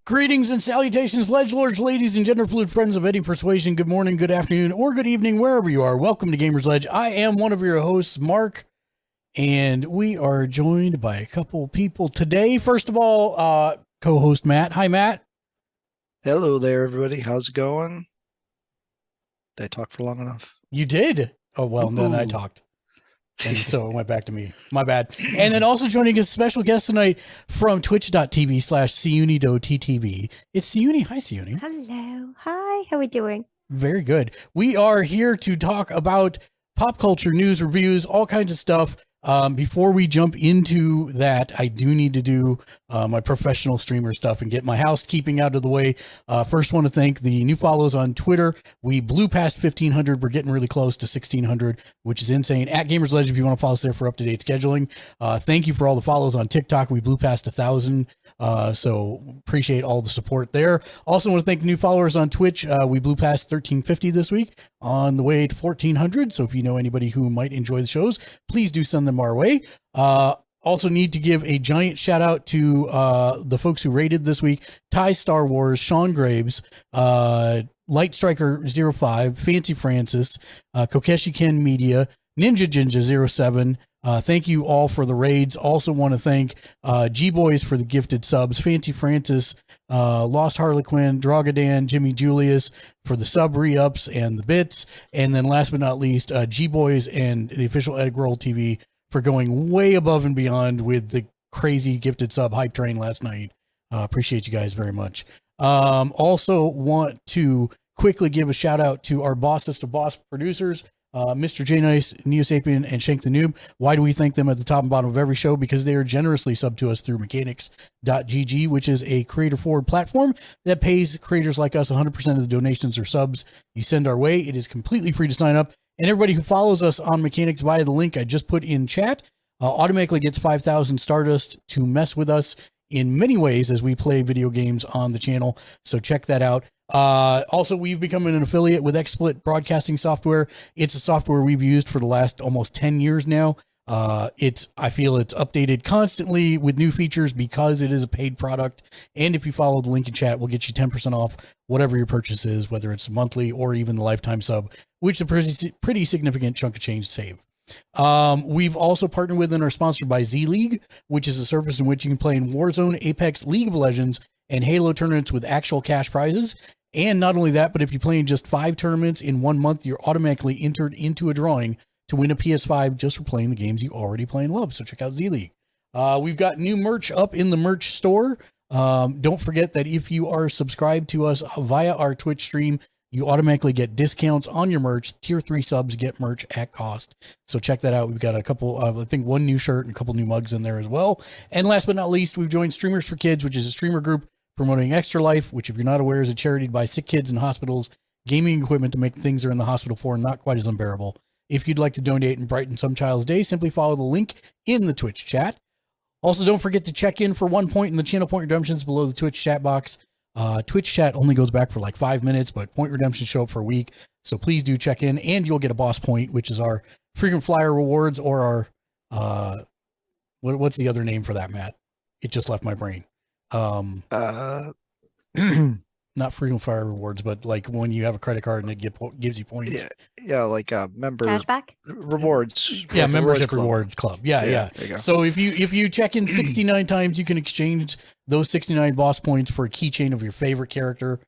Greetings and salutations, ledgelords, ladies, and gender-fluid friends of any persuasion. Good morning, good afternoon, or good evening, wherever you are. Welcome to Gamersledge. I am one of your hosts, Mark, and we are joined by a couple people today. First of all, co-host Matt. Hi, Matt. Hello there, everybody. How's it going? Did I talk for long enough? You did. Oh, well, then I talked. And so it went back to me. My bad. And then also joining us, special guest tonight from twitch.tv/Cyuni.ttv. It's Cyuni. Hi, Cyuni. Hello. Hi. How are we doing? Very good. We are here to talk about pop culture, news, reviews, all kinds of stuff. Before we jump into that, I do need to do my professional streamer stuff and get my housekeeping out of the way. First, want to thank the new follows on Twitter. We blew past 1,500. We're getting really close to 1,600, which is insane. At Gamersledge, if you want to follow us there for up-to-date scheduling. Thank you for all the follows on TikTok. We blew past 1,000. So appreciate all the support there. Also want to thank the new followers on Twitch. We blew past 1,350 this week, on the way to 1,400. So if you know anybody who might enjoy the shows, please do send them our way. Also need to give a giant shout out to the folks who rated this week: Ty Star Wars, Sean Graves, Light Striker 05, Fancy Francis, Kokeshi Ken Media, Ninja Jinja 07. Thank you all for the raids. Also want to thank G-Boys for the gifted subs, Fancy Francis, Lost Harlequin, Drogadan, Jimmy Julius for the sub re-ups and the bits. And then last but not least, G-Boys and the official Egg Roll TV for going way above and beyond with the crazy gifted sub hype train last night. Appreciate you guys very much. Also want to quickly give a shout out to our bossest of boss producers, Mr. J Nice, Neosapien, and Shank the Noob. Why do we thank them at the top and bottom of every show? Because they are generously subbed to us through mechanics.gg, which is a creator forward platform that pays creators like us 100% of the donations or subs you send our way. It is completely free to sign up. And everybody who follows us on Mechanics via the link I just put in chat automatically gets 5,000 Stardust to mess with us in many ways as we play video games on the channel. So check that out. Also, we've become an affiliate with XSplit Broadcasting Software. It's a software we've used for the last almost 10 years now. I feel it's updated constantly with new features because it is a paid product. And if you follow the link in chat, we'll get you 10% off whatever your purchase is, whether it's monthly or even the lifetime sub, which is a pretty significant chunk of change to save. We've also partnered with and are sponsored by Z League, which is a service in which you can play in Warzone, Apex, League of Legends, and Halo tournaments with actual cash prizes. And not only that, but if you play in just 5 tournaments in 1 month, you're automatically entered into a drawing to win a PS5 just for playing the games you already play and love. So check out Z League. We've got new merch up in the merch store. Don't forget that if you are subscribed to us via our Twitch stream, you automatically get discounts on your merch. Tier 3 subs get merch at cost. So check that out. We've got a couple, I think 1 new shirt and a couple new mugs in there as well. And last but not least, we've joined Streamers for Kids, which is a streamer group promoting Extra Life, which, if you're not aware, is a charity to buy sick kids in hospitals gaming equipment to make things they're in the hospital for not quite as unbearable. If you'd like to donate and brighten some child's day, simply follow the link in the Twitch chat. Also, don't forget to check in for 1 point in the channel point redemptions below the Twitch chat box. Twitch chat only goes back for like 5 minutes, but point redemptions show up for a week. So please do check in, and you'll get a boss point, which is our frequent flyer rewards, or our, what's the other name for that, Matt? It just left my brain. Not frequent flyer rewards, but like when you have a credit card and it gives you points. Yeah, like members Cashback rewards. Yeah, membership rewards club. Yeah. There you go. So if you check in 69 times, you can exchange those 69 boss points for a keychain of your favorite character.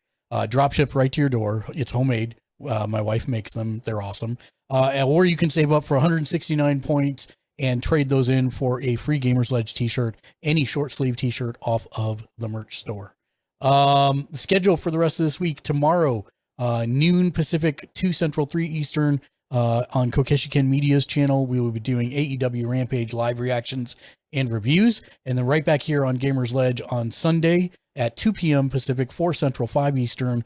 Drop ship right to your door. It's homemade. My wife makes them. They're awesome. Or you can save up for 169 points and trade those in for a free Gamersledge t-shirt, any short sleeve t-shirt off of the merch store. The schedule for the rest of this week: tomorrow, noon Pacific, 2 Central, 3 Eastern, on Kokeshiken Media's channel. We will be doing AEW Rampage live reactions and reviews. And then right back here on Gamersledge on Sunday at 2 p.m. Pacific, 4 Central, 5 Eastern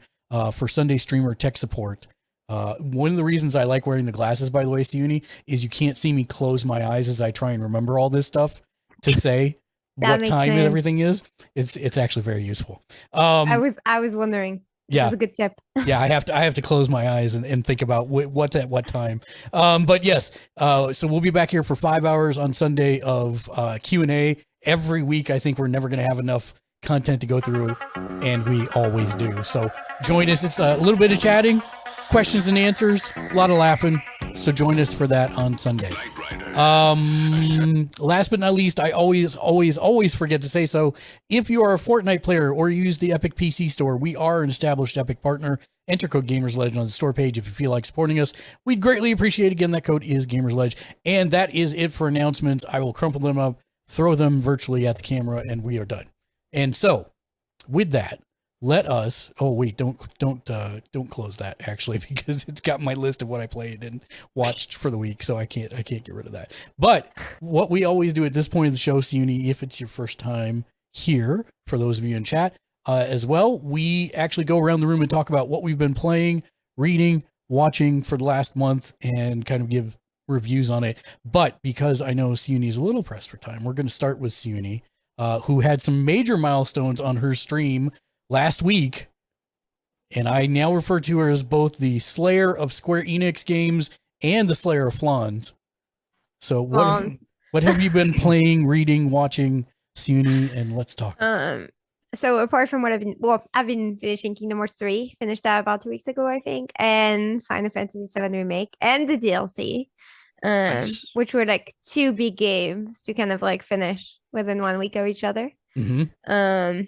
for Sunday Streamer Tech Support. One of the reasons I like wearing the glasses, by the way, Cyuni, is you can't see me close my eyes as I try and remember all this stuff to say what time sense. everything is. It's actually very useful. I was wondering. Yeah, that's a good tip. Yeah, I have to close my eyes and think about what's at what time. But yes, so we'll be back here for 5 hours on Sunday of Q&A every week. I think we're never going to have enough content to go through, and we always do. So join us. It's a little bit of chatting, questions and answers, a lot of laughing. So join us for that on Sunday. Last but not least, I always forget to say so. If you are a Fortnite player or use the Epic PC Store, we are an established Epic partner. Enter code Gamersledge on the store page if you feel like supporting us. We'd greatly appreciate it. Again, that code is Gamersledge. And that is it for announcements. I will crumple them up, throw them virtually at the camera, and we are done. And so, with that, let us. Oh wait, don't close that actually, because it's got my list of what I played and watched for the week, so I can't get rid of that. But what we always do at this point of the show, Cyuni, if it's your first time here, for those of you in chat as well, we actually go around the room and talk about what we've been playing, reading, watching for the last month, and kind of give reviews on it. But because I know Cyuni is a little pressed for time, we're going to start with Cyuni, who had some major milestones on her stream last week, and I now refer to her as both the Slayer of Square Enix games and the Slayer of Flans. So what have you been playing, reading, watching, Cyuni, and let's talk. So apart from what I've been finishing Kingdom Hearts 3, finished that about 2 weeks ago, I think, and Final Fantasy 7 Remake and the DLC, which were like 2 big games to kind of like finish within 1 week of each other. Mm-hmm.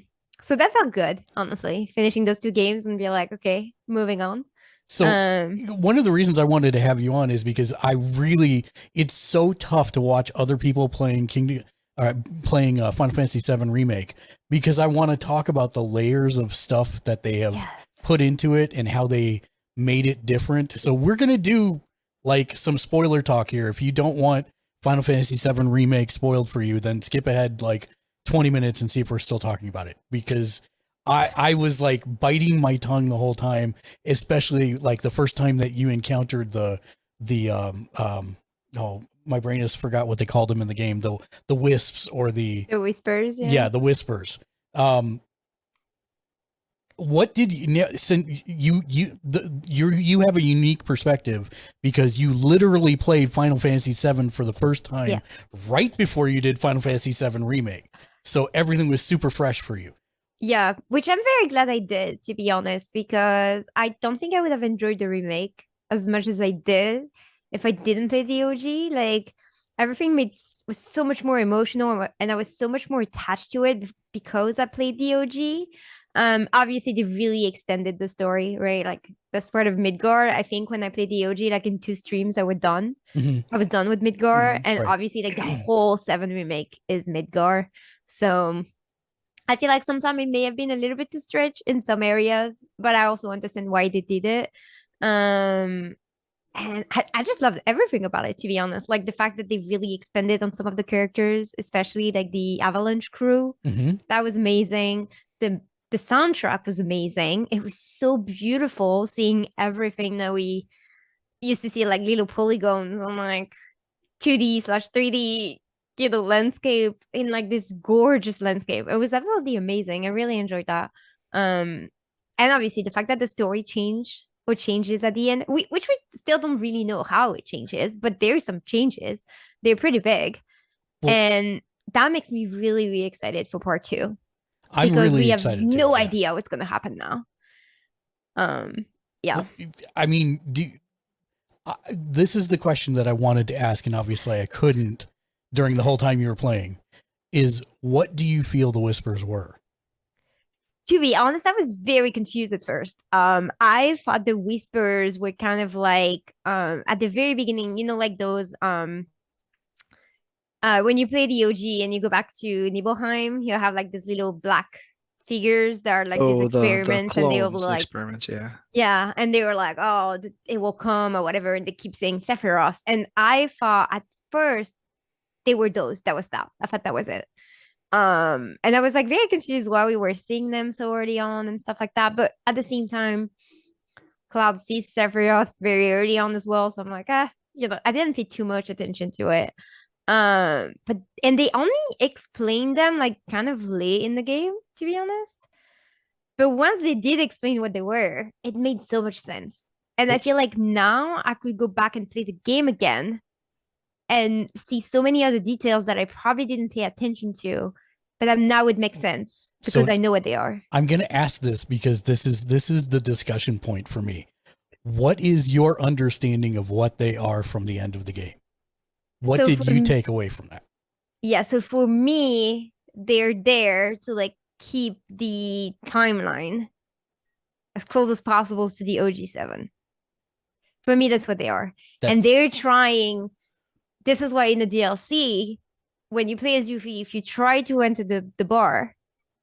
So that felt good, honestly, finishing those 2 games and be like, okay, moving on. So one of the reasons I wanted to have you on is because it's so tough to watch other people playing Final Fantasy 7 Remake, because I want to talk about the layers of stuff that they have put into it and how they made it different. So we're going to do like some spoiler talk here. If you don't want Final Fantasy 7 Remake spoiled for you, then skip ahead like 20 minutes and see if we're still talking about it, because I was like biting my tongue the whole time, especially like the first time that you encountered my brain has forgot what they called them in the game, the wisps or the whispers. Yeah, the whispers. What did you have a unique perspective because you literally played Final Fantasy 7 for the first time right before you did Final Fantasy 7 Remake. So everything was super fresh for you. Yeah, which I'm very glad I did, to be honest, because I don't think I would have enjoyed the remake as much as I did if I didn't play the OG. Like, everything was so much more emotional, and I was so much more attached to it because I played the OG. Obviously they really extended the story, right? Like, that's part of Midgar. I think when I played the OG, like in 2 streams, I was done. I was done with Midgar, and obviously like the whole 7 remake is Midgar. So I feel like sometimes it may have been a little bit too stretched in some areas, but I also understand why they did it. And I just loved everything about it, to be honest. Like the fact that they really expanded on some of the characters, especially like the Avalanche crew. That was amazing. The soundtrack was amazing. It was so beautiful seeing everything that we used to see, like little polygons on like 2D/3D, landscape in like this gorgeous landscape. It was absolutely amazing. I really enjoyed that. And obviously the fact that the story changed or changes at the end, which we still don't really know how it changes, but there's some changes. They're pretty big. And that makes me really, really excited for part 2. I'm because really we have excited no idea what's going to happen now. Well, I mean, this is the question that I wanted to ask, and obviously I couldn't during the whole time you were playing, is what do you feel the whispers were? To be honest, I was very confused at first. I thought the whispers were kind of like at the very beginning, like those when you play the OG and you go back to Nibelheim, you have like this little black figures that are like these Oh, the experiments, and they all clones, the like, experiments, yeah. yeah, and they were like, oh, it will come or whatever, and they keep saying Sephiroth, and I thought at first they were those. That was that. I thought that was it. And I was like very confused why we were seeing them so early on and stuff like that. But at the same time, Cloud sees Sephiroth very early on as well, so I'm like, I didn't pay too much attention to it. But and they only explained them like kind of late in the game, to be honest. But once they did explain what they were, it made so much sense. And I feel like now I could go back and play the game again and see so many other details that I probably didn't pay attention to, but that now would make sense because I know what they are. I'm going to ask this because this is the discussion point for me. What is your understanding of what they are from the end of the game? What did you take away from that? Yeah, so for me, they're there to like keep the timeline as close as possible to the OG7. For me, that's what they are. And they're trying. This is why in the DLC, when you play as Yuffie, if you try to enter the bar,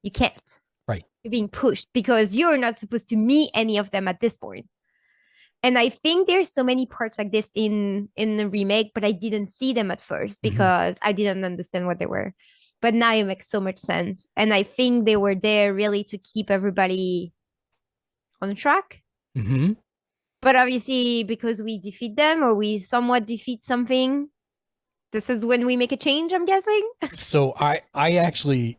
you can't. Right. You're being pushed because you're not supposed to meet any of them at this point. And I think there's so many parts like this in the remake, but I didn't see them at first because I didn't understand what they were. But now it makes so much sense. And I think they were there really to keep everybody on track. Mm-hmm. But obviously, because we defeat them or we somewhat defeat something, this is when we make a change, I'm guessing. So I actually,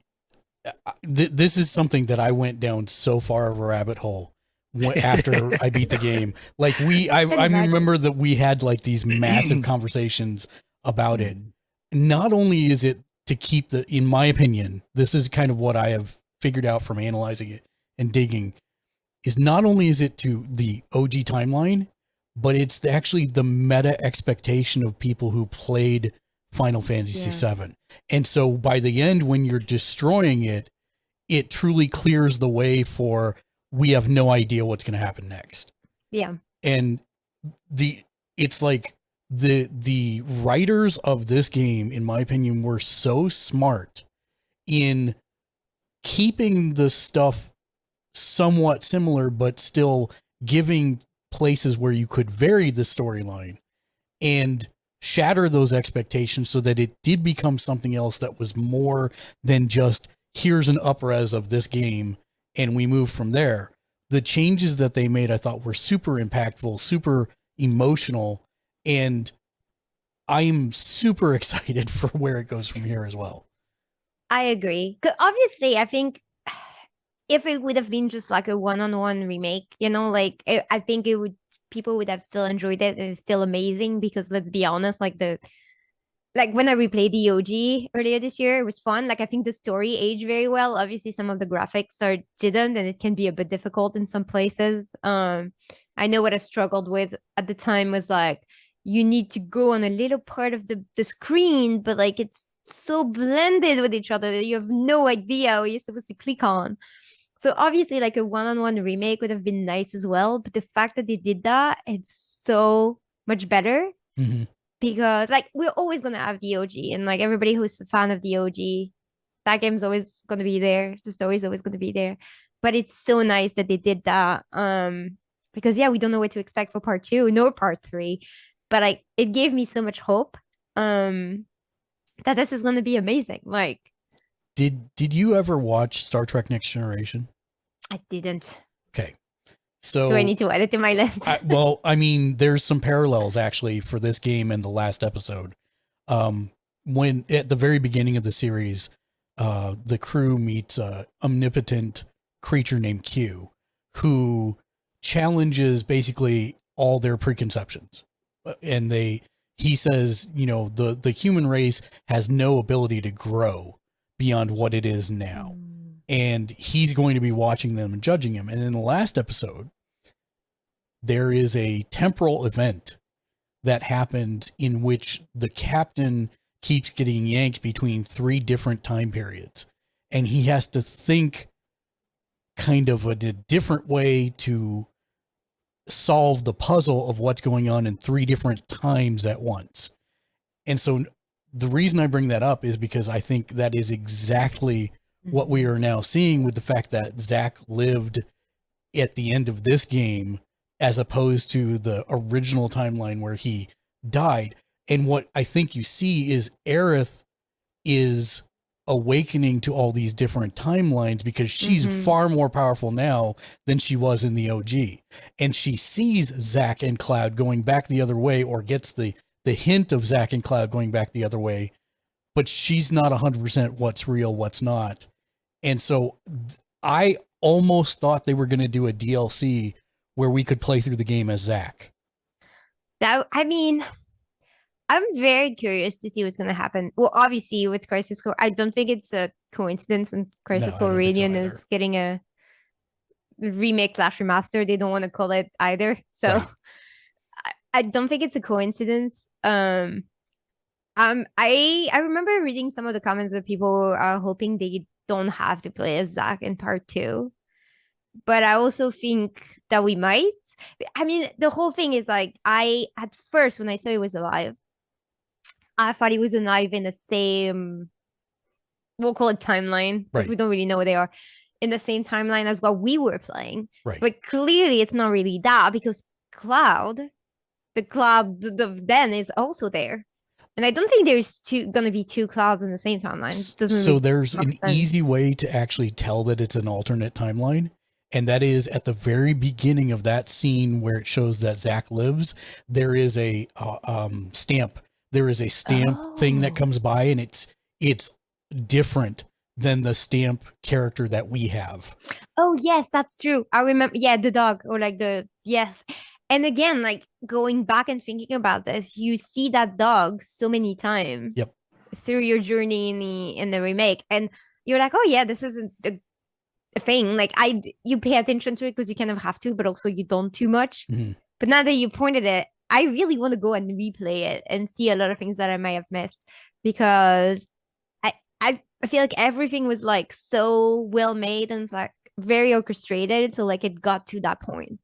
this is something that I went down so far of a rabbit hole after I beat the game. Like I remember that we had like these massive conversations about it. Not only is it to keep in my opinion, this is kind of what I have figured out from analyzing it and digging, is not only is it to the OG timeline, but it's actually the meta expectation of people who played Final Fantasy VII. And so by the end, when you're destroying it, it truly clears the way for, we have no idea what's going to happen next. Yeah. And it's like the writers of this game, in my opinion, were so smart in keeping the stuff somewhat similar, but still giving places where you could vary the storyline and shatter those expectations so that it did become something else that was more than just, here's an up-res of this game and we move from there. The changes that they made, I thought, were super impactful, super emotional, and I'm super excited for where it goes from here as well. I agree. 'Cause obviously, I think if it would have been just like a one-on-one remake, like I think people would have still enjoyed it, and it's still amazing because let's be honest, like when I replayed the OG earlier this year, it was fun. Like I think the story aged very well. Obviously, some of the graphics didn't, and it can be a bit difficult in some places. I know what I struggled with at the time was like you need to go on a little part of the screen, but like it's so blended with each other that you have no idea what you're supposed to click on. So obviously, like a one-on-one remake would have been nice as well. But the fact that they did that, it's so much better. Mm-hmm. Because like we're always gonna have the OG, and like everybody who's a fan of the OG, that game's always gonna be there. The story's always gonna be there. But it's so nice that they did that. Because we don't know what to expect for part 2 nor part 3. But like it gave me so much hope. That this is gonna be amazing. Like, did you ever watch Star Trek Next Generation? I didn't. Okay. So do I need to add it to my list? Well, I mean, there's some parallels actually for this game and the last episode. When at the very beginning of the series, the crew meets a omnipotent creature named Q, who challenges basically all their preconceptions. And he says, the human race has no ability to grow beyond what it is now. And he's going to be watching them and judging him. And in the last episode, there is a temporal event that happens in which the captain keeps getting yanked between 3 different time periods. And he has to think kind of in a different way to solve the puzzle of what's going on in 3 different times at once. And so the reason I bring that up is because I think that is exactly what we are now seeing with the fact that Zack lived at the end of this game as opposed to the original timeline where he died. And what I think you see is Aerith is awakening to all these different timelines because she's far more powerful now than she was in the OG. And she sees Zack and Cloud going back the other way, or gets the hint of Zack and Cloud going back the other way, but she's not 100% what's real, what's not. And so I almost thought they were going to do a DLC where we could play through the game as Zack. I mean, I'm very curious to see what's going to happen. Well, obviously with Crisis Core, I don't think it's a coincidence, and Crisis Core Radiant is getting a remake / remaster. They don't want to call it either. So right. I don't think it's a coincidence. I remember reading some of the comments that people are hoping they don't have to play as Zack in part 2. But I also think that we might. I mean, the whole thing is like, at first, when I saw he was alive, I thought he was alive in the same, we'll call it timeline, because we don't really know where they are, in the same timeline as what we were playing. Right. But clearly it's not really that, because the Cloud of then is also there. And I don't think there's going to be 2 Clouds in the same timeline. So there's an easy way to actually tell that it's an alternate timeline. And that is at the very beginning of that scene where it shows that Zack lives, there is a stamp. There is a stamp thing that comes by, and it's different than the stamp character that we have. Oh, yes, that's true. I remember. Yeah, the dog, or like yes. And again, like going back and thinking about this, you see that dog so many times through your journey in the remake. And you're like, oh yeah, this isn't a thing. Like you pay attention to it because you kind of have to, but also you don't too much. But now that you pointed it, I really want to go and replay it and see a lot of things that I might have missed, because I feel like everything was like so well made and it's like very orchestrated, so like it got to that point.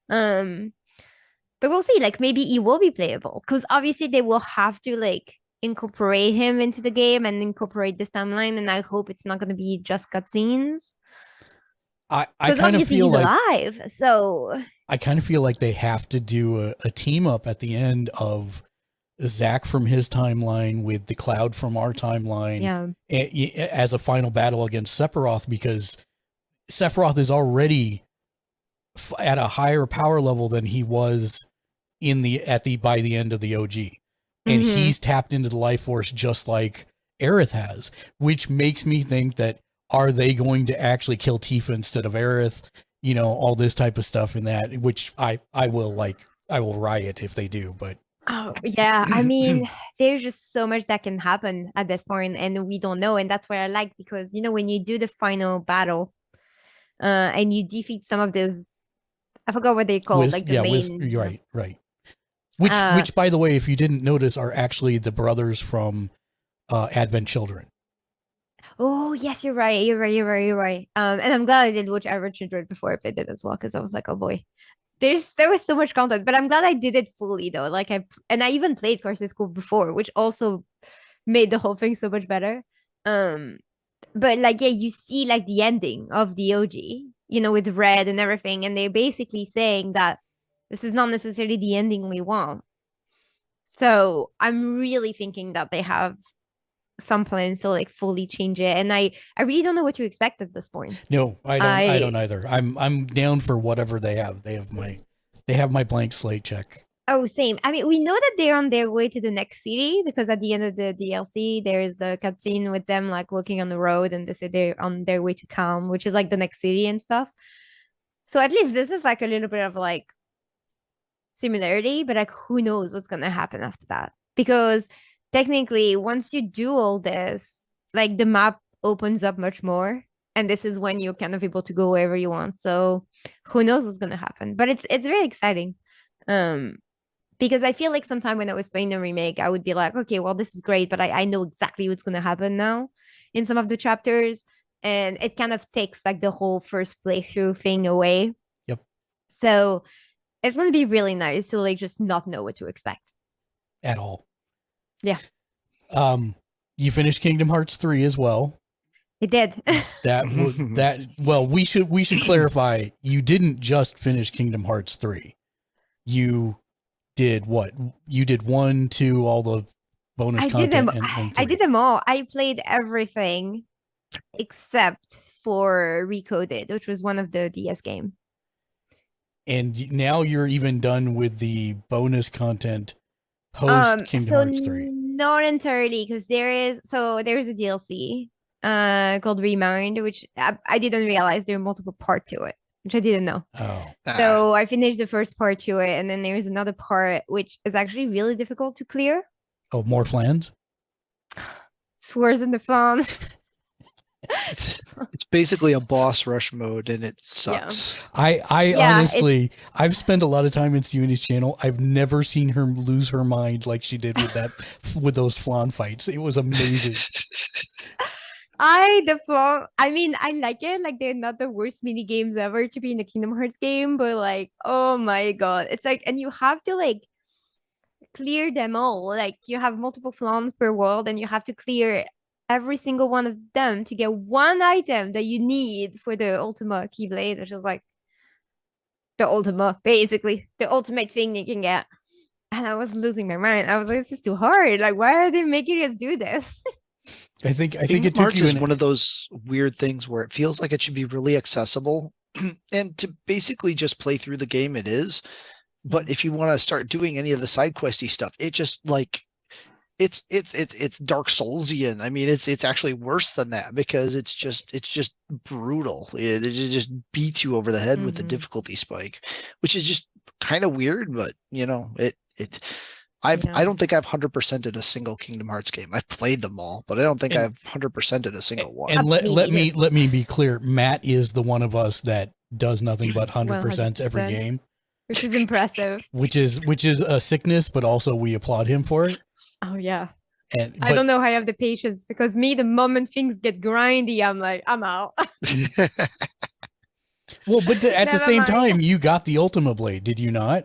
But we'll see, like maybe he will be playable, because obviously they will have to like incorporate him into the game and incorporate this timeline, and I hope it's not going to be just cutscenes. I kind of feel like alive, so I kind of feel like they have to do a team up at the end of Zack from his timeline with the Cloud from our timeline, as a final battle against Sephiroth, because Sephiroth is already at a higher power level than he was by the end of the OG, and he's tapped into the life force just like Aerith has, which makes me think that, are they going to actually kill Tifa instead of Aerith? You know, all this type of stuff in that, which I will riot if they do. But oh yeah, I mean, there's just so much that can happen at this point, and we don't know. And that's what I like, because when you do the final battle, and you defeat some of this, I forgot what they called, like the main. Right. Which, by the way, if you didn't notice, are actually the brothers from Advent Children. Oh yes, you're right. And I'm glad I did watch Advent Children before I played it as well, because I was like, oh boy, there was so much content. But I'm glad I did it fully though. Like I even played Crisis Core before, which also made the whole thing so much better. But like you see like the ending of the OG, with Red and everything, and they're basically saying that this is not necessarily the ending we want. So I'm really thinking that they have some plans to like fully change it, and I really don't know what to expect at this point. No, I don't either. I'm down for whatever they have. They have my blank slate check. Oh, same. I mean, we know that they're on their way to the next city, because at the end of the DLC, there is the cutscene with them like walking on the road, and they say they're on their way to Calm, which is like the next city and stuff. So at least this is like a little bit of like similarity, but like who knows what's gonna happen after that? Because technically, once you do all this, like the map opens up much more, and this is when you're kind of able to go wherever you want. So who knows what's gonna happen? But it's very exciting. Because I feel like sometime when I was playing the remake, I would be like, okay, well, this is great, but I know exactly what's gonna happen now in some of the chapters, and it kind of takes like the whole first playthrough thing away. Yep. So it's gonna be really nice to like just not know what to expect at all. Yeah. You finished Kingdom Hearts 3 as well. It did. Well, we should clarify. You didn't just finish Kingdom Hearts 3. You did what? You did 1, 2, all the bonus content, and 3. I did them all. I played everything except for Recoded, which was one of the DS game. And now you're even done with the bonus content post Kingdom Hearts 3. Not entirely, because there's a DLC called Remind, which I didn't realize there were multiple parts to it, which I didn't know. Oh. So I finished the first part to it, and then there's another part which is actually really difficult to clear. Oh, more flans? It's worse than the flan. It's basically a boss rush mode, and it sucks. Yeah. I honestly, I've spent a lot of time in Cyuni's channel. I've never seen her lose her mind like she did with that with those flan fights. It was amazing. I like it. Like, they're not the worst mini games ever to be in a Kingdom Hearts game, but like, oh my god, it's like, and you have to like clear them all. Like, you have multiple flans per world, and you have to clear every single one of them to get one item that you need for the Ultima Keyblade, which is like the Ultima, basically the ultimate thing you can get. And I was losing my mind. I was like, this is too hard. Like, why are they making us do this? I think it March took you is one of those weird things where it feels like it should be really accessible, and to basically just play through the game, it is. But if you want to start doing any of the side questy stuff, it just like it's Dark Soulsian. I mean, it's actually worse than that, because it's just brutal. It just beats you over the head with the difficulty spike, which is just kind of weird. But I don't think I've 100%ed a single Kingdom Hearts game. I've played them all, but I don't think I've 100%ed a single one. And let me be clear. Matt is the one of us that does nothing but 100% every game, which is impressive. Which is a sickness, but also we applaud him for it. Oh yeah. I don't know how I have the patience, because me, the moment things get grindy, I'm like, I'm out. Well, but at the same time, you got the Ultima Blade, did you not?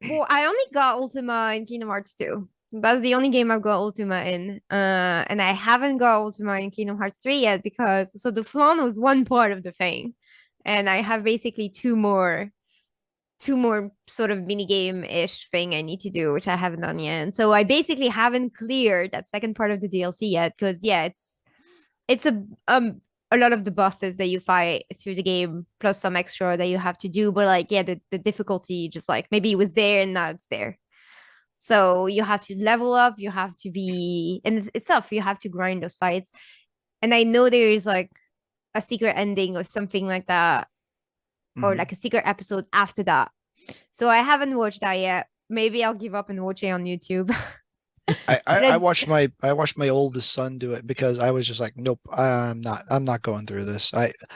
Well, I only got Ultima in Kingdom Hearts 2. That's the only game I've got Ultima in. And I haven't got Ultima in Kingdom Hearts 3 yet, because the flan was one part of the thing. And I have basically two more sort of mini game-ish thing I need to do, which I haven't done yet. And so I basically haven't cleared that second part of the DLC yet, because it's a lot of the bosses that you fight through the game, plus some extra that you have to do. But like, yeah, the difficulty, just like maybe it was there and now it's there. So you have to level up, you have to be, and it's tough. You have to grind those fights. And I know there is like a secret ending or something like that, or like a secret episode after that. So I haven't watched that yet. Maybe I'll give up and watch it on YouTube. I watched my oldest son do it, because I was just like, nope, I'm not going through this.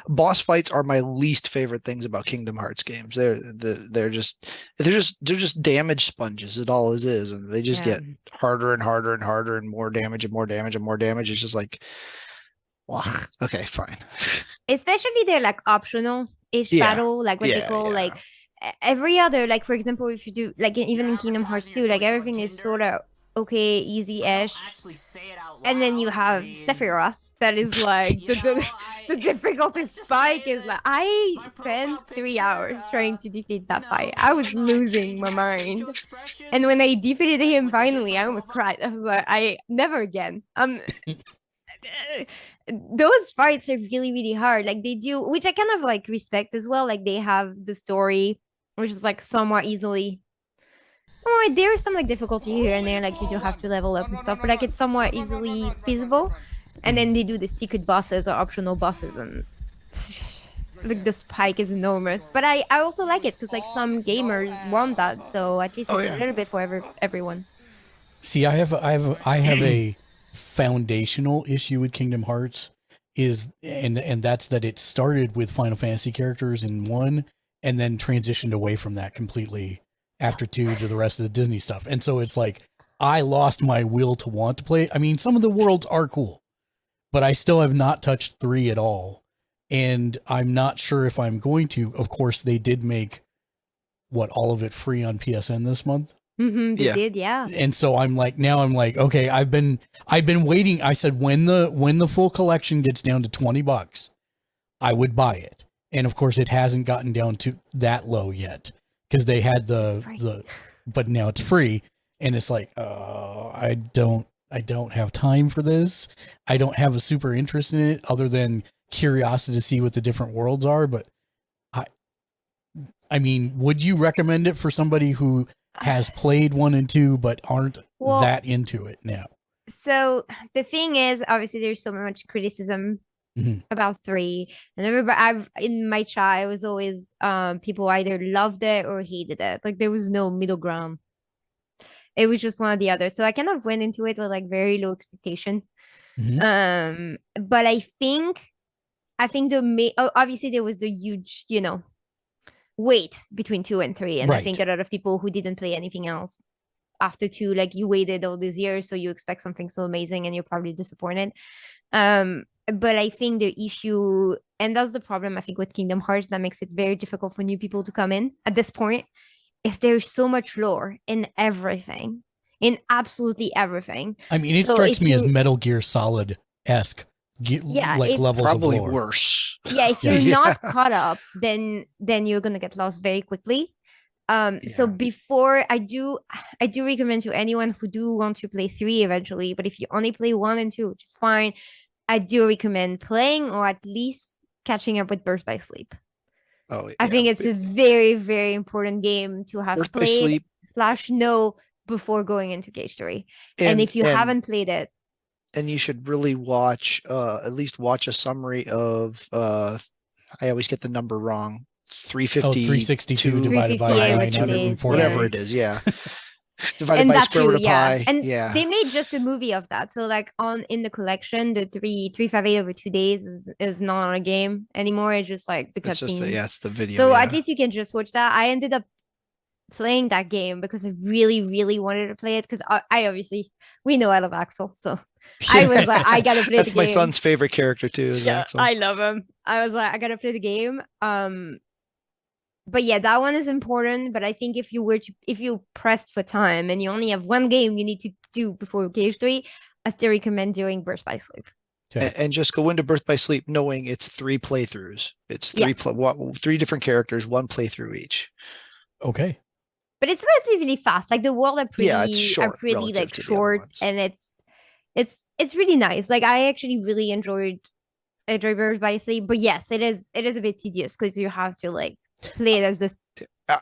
Boss fights are my least favorite things about Kingdom Hearts games. They're just damage sponges. It all is, and they just get harder and harder and harder, and more damage and more damage and more damage. It's just like, well, okay, fine. Especially they're like optional-ish battle, like what they call like every other, like for example, if you do like even in Kingdom Hearts 2, like everything is sort of okay, easy-ish, and then you have Sephiroth. That is like the difficulty spike is like, I spent 3 hours trying to defeat that fight. I was losing my mind, and when I defeated him finally, I almost cried. I was like, never again. Those fights are really, really hard. Like they do, which I kind of like respect as well. Like they have the story, which is like somewhat easily. Oh, there's some like difficulty here and there, like you do have to level up and stuff, but like it's somewhat easily feasible. And then they do the secret bosses or optional bosses, and like the spike is enormous. But I also like it, because like some gamers want that, so at least it's a little bit for everyone. See, I have a foundational issue with Kingdom Hearts, and that's that it started with Final Fantasy characters in 1 and then transitioned away from that completely after 2 to the rest of the Disney stuff. And so it's like I lost my will to want to play. I mean, some of the worlds are cool, but I still have not touched 3 at all. And I'm not sure if I'm going to. Of course, they did make all of it free on PSN this month. They Yeah. did, yeah. And so I'm like, okay, I've been waiting. I said when the full collection gets down to $20, I would buy it. And of course it hasn't gotten down to that low yet, because they had but now it's free. And it's like, I don't have time for this. I don't have a super interest in it other than curiosity to see what the different worlds are. But I mean, would you recommend it for somebody who has played 1 and 2 but aren't that into it now? So the thing is, obviously there's so much criticism about 3, and everybody, in my chat, it was always people either loved it or hated it. Like there was no middle ground. It was just one or the other. So I kind of went into it with like very low expectation. But I think obviously there was the huge, wait between 2 and 3, and I think a lot of people who didn't play anything else after 2, like you waited all these years, so you expect something so amazing and you're probably disappointed. But I think the issue, and that's the problem I think with Kingdom Hearts, that makes it very difficult for new people to come in at this point, is there's so much lore in everything, in absolutely everything. I mean, it strikes me as Metal Gear Solid-esque, levels probably of lore. Worse. Yeah, if you're not caught up, then you're gonna get lost very quickly. So before I do recommend to anyone who do want to play 3 eventually, but if you only play 1 and 2, which is fine, I do recommend playing or at least catching up with Birth by Sleep. I think it's a very, very important game to have played / know before going into KH3. And if you haven't played it, and you should really watch at least watch a summary of I always get the number wrong. 362 divided by 940, whatever it is, divided by square root of pi. And they made just a movie of that. So like in the collection, the 358 over 2 days is not a game anymore. It's just like the cutscenes. It's the video. So at least you can just watch that. I ended up playing that game because I really, really wanted to play it, because we know I love Axel, so I was like, I gotta play the game. That's my son's favorite character too. Axel. I love him. I was like, I gotta play the game. But yeah, that one is important. But I think if you pressed for time and you only have one game you need to do before KH3, I still recommend doing Birth by Sleep. Okay. And just go into Birth by Sleep knowing it's 3 playthroughs. It's 3 different characters, 1 playthrough each. Okay. But it's relatively fast. Like the world are pretty, short, like short, and it's really nice. Like I actually really enjoyed Birth by Sleep, but yes, it is a bit tedious because you have to like play it as the.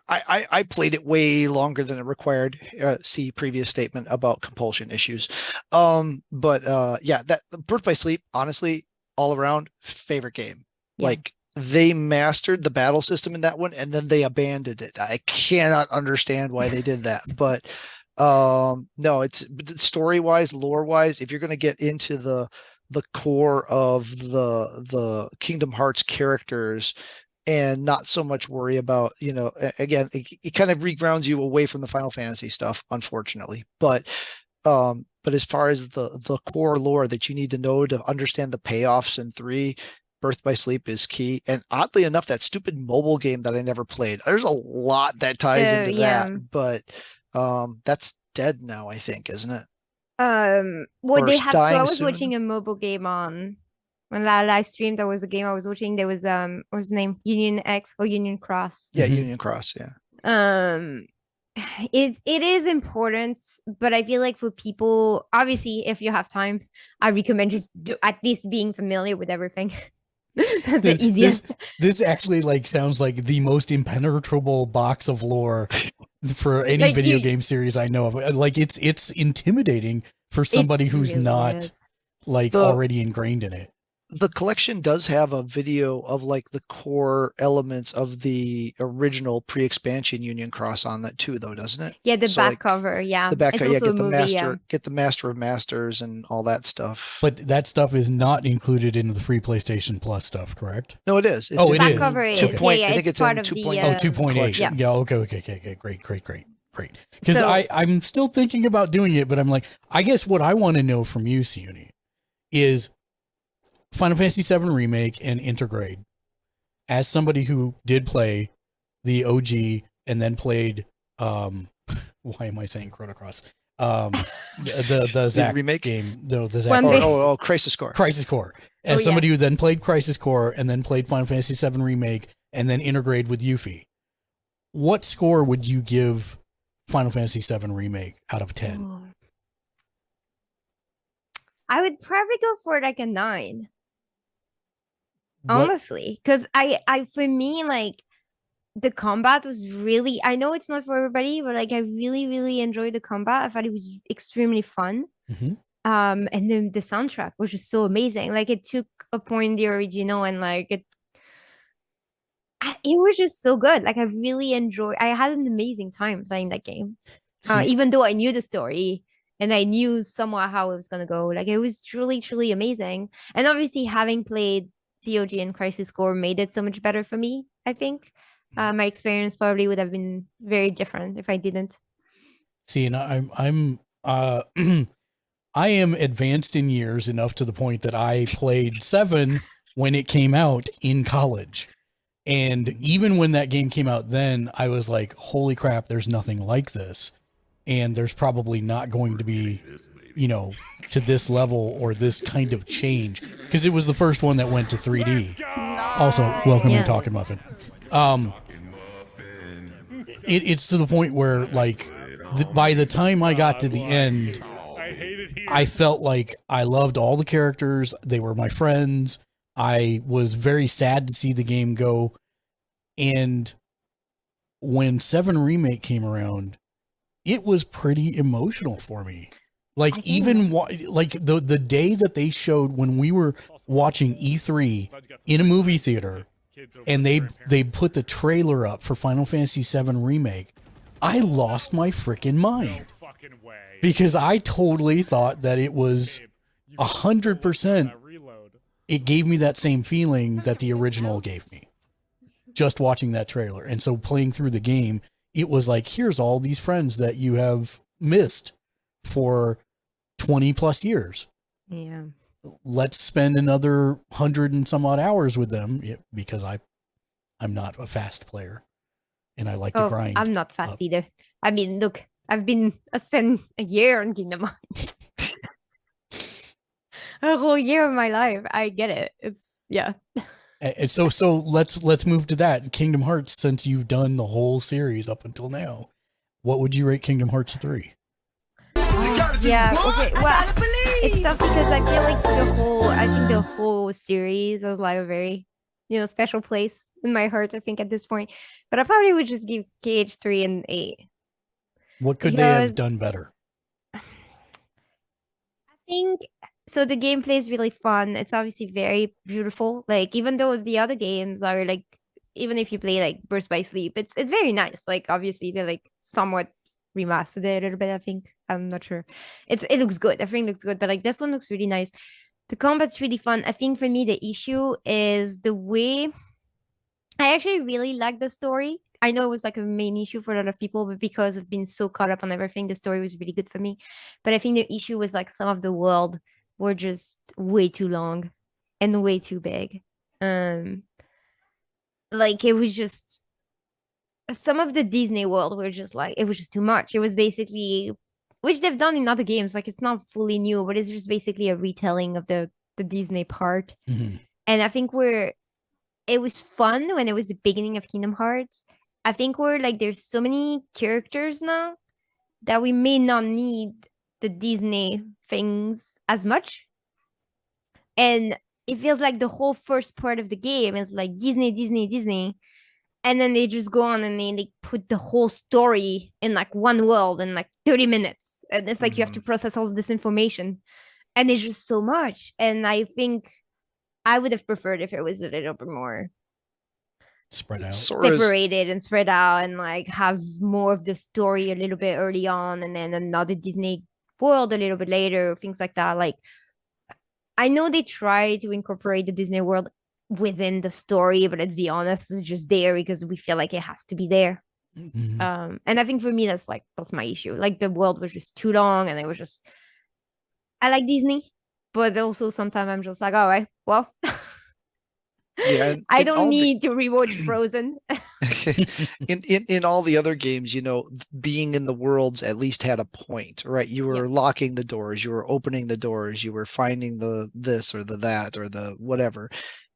I played it way longer than it required. See previous statement about compulsion issues. That Birth by Sleep, honestly, all around favorite game. Yeah. Like they mastered the battle system in that one, and then they abandoned it. I cannot understand why they did that, but no, it's story wise, lore wise. If you're going to get into the core of the Kingdom Hearts characters and not so much worry about, again, it kind of regrounds you away from the Final Fantasy stuff, unfortunately. But as far as the core lore that you need to know to understand the payoffs in 3, Birth by Sleep is key. And oddly enough, that stupid mobile game that I never played, there's a lot that ties into that, but that's dead now, I think, isn't it? Well, they have. So I was watching a mobile game on when I live streamed. That was a game I was watching. There was what was the name? Union X or Union Cross? Yeah, Union Cross. Yeah. It is important, but I feel like for people, obviously, if you have time, I recommend just at least being familiar with everything. That's the easiest. This actually sounds like the most impenetrable box of lore for any video game series I know of. Like it's intimidating for somebody who's really not already ingrained in it. The collection does have a video of the core elements of the original pre-expansion Union Cross on that too, though, doesn't it? Yeah, the back cover. Yeah, the back cover. Yeah, get the master, get the Master of Masters and all that stuff. But that stuff is not included in the free PlayStation Plus stuff, correct? No, it is. It is. Cover is. 2. I think it's part of 2.8. 2.8. Yeah. Okay. Great. Because I'm still thinking about doing it, but I'm like, I guess what I want to know from you, Cyuni, is Final Fantasy VII Remake and Intergrade. As somebody who did play the OG and then played why am I saying Chrono Cross? The Zack remake game, the Zack One game. day. Crisis Core. Crisis Core. As somebody who then played Crisis Core and then played Final Fantasy VII Remake and then integrated with Yuffie, what score would you give Final Fantasy VII Remake out of 10? Ooh. I would probably go for like a 9. Honestly, because I for me, like, the combat was really, I know it's not for everybody, but like I really, really enjoyed the combat. I thought it was extremely fun. Mm-hmm. And then the soundtrack was just so amazing. Like, it took a point in the original and like it was just so good. Like, I really enjoyed, I had an amazing time playing that game. Even though I knew the story and I knew somewhat how it was gonna go. Like, it was truly, truly amazing. And obviously having played DOG and Crisis Core made it so much better for me, I think. My experience probably would have been very different if I didn't. See, and I'm I am advanced in years enough to the point that I played 7 when it came out in college. And even when that game came out then, I was like, holy crap, there's nothing like this. And there's probably not going to be, you know, to this level or this kind of change. Because it was the first one that went to 3D. Also, welcome to Talking Muffin. It's to the point where, like, by the time I got to the end, I felt like I loved all the characters. They were my friends. I was very sad to see the game go. And when 7 Remake came around, it was pretty emotional for me. Like, even like the day that they showed when we were watching E3 in a movie theater, and they put the trailer up for Final Fantasy VII Remake, I lost my freaking mind. Because I totally thought that it was 100%. It gave me that same feeling that the original gave me, just watching that trailer. And so playing through the game, it was like, here's all these friends that you have missed for 20 plus years. Yeah. Let's spend another 100 and some odd hours with them, because I'm not a fast player and I like to grind. I'm not fast either. I mean, look, I spent a year on Kingdom Hearts. A whole year of my life. I get it. It's, yeah. And so let's move to that. Kingdom Hearts, since you've done the whole series up until now, what would you rate Kingdom Hearts 3? Yeah, okay. Well, it's tough because I feel like the whole series is like a very, special place in my heart, I think, at this point. But I probably would just give KH3 an 8. What could they have done better? I think so. The gameplay is really fun. It's obviously very beautiful. Like, even though the other games are like, even if you play like Burst by Sleep, it's very nice. Like, obviously they're like somewhat remastered it a little bit, I think. I'm not sure. It looks good. Everything looks good, but like this one looks really nice. The combat's really fun. I think for me the issue is the way I actually really like the story. I know it was like a main issue for a lot of people, but because I've been so caught up on everything, the story was really good for me. But I think the issue was like some of the world were just way too long and way too big. Like, it was just some of the Disney world were just like, it was just too much. It was basically, which they've done in other games, like, it's not fully new, but it's just basically a retelling of the Disney part. Mm-hmm. And I think it was fun when it was the beginning of Kingdom Hearts. I think we're like, there's so many characters now that we may not need the Disney things as much. And it feels like the whole first part of the game is like Disney, Disney, Disney. And then they just go on and they put the whole story in like one world in like 30 minutes. And it's like you have to process all of this information. And it's just so much. And I think I would have preferred if it was a little bit more spread out, separated and spread out, and like have more of the story a little bit early on and then another Disney world a little bit later, things like that. Like, I know they try to incorporate the Disney world within the story, but let's be honest, it's just there because we feel like it has to be there. Mm-hmm. And I think for me that's my issue. Like, the world was just too long, and it was just, I like Disney, but also sometimes I'm just like, all right, well, Yeah, and I in don't all the need to rewatch Frozen. in all the other games, being in the worlds at least had a point, right? You Yeah. were locking the doors, you were opening the doors, you were finding the this or the that or the whatever.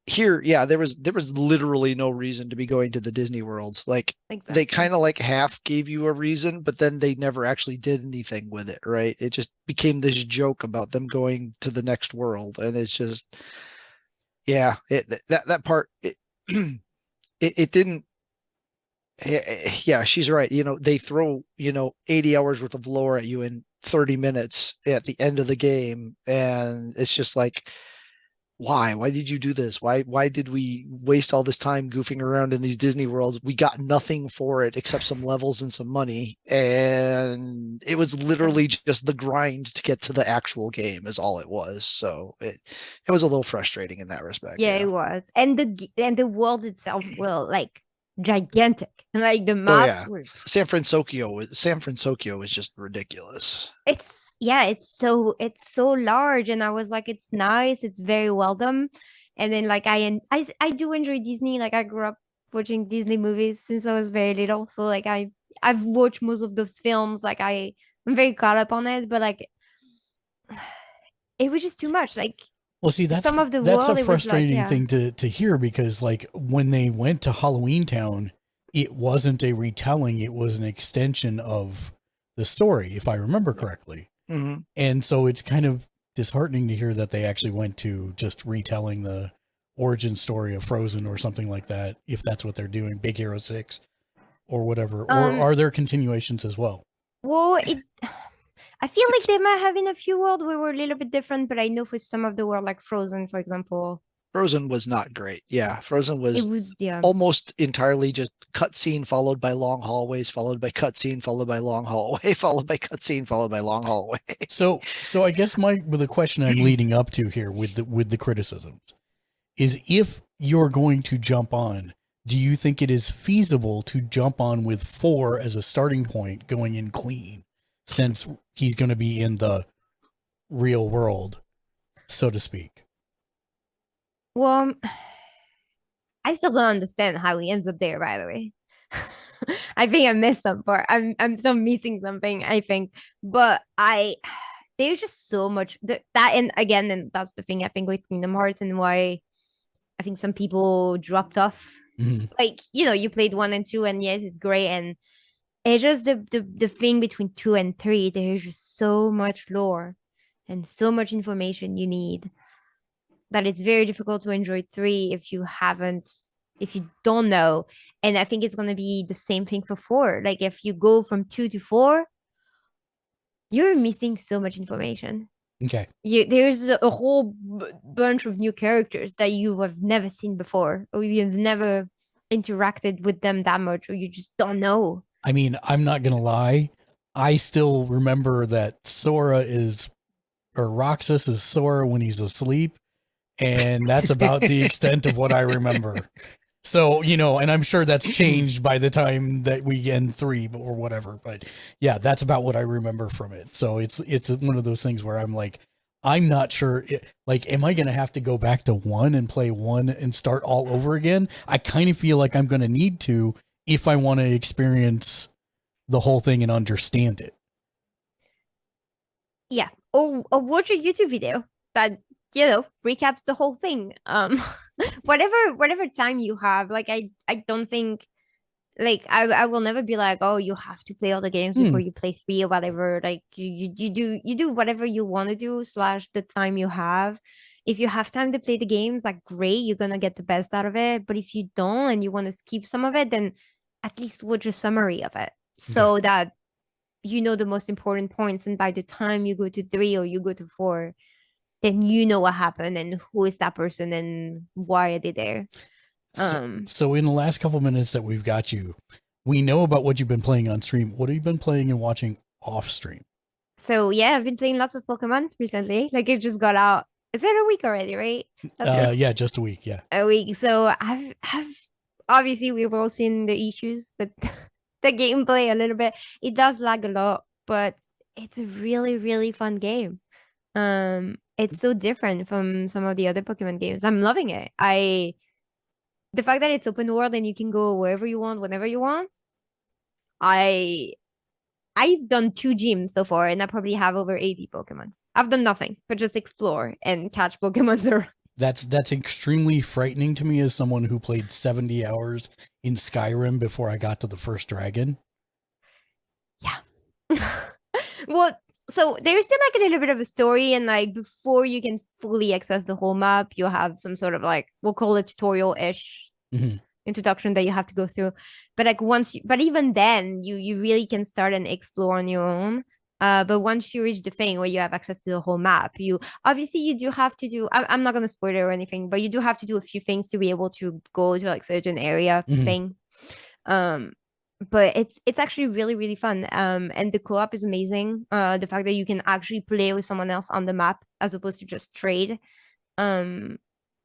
Here, yeah, there was literally no reason to be going to the Disney worlds. Like they Exactly. kind of like half gave you a reason, but then they never actually did anything with it, right? It just became this joke about them going to the next world, and it's just, yeah, that part it didn't. Yeah, she's right. They throw 80 hours worth of lore at you in 30 minutes at the end of the game, and it's just like, why did you do this? Why did we waste all this time goofing around in these Disney worlds? We got nothing for it except some levels and some money, and it was literally just the grind to get to the actual game is all it was. So it was a little frustrating in that respect. Yeah, Yeah. it was. And the world itself were like gigantic. And like the Oh maps yeah. were San Francisco was just ridiculous. it's so large, and I was like, it's nice, it's very well done. And then like I do enjoy Disney. Like I grew up watching Disney movies since I was very little. So like I've watched most of those films. Like I'm very caught up on it, but like it was just too much. Like Well, see, that's some of the that's a world, it was like, frustrating yeah, thing to hear, because like when they went to Halloween Town, it wasn't a retelling; it was an extension of the story, if I remember correctly. Hmm. And so it's kind of disheartening to hear that they actually went to just retelling the origin story of Frozen or something like that, if that's what they're doing, Big Hero 6 or whatever. Or um are there continuations as well? well, it I feel like It's they might have in a few world where we're a little bit different, but I know for some of the world, like Frozen, for example, Frozen was not great. Yeah, Frozen it was was, yeah. almost entirely just cutscene followed by long hallways, followed by cutscene, followed by long hallway, followed by cutscene, followed by long hallway. So I guess the question I'm leading up to here with the criticisms is, if you're going to jump on, do you think it is feasible to jump on with 4 as a starting point, going in clean, since he's going to be in the real world, so to speak? Well, I still don't understand how he ends up there, by the way. I think I missed some part. I'm still missing something, I think. But there's just so much that, and again, and that's the thing I think with Kingdom Hearts, and why I think some people dropped off. Mm-hmm. Like, you played 1 and 2, and yes, it's great. And it's just the thing between 2 and 3, there's just so much lore and so much information you need that it's very difficult to enjoy 3 if you don't know. And I think it's going to be the same thing for 4. Like if you go from 2 to 4, you're missing so much information. Okay. There's a whole bunch of new characters that you have never seen before, or you've never interacted with them that much, or you just don't know. I mean, I'm not going to lie. I still remember that Roxas is Sora when he's asleep. And that's about the extent of what I remember. So, and I'm sure that's changed by the time that we end 3 or whatever. But yeah, that's about what I remember from it. So it's one of those things where I'm like, I'm not sure. Am I going to have to go back to 1 and play 1 and start all over again? I kind of feel like I'm going to need to, if I want to experience the whole thing and understand it. Yeah. Or watch a YouTube video that recaps the whole thing. Whatever time you have. Like I don't think, like I will never be like, oh, you have to play all the games before you play 3 or whatever. Like you do whatever you want to do / the time you have. If you have time to play the games, like great, you're gonna get the best out of it. But if you don't and you want to skip some of it, then at least watch a summary of it, so that you know the most important points. And by the time you go to 3 or you go to 4, then you know what happened and who is that person and why are they there. So in the last couple minutes that we've got you, we know about what you've been playing on stream. What have you been playing and watching off stream? So yeah, I've been playing lots of Pokemon recently. Like it just got out. Is it a week already, right? Yeah, just a week. Yeah, a week. So I've obviously we've all seen the issues, but the gameplay a little bit, it does lag a lot, but it's a really, really fun game. It's so different from some of the other Pokemon games. I'm loving it. the fact that it's open world and you can go wherever you want, whenever you want. I've done 2 gyms so far, and I probably have over 80 Pokemon. I've done nothing but just explore and catch Pokemon around. That's extremely frightening to me as someone who played 70 hours in Skyrim before I got to the first dragon. Yeah. Well, so there's still like a little bit of a story, and like before you can fully access the whole map, you have some sort of like, we'll call it tutorial-ish introduction that you have to go through. But like but even then, you really can start and explore on your own. But once you reach the thing where you have access to the whole map, you do have to do. I'm not gonna spoil it or anything, but you do have to do a few things to be able to go to like certain area thing. But it's actually really, really fun. And the co-op is amazing. The fact that you can actually play with someone else on the map as opposed to just trade,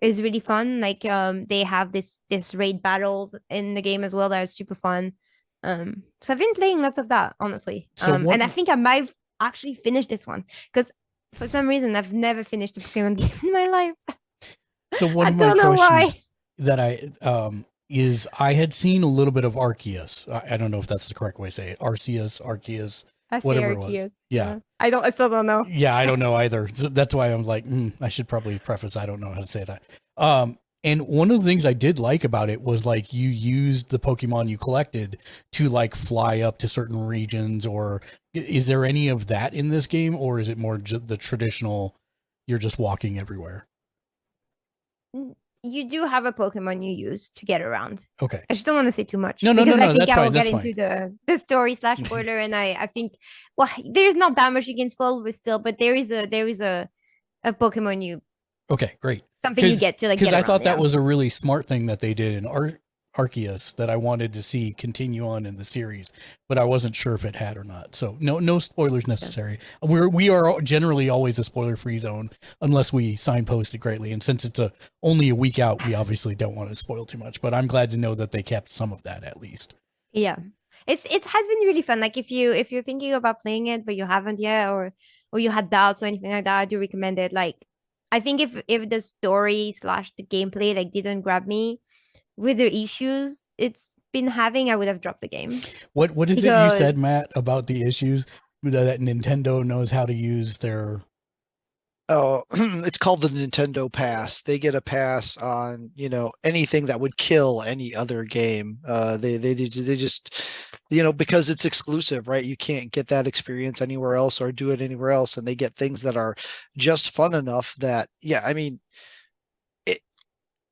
is really fun. Like, they have this raid battles in the game as well that are super fun. So I've been playing lots of that, honestly. And I think I might actually finish this one because for some reason I've never finished a Pokemon game in my life. So one of my questions that I had seen a little bit of Arceus. I don't know if that's the correct way to say it. Arceus, whatever it was. Yeah. I still don't know. Yeah, I don't know either. So that's why I'm like, I should probably preface, I don't know how to say that. And one of the things I did like about it was like you used the Pokemon you collected to like fly up to certain regions, or is there any of that in this game, or is it more the traditional, you're just walking everywhere? You do have a Pokemon you use to get around. Okay. I just don't want to say too much. No, I think that's I will fine. get into the story / spoiler, and I think, well, there's not that much you can spoil with still, but there is a Pokemon you. Okay, great. Something you get to like. Because I thought that was a really smart thing that they did in Arceus that I wanted to see continue on in the series, but I wasn't sure if it had or not. So no spoilers necessary. Yes. We are generally always a spoiler-free zone unless we signpost it greatly. And since it's only a week out, we obviously don't want to spoil too much. But I'm glad to know that they kept some of that at least. Yeah, it has been really fun. Like if you're thinking about playing it but you haven't yet, or you had doubts or anything like that, I do recommend it. Like I think if the story / the gameplay like didn't grab me with the issues it's been having, I would have dropped the game. What is it you said, Matt, about the issues that Nintendo knows how to use their? Oh, it's called the Nintendo Pass. They get a pass on, anything that would kill any other game. They just, because it's exclusive, right? You can't get that experience anywhere else or do it anywhere else. And they get things that are just fun enough that,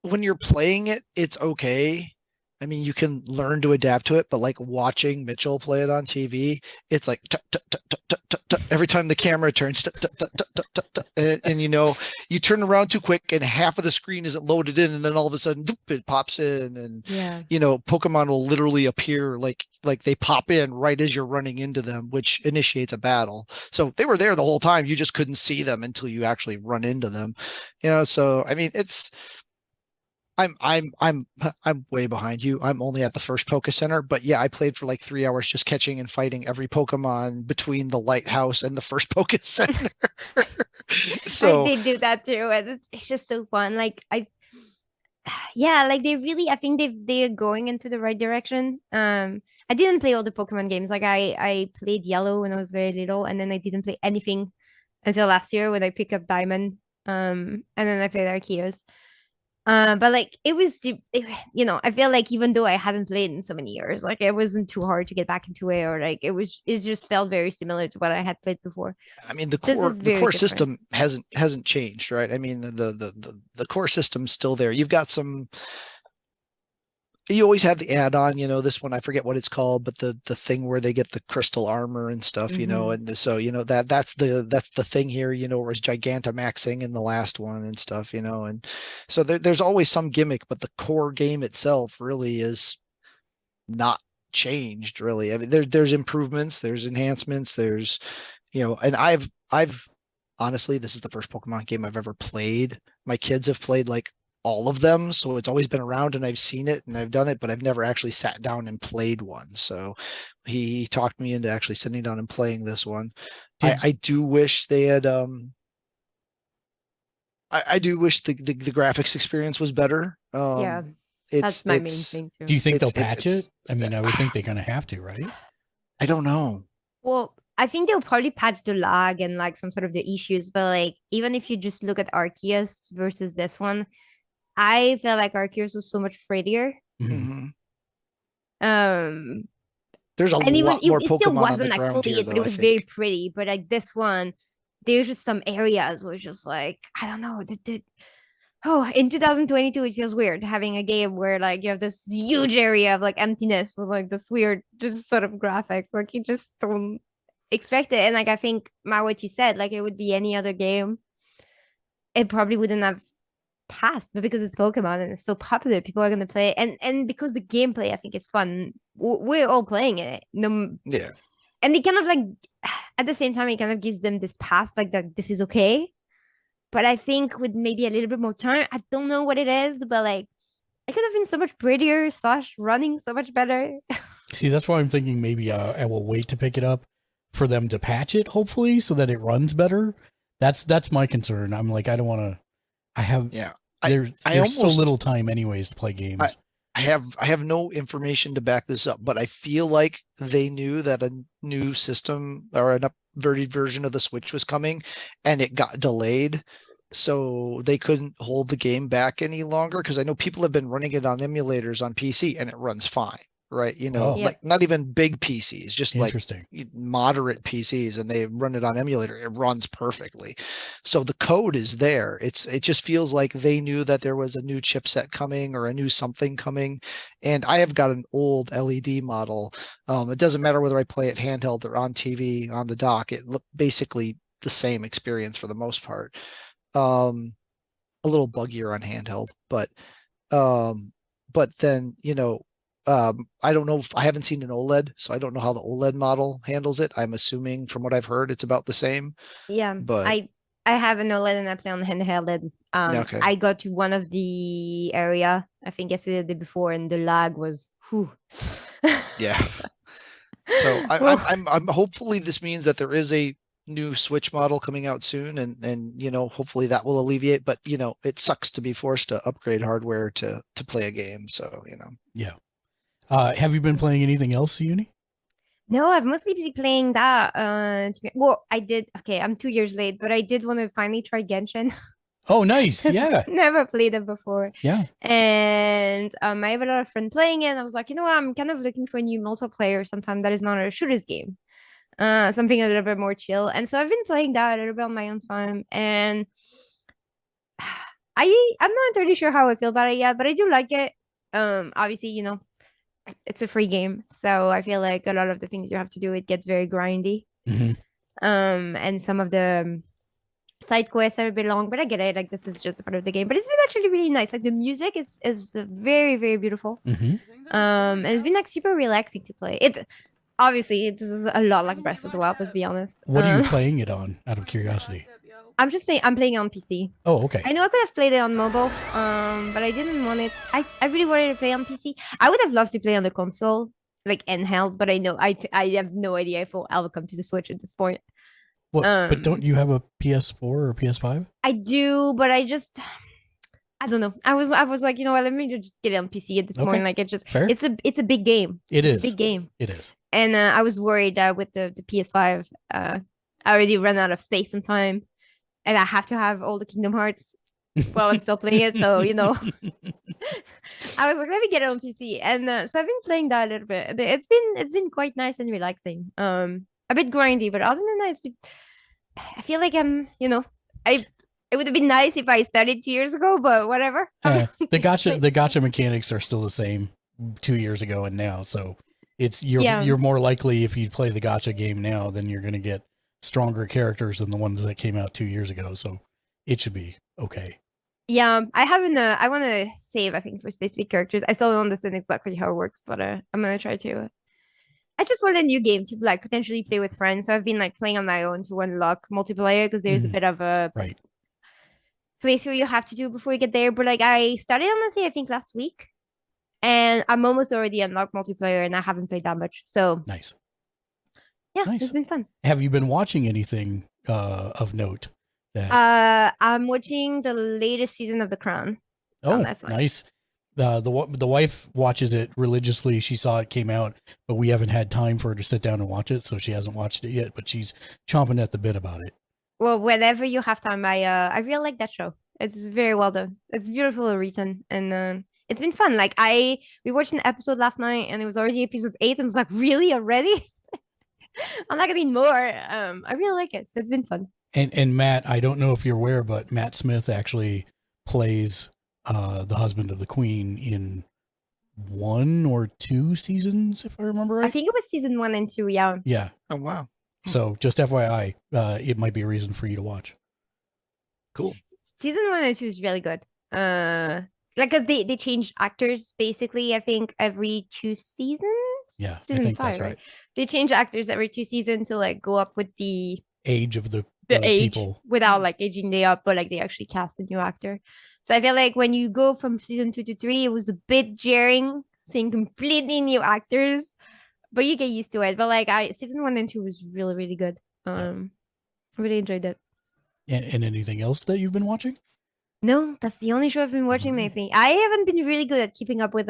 when you're playing it, it's okay. I mean, you can learn to adapt to it, but like watching Mitchell play it on TV, it's like every time the camera turns, and you turn around too quick and half of the screen isn't loaded in, and then all of a sudden it pops in, and Pokemon will literally appear like they pop in right as you're running into them, which initiates a battle. So they were there the whole time, you just couldn't see them until you actually run into them. So I mean, I'm way behind you. I'm only at the first Poke Center, but yeah, I played for like 3 hours just catching and fighting every Pokemon between the lighthouse and the first Poke Center. So I did do that too, and it's just so fun. Like like I think they're going into the right direction. I didn't play all the Pokemon games. Like I played Yellow when I was very little, and then I didn't play anything until last year when I picked up Diamond. And then I played Arceus. But like it was, I feel like even though I hadn't played in so many years, like it wasn't too hard to get back into it, or like it just felt very similar to what I had played before. I mean, the core system hasn't changed, right? I mean, the core system's still there. You've got you always have the add-on, this one, I forget what it's called, but the thing where they get the crystal armor and stuff, and so that's the thing here, where it's Gigantamaxing in the last one and stuff, and so there's always some gimmick, but the core game itself really is not changed, really. I mean, there's improvements, there's enhancements, there's and I've honestly, this is the first Pokemon game I've ever played. My kids have played like all of them, so it's always been around and I've seen it and I've done it, but I've never actually sat down and played one. So he talked me into actually sitting down and playing this one. I do wish they had I do wish the graphics experience was better. That's my main thing too. Do you think they'll it's- patch it's- it? I mean, I would think they're gonna have to, right? I don't know. Well, I think they'll probably patch the lag and like some sort of the issues, but like even if you just look at Arceus versus this one, I felt like Arceus was so much prettier. Mhm. Um, There's a and even lot more it still Pokemon on the wasn't like ground fully here, it, but though, it I was very think. pretty. But like this one, there's just some areas where it's just like I don't know. Oh, in 2022, it feels weird having a game where like you have this huge area of like emptiness with like this weird just sort of graphics. Like you just don't expect it. And like I think what you said, like it would be any other game, it probably wouldn't have passed. But because it's Pokemon and it's so popular, people are gonna play it. And because the gameplay, I think is fun. We're all playing it. No, Yeah. and it kind of like at the same time, it kind of gives them this pass, like that this is okay. But I think with maybe a little bit more time, I don't know what it is, but like it could have been so much prettier, slash running so much better. See, that's why I'm thinking maybe I will wait to pick it up for them to patch it, hopefully, so that it runs better. That's my concern. I'm like, I don't want to. I have Yeah. there's I so almost- little time, anyways, to play games. I have no information to back this up, but I feel like they knew that a new system or an updated version of the Switch was coming, and it got delayed, so they couldn't hold the game back any longer. Because I know people have been running it on emulators on PC, and it runs fine, right? You know, Oh. Yep. like not even big PCs, just like Interesting. moderate PCs, and they run it on emulator. It runs perfectly. So the code is there. It just feels like they knew that there was a new chipset coming or a new something coming. And I have got an old LED model. It doesn't matter whether I play it handheld or on TV on the dock. It looked basically the same experience for the most part. A little buggier on handheld, but then I don't know if I haven't seen an OLED, so I don't know how the OLED model handles it. I'm assuming from what I've heard, it's about the same. Yeah, But I have an OLED and I play on handheld. And, okay. I got to one of the area I think yesterday, the day before, and the lag was whew. Yeah. So Well, I'm hopefully this means that there is a new Switch model coming out soon, and hopefully that will alleviate. But it sucks to be forced to upgrade hardware to play a game. So Yeah. Have you been playing anything else, Cyuni? no, I've mostly been playing that. Well, I did. Okay, I'm 2 years late, but I did want to finally try Genshin. Oh, nice. Yeah. Never played it before. Yeah. And I have a lot of friends playing it. And I was like, you know what? I'm kind of looking for a new multiplayer sometime that is not a shooters game. Something a little bit more chill. And so I've been playing that a little bit on my own time. And I'm not entirely sure how I feel about it yet, but I do like it. Obviously, it's a free game. So I feel like a lot of the things you have to do, it gets very grindy. hmm And some of the side quests are a bit long, but I get it. Like this is just a part of the game. But it's been actually really nice. Like the music is very, very beautiful. hmm And it's been like super relaxing to play. It's a lot like Breath of the Wild, let's be honest. What are you playing it on, out of curiosity? I'm playing on PC. Oh, okay. I know I could have played it on mobile, but I didn't want it. I really wanted to play on PC. I would have loved to play on the console, like handheld, but I know I have no idea if I'll ever come to the Switch at this point. What? But don't you have a PS4 or PS5? I do, but I don't know. I was like, you know what? Let me just get it on PC at this Okay. point. Like Fair. it's a big game. It It's is. a big game. It is. And I was worried that with the PS5, I already run out of space and time, and I have to have all the Kingdom Hearts while I'm still playing it. So I was like, let me get it on PC, and so I've been playing that a little bit. It's been quite nice and relaxing. A bit grindy, but other than that, I feel like it would have been nice if I started 2 years ago, but whatever. The gotcha mechanics are still the same 2 years ago and now. So you're more likely, if you play the gotcha game now, then you're going to get stronger characters than the ones that came out 2 years ago. So it should be okay. Yeah, I haven't. I want to save, I think, for specific characters. I still don't understand exactly how it works, but I'm gonna try to. I just want a new game to like potentially play with friends. So I've been like playing on my own to unlock multiplayer because there's a bit of a Right. playthrough you have to do before you get there. But like I started honestly, I think last week, and I'm almost already unlocked multiplayer, and I haven't played that much. So Nice. yeah, Nice. it's been fun. Have you been watching anything of note? That I'm watching the latest season of The Crown. oh, on Netflix. nice. The wife watches it religiously. She saw it came out, but we haven't had time for her to sit down and watch it, so she hasn't watched it yet. But she's chomping at the bit about it. Well, whenever you have time, I really like that show. It's very well done. It's beautifully written, and it's been fun. Like we watched an episode last night, and it was already episode 8. And I was like, really already? I'm not gonna need more. I really like it. So it's been fun. And Matt, I don't know if you're aware, but Matt Smith actually plays the husband of the Queen in 1 or 2 seasons, if I remember right. I think it was season 1 and 2. Yeah. Yeah. Oh wow. So just FYI, it might be a reason for you to watch. Cool. Season 1 and 2 is really good. Like, cause they change actors basically. I think every 2 seasons. Yeah, Season I think 5, that's right. They change actors every 2 seasons to like go up with the age of the age people without like aging they up, but like they actually cast a new actor. So I feel like when you go from season 2 to 3, it was a bit jarring seeing completely new actors, but you get used to it. But like season 1 and 2 was really, really good. I really enjoyed it. And anything else that you've been watching? No, that's the only show I've been watching lately. I haven't been really good at keeping up with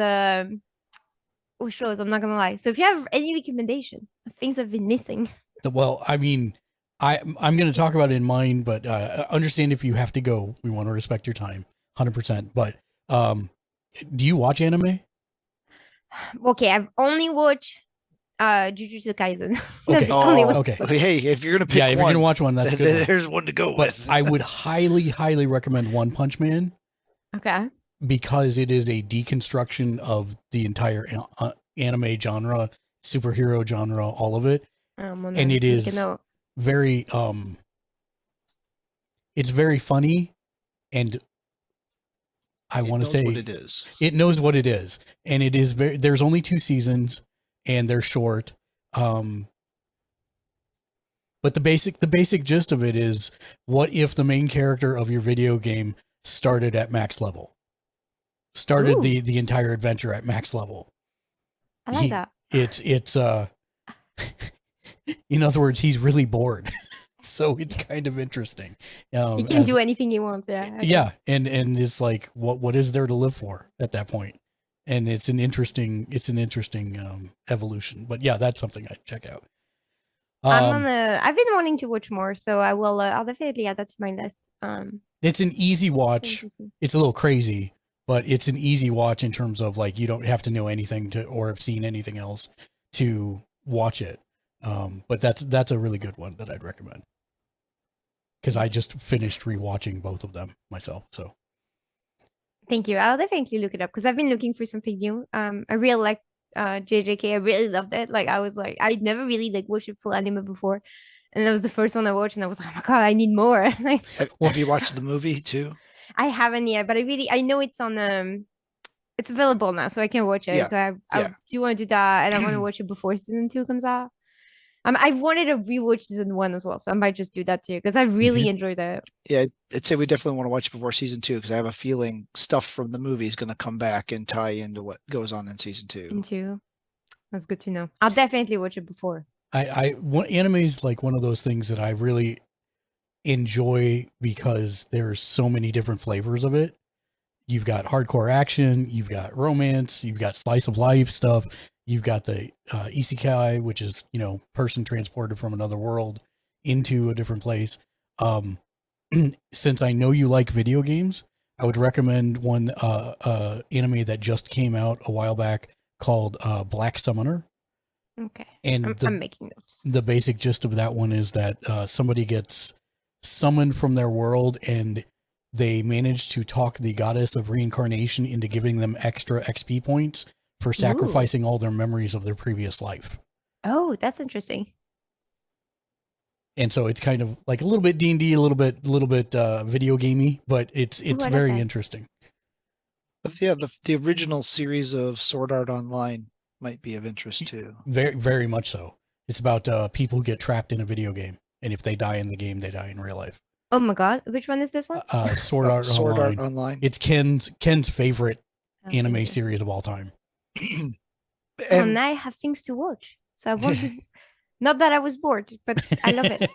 shows, I'm not gonna lie. So if you have any recommendation of things I've been missing. Well, I mean, I'm going to talk about it in mine, but understand if you have to go. We want to respect your time, 100%. But do you watch anime? Okay, I've only watched Jujutsu Kaisen. Okay. Okay. Hey, if you're gonna pick if you're gonna watch one, that's good. There's one to go with. But I would highly, highly recommend One Punch Man. Okay. Because it is a deconstruction of the entire anime genre, superhero genre, all of it, and it is very it's very funny, and I want to say what it is. It knows what it is, and it is very. There's only 2 seasons, and they're short. But the basic gist of it is: what if the main character of your video game started at max level? Started the entire adventure at max level. I like that. It's in other words, he's really bored. So it's kind of interesting. He can do anything he wants, yeah. Okay. Yeah, and it's like what is there to live for at that point? And it's an interesting evolution. But yeah, that's something I'd check out. I've been wanting to watch more, so I will I'll definitely add that to my list. It's an easy watch. It's a little crazy, but it's an easy watch in terms of like you don't have to know anything to or have seen anything else to watch it. But that's a really good one that I'd recommend because I just finished rewatching both of them myself. So thank you. I'll definitely look it up because I've been looking for something new. I really like JJK. I really loved it. Like I was like I'd never really like watched a full anime before, and that was the first one I watched, and I was like, oh my god, I need more. Have you watched the movie too? I haven't yet, but I know it's on it's available now, so I can watch it. Yeah. So I do want to do that, and I want to watch it before season 2 comes out. I wanted to rewatch season 1 as well, so I might just do that too because I really enjoyed it. Yeah, I'd say we definitely want to watch it before season 2 because I have a feeling stuff from the movie is going to come back and tie into what goes on in season 2. That's good to know. I'll definitely watch it before. Anime is like one of those things that I really enjoy because there's so many different flavors of it. You've got hardcore action, you've got romance, you've got slice of life stuff, you've got the isekai, which is, person transported from another world into a different place. Since I know you like video games, I would recommend one anime that just came out a while back called Black Summoner. Okay. And I'm making notes. The basic gist of that one is that somebody gets summoned from their world and they manage to talk the goddess of reincarnation into giving them extra XP points for sacrificing all their memories of their previous life. Oh, that's interesting. And so it's kind of like a little bit D&D, a little bit video gamey, but it's very interesting. But yeah, the original series of Sword Art Online might be of interest too. Very, very much so. It's about people who get trapped in a video game, and if they die in the game, they die in real life. Oh my god, which one is this one? Sword Art Online. It's Ken's favorite anime series of all time. Well, now I have things to watch, so I won't be... Not that I was bored, but I love it.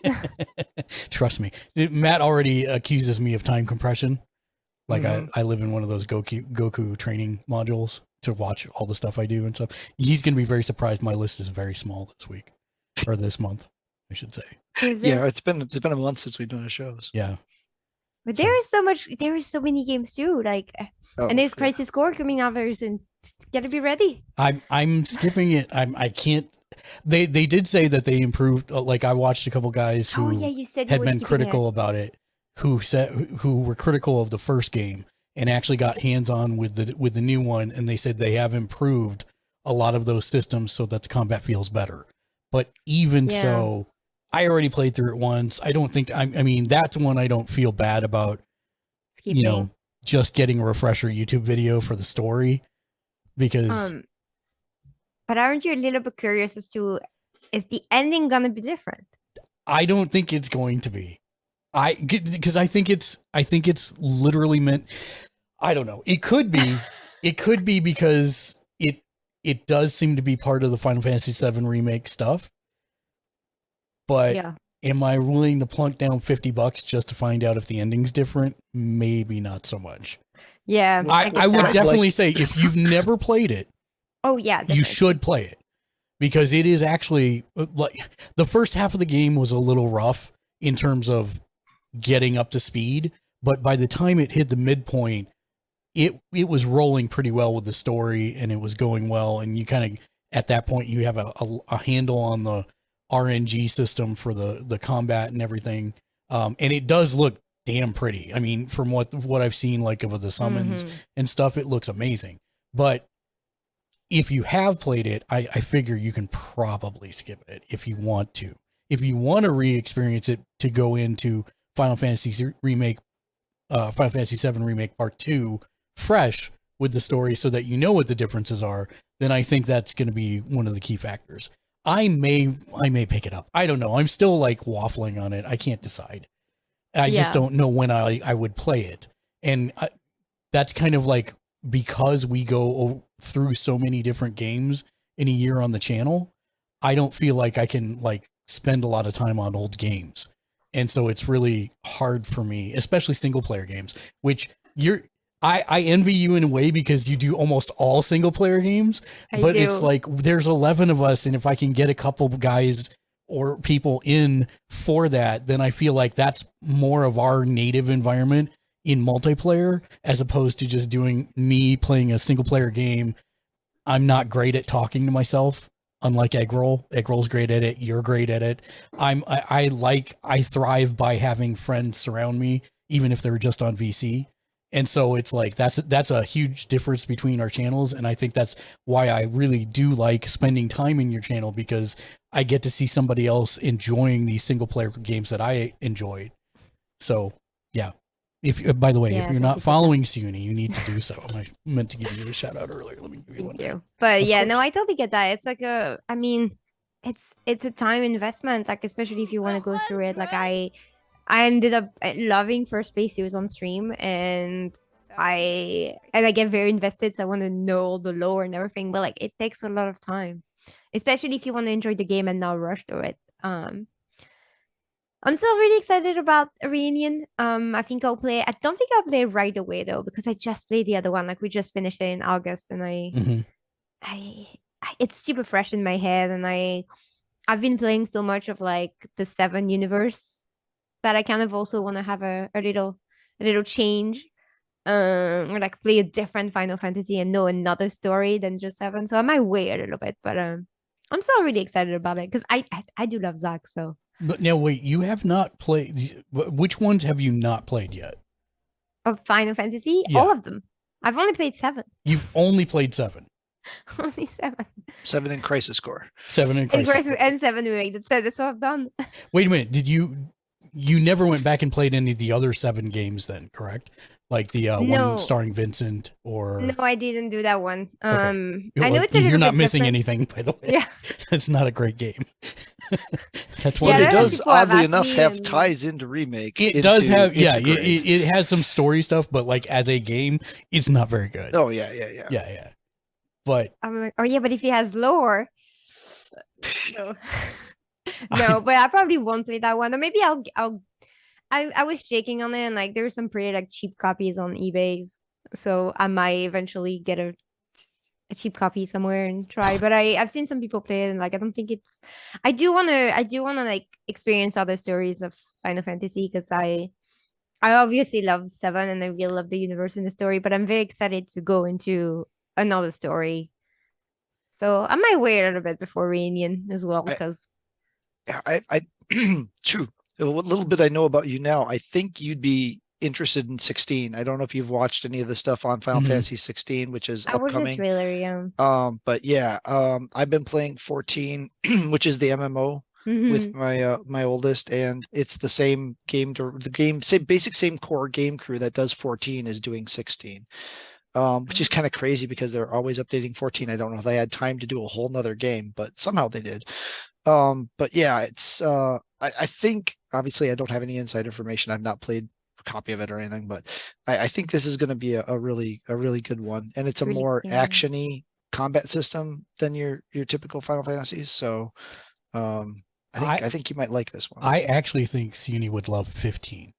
Trust me. Matt already accuses me of time compression. Like Mhm. I live in one of those Goku training modules to watch all the stuff I do and stuff. He's going to be very surprised. My list is very small this week or this month, I should say. Is Yeah, it? it's been a month since we've done the shows. Yeah. But So- there is so much. There is so many games too. Like, Oh, and there's yeah. Crisis Core coming out very soon. Gotta be ready. I'm skipping it. I can't. They did say that they improved. Like I watched a couple guys who Oh yeah, you said you had were been skipping critical about it, who were critical of the first game and actually got hands on with the new one, and they said they have improved a lot of those systems so that the combat feels better. But even Yeah. so, I already played through it once. I don't think I mean that's one I don't feel bad about. Skipping. You know, just getting a refresher YouTube video for the story because But aren't you a little bit curious as to is the ending gonna be different? I don't think it's going to be. Because I think it's literally meant. I don't know. It could be. It could be because it does seem to be part of the Final Fantasy VII remake stuff. But Yeah. am I willing to plunk down $50 just to find out if the ending's different? Maybe not so much. Yeah. I get would that. definitely say if you've never played it, Oh yeah. you definitely. should play it because it is actually like the first half of the game was a little rough in terms of getting up to speed, but by the time it hit the midpoint, it was rolling pretty well with the story and it was going well. And you kind of at that point you have a handle on the RNG system for the combat and everything, and it does look damn pretty. I mean, from what I've seen, like of the summons and stuff, it looks amazing. But if you have played it, I figure you can probably skip it if you want to. If you want to re-experience it to go into Final Fantasy Remake, Final Fantasy VII Remake Part 2 fresh with the story so that you know what the differences are, then I think that's going to be one of the key factors. I may pick it up. I don't know. I'm still like waffling on it. I can't decide. I just don't know when I would play it. And that's kind of like because we go through so many different games in a year on the channel, I don't feel like I can like spend a lot of time on old games. And so it's really hard for me, especially single player games, which I envy you in a way because you do almost all single player games, but it's like there's 11 of us. And if I can get a couple guys or people in for that, then I feel like that's more of our native environment in multiplayer as opposed to just doing me playing a single player game. I'm not great at talking to myself, unlike Eggroll. Eggroll's great at it. You're great at it. I thrive by having friends surround me, even if they're just on VC. And so it's like that's a huge difference between our channels, and I think that's why I really do like spending time in your channel because I get to see somebody else enjoying these single player games that I enjoyed. So yeah, if by the way, if you're not following Cyuni, you need to do so. I meant to give you a shout out earlier. Let me give you one. Thank you. But Of yeah, course. no, I totally get that. It's like I mean, it's a time investment, like especially if you want to go through it. Like I ended up loving first playthroughs on stream, and I get very invested, so I want to know all the lore and everything. But like, it takes a lot of time, especially if you want to enjoy the game and not rush through it. I'm still really excited about a reunion. I think I'll play. I don't think I'll play right away though, because I just played the other one. Like we just finished it in August, and I it's super fresh in my head, and I've been playing so much of like the 7 universe that I kind of also want to have a little change, or like play a different Final Fantasy and know another story than just 7. So I might wait a little bit, but I'm still really excited about it because I do love Zack. So. But now wait, you have not played. Which ones have you not played yet? Of Final Fantasy, Yeah. all of them. I've only played 7. You've only played 7. Only 7. 7 in Crisis Core. 7 in And Crisis. Crisis and 7 remake. That's all I've done. Wait a minute. Did you never went back and played any of the other 7 games then, correct? Like the No. one starring Vincent or No, I didn't do that one. Okay. I know Well, it's a little you're not bit missing different. anything, by the way. Yeah. It's not a great game. That's Yeah, what But it that's what does, people have oddly asked enough, me, have and- ties into Remake. It does have, yeah, into Grade. it has some story stuff, but like as a game, it's not very good. Oh, yeah. Yeah. But I'm like, oh yeah, but if he has lore, no, no. But I probably won't play that one, or maybe I'll I was shaking on it, and like there's some pretty like cheap copies on eBay, so I might eventually get a cheap copy somewhere and try. But I've seen some people play it, and like I don't think it's. I do wanna like experience other stories of Final Fantasy because I obviously love 7 and I really love the universe and the story, but I'm very excited to go into another story. So I might wait a little bit before Reunion as well, I- because I true. What little bit I know about you now, I think you'd be interested in 16. I don't know if you've watched any of the stuff on Final Mhm. Fantasy 16, which is I watched the upcoming. trailer, yeah. But yeah, I've been playing 14, which is the MMO with Mhm. my oldest, and it's the same game same core game crew that does 14 is doing 16. Which is kind of crazy because they're always updating 14. I don't know if they had time to do a whole nother game, but somehow they did. But yeah, it's I think obviously I don't have any inside information. I've not played a copy of it or anything, but I think this is going to be a really good one, and it's a Really, more yeah. actiony combat system than your typical Final Fantasies. So I think you might like this one. I actually think Cyuni would love 15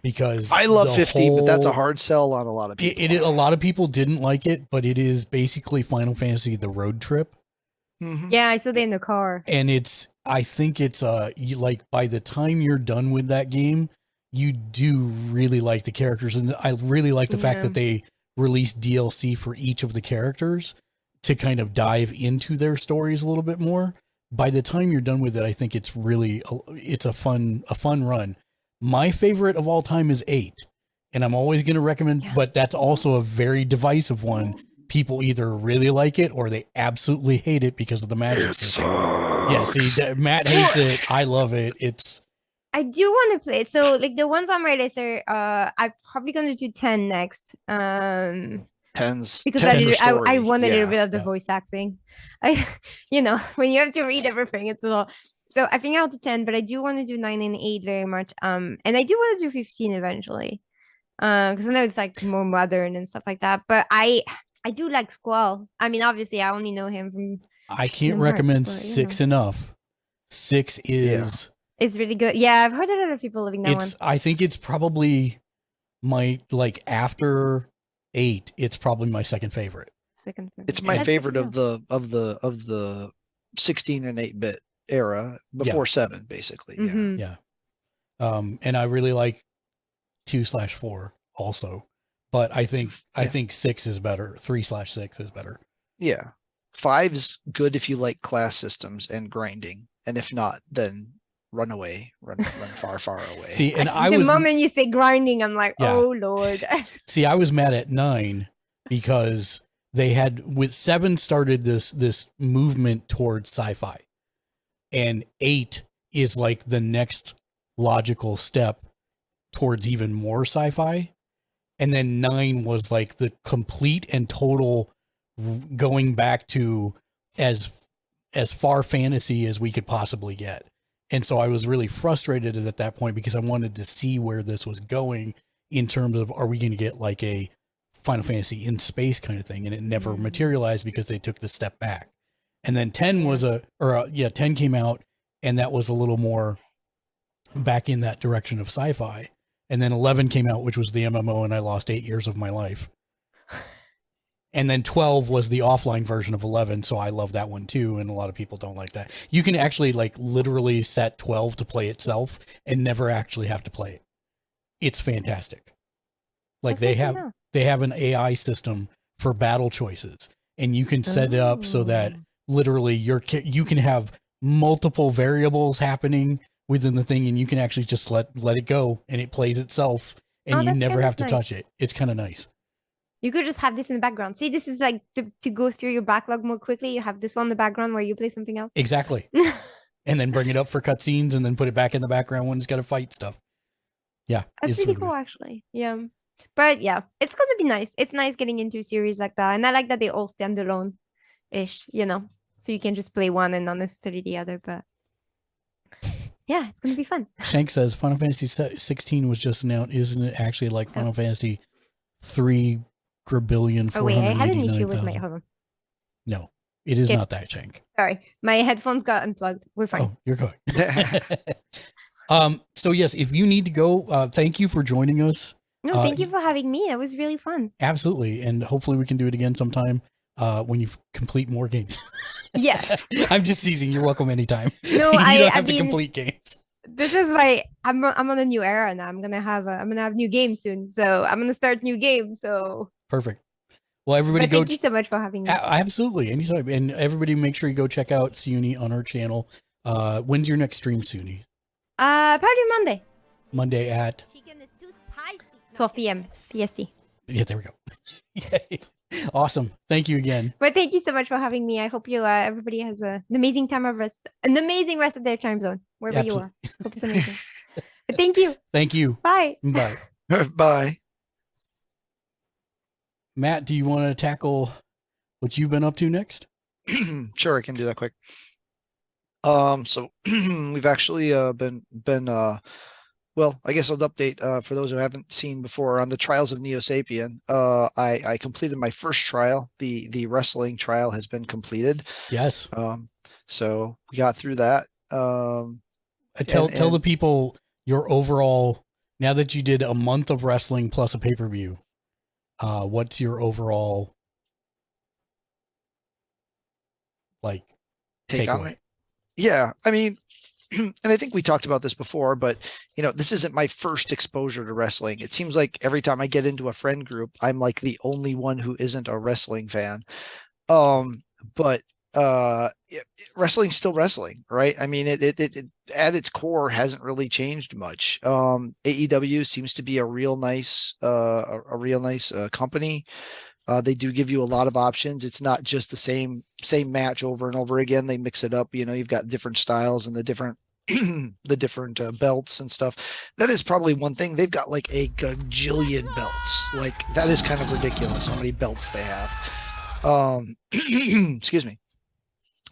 because I love the 15, but that's a whole- hard sell on a lot of people. a lot of people didn't like it, but it is basically Final Fantasy the road trip. Mhm. Yeah, I saw they in the car. And I think it's like by the time you're done with that game, you do really like the characters, and I really like the fact Yeah. that they released DLC for each of the characters to kind of dive into their stories a little bit more. By the time you're done with it, I think it's a fun run. My favorite of all time is 8, and I'm always going to recommend, Yeah. but that's also a very divisive one. People either really like it or they absolutely hate it because of the magic system. Yeah, see, Matt hates it. I love it. I do want to play it. So like the ones on my list are I'm probably gonna do 10 next. Tens Because tens I, of did- I story, want a little yeah. bit of the Yeah. voice acting. I when you have to read everything, it's a lot. So I think I'll do 10, but I do want to do 9 and 8 very much. And I do want to do 15 eventually. Because I know it's like more modern and stuff like that. But I do like Squall. I mean, obviously I only know him from I can't Kingdom Hearts, recommend but, 6 enough. 6 is it's really good. Yeah, I've heard a lot of people loving that one. I think it's probably my like after 8, it's probably my second favorite. Second It's my That's good favorite to of the 16 and 8-bit era before 7, basically. Yeah. Mhm. Yeah. And I really like 2/4 also, but I think Yeah. 6 is better. 3/6 is better. Yeah. 5's good if you like class systems and grinding, and if not, then run away, run far, far away. See, and I The was moment you say grinding, I'm like, Yeah. oh Lord. I was mad at 9 because they had with 7 started this movement towards sci-fi, and 8 is like the next logical step towards even more sci-fi, and then 9 was like the complete and total going back to as far fantasy as we could possibly get. And so I was really frustrated at that point because I wanted to see where this was going in terms of, are we going to get like a Final Fantasy in space kind of thing? And it never materialized because they took the step back. And then 10 was 10 came out, and that was a little more back in that direction of sci-fi. And then 11 came out, which was the MMO, and I lost 8 years of my life. And then 12 was the offline version of 11, so I love that one too, and a lot of people don't like that. You can actually like literally set 12 to play itself and never actually have to play it. It's fantastic. Like That's good to know. they have an AI system for battle choices, and you can set it up so that Oh. literally you can have multiple variables happening within the thing, and you can actually just let it go, and it plays itself, and Oh, you that's never kind have of to nice. touch it. It's kind of nice. You could just have this in the background. See, this is like to go through your backlog more quickly. You have this one in the background where you play something else. Exactly. And then bring it up for cutscenes, and then put it back in the background when it's got to fight stuff. Yeah, That's it's really cool, actually. Yeah. But yeah, it's gonna be nice. It's nice getting into a series like that. And I like that they all stand alone ish, So you can just play one and not necessarily the other. But yeah, it's gonna be fun. Shank says Final Fantasy 16 was just announced. Isn't it actually like Final Fantasy 3 Grabillion Oh wait, I had an issue with my 489,000? hold on. No, it is Okay. not that, Shank. Sorry. My headphones got unplugged. We're fine. Oh, you're good. So yes, if you need to go, thank you for joining us. No, thank you for having me. That was really fun. Absolutely. And hopefully we can do it again sometime when you complete more games. Yeah. I'm just teasing. You're welcome anytime. No, you don't I have to mean, complete games. This is why I'm on a new era now. I'm gonna have new games soon. So I'm gonna start new games. So Perfect. Well, everybody but go. thank you so much for having me. Absolutely. Anytime. And everybody make sure you go check out Cyuni on her channel. When's your next stream, Cyuni? Probably Monday. Monday at 12 p.m. PST. Yeah, there we go. Yay. Awesome. Thank you again. But thank you so much for having me. I hope you everybody has an amazing time of rest, an amazing rest of their time zone, wherever you are. Hope it's amazing. But thank you. Thank you. Bye. Bye. Bye. Matt, do you want to tackle what you've been up to next? Sure, I can do that quick. So we've actually been well, I guess I'll update for those who haven't seen before on the trials of Neo Sapien. I completed my first trial. The wrestling trial has been completed. Yes. So we got through that. Tell the people your overall, now that you did a month of wrestling plus a pay-per-view, what's your overall like takeaway? Yeah, I mean, and I think we talked about this before, but this isn't my first exposure to wrestling. It seems like every time I get into a friend group, I'm like the only one who isn't a wrestling fan. But wrestling's still wrestling, right? I mean, it at its core hasn't really changed much. AEW seems to be a real nice company. They do give you a lot of options. It's not just the same match over and over again. They mix it up. You've got different styles and the different belts and stuff. That is probably one thing. They've got like a gajillion belts. Like that is kind of ridiculous how many belts they have. Excuse me.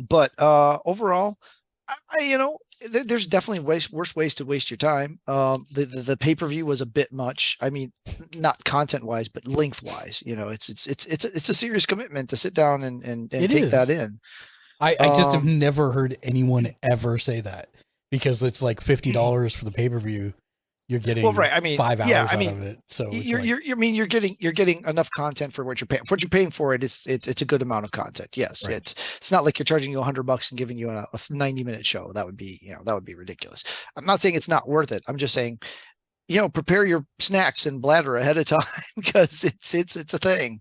But overall, there's definitely worse ways to waste your time. The pay-per-view was a bit much. I mean, not content-wise, but length-wise. It's a serious commitment to sit down and take that in. I just have never heard anyone ever say that, because it's like $50 for the pay-per-view. You're getting 5 hours out of it. So you're getting enough content for what you're paying. What you're paying for it's a good amount of content. Yes, right. It's not like you're charging you $100 and giving you a 90-minute show. That would be ridiculous. I'm not saying it's not worth it. I'm just saying, prepare your snacks and bladder ahead of time because it's a thing.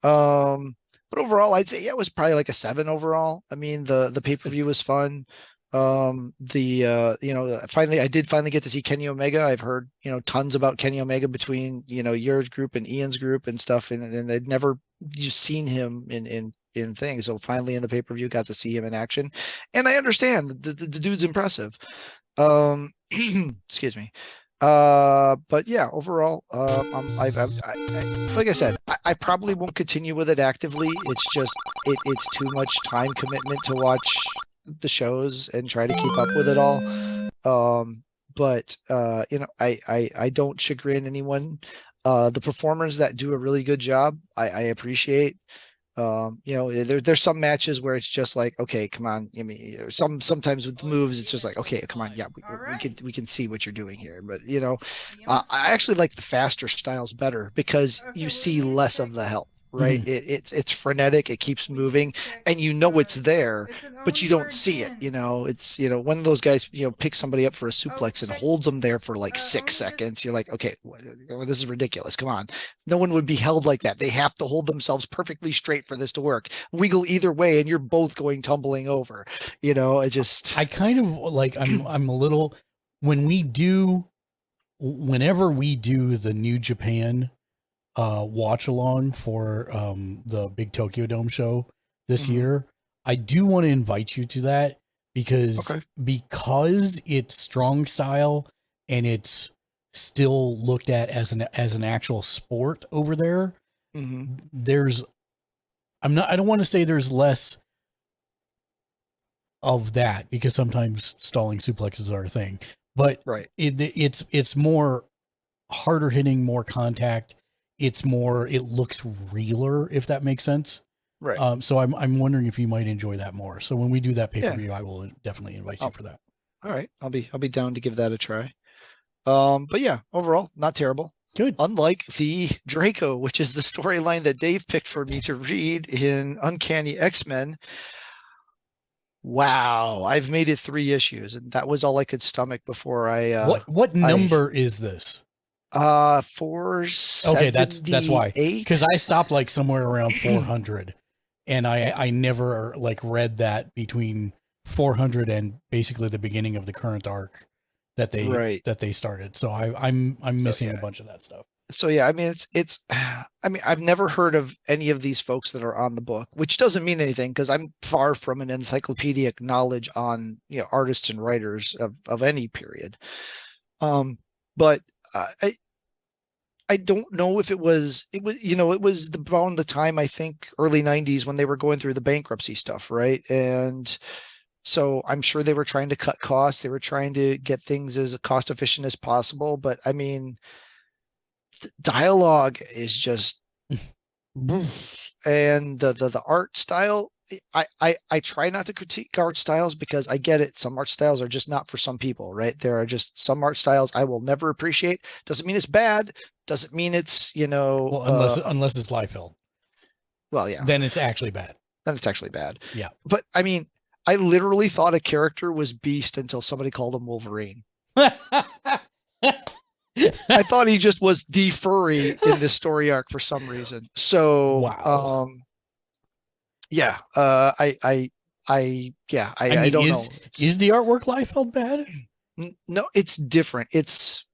But overall, I'd say it was probably like a 7 overall. I mean, the pay-per-view was fun. Finally I did get to see Kenny Omega. I've heard tons about Kenny Omega between your group and Ian's group and stuff, and I'd never seen him in things. So finally in the pay-per-view got to see him in action, and I understand the dude's impressive. Excuse me. But yeah, overall, like I said, I probably won't continue with it actively. It's just it's too much time commitment to watch the shows and try to keep up with it all. But I don't chagrin anyone. The performers that do a really good job, I appreciate. There's some matches where it's just like, okay, come on. I mean, sometimes with the moves, it's just like, okay, come on, yeah, we can see what you're doing here. But I actually like the faster styles better because you see less of the help. Right, it's frenetic. It keeps moving, and it's there, but you don't see it. It's one of those guys picks somebody up for a suplex and holds them there for like 6 seconds. You're like, okay, this is ridiculous. Come on, no one would be held like that. They have to hold themselves perfectly straight for this to work. Wiggle either way, and you're both going tumbling over. I kind of like. I'm a little whenever we do the New Japan watch along for the big Tokyo Dome show this year, I do want to invite you to that because it's strong style and it's still looked at as an actual sport over there. I don't want to say there's less of that because sometimes stalling suplexes are a thing, but it's more harder hitting, more contact. It looks realer, if that makes sense. Right. So I'm wondering if you might enjoy that more. So when we do that pay-per-view, I will definitely invite you for that. All right, I'll be down to give that a try. But yeah, overall, not terrible. Good. Unlike the Draco, which is the storyline that Dave picked for me to read in Uncanny X-Men. Wow, I've made it 3 issues, and that was all I could stomach before I. What number is this? 478. Okay, that's why. Because I stopped like somewhere around 400, and I never like read that between 400 and basically the beginning of the current arc that they started. So I'm missing a bunch of that stuff. So yeah, I mean it's I mean I've never heard of any of these folks that are on the book, which doesn't mean anything because I'm far from an encyclopedic knowledge on artists and writers of any period. But I don't know if it was it was around the time, I think early 90s, when they were going through the bankruptcy stuff, right? And so I'm sure they were trying to cut costs. They were trying to get things as cost efficient as possible. But I mean, dialogue is just and the art style. I try not to critique art styles because I get it. Some art styles are just not for some people, right? There are just some art styles I will never appreciate. Doesn't mean it's bad. Doesn't mean it's well, unless it's Liefeld. Well, yeah. Then it's actually bad. Yeah. But I mean, I literally thought a character was Beast until somebody called him Wolverine. I thought he just was furry in this story arc for some reason. So, wow. Yeah. I don't know. Is the artwork Liefeld bad? No, it's different. It's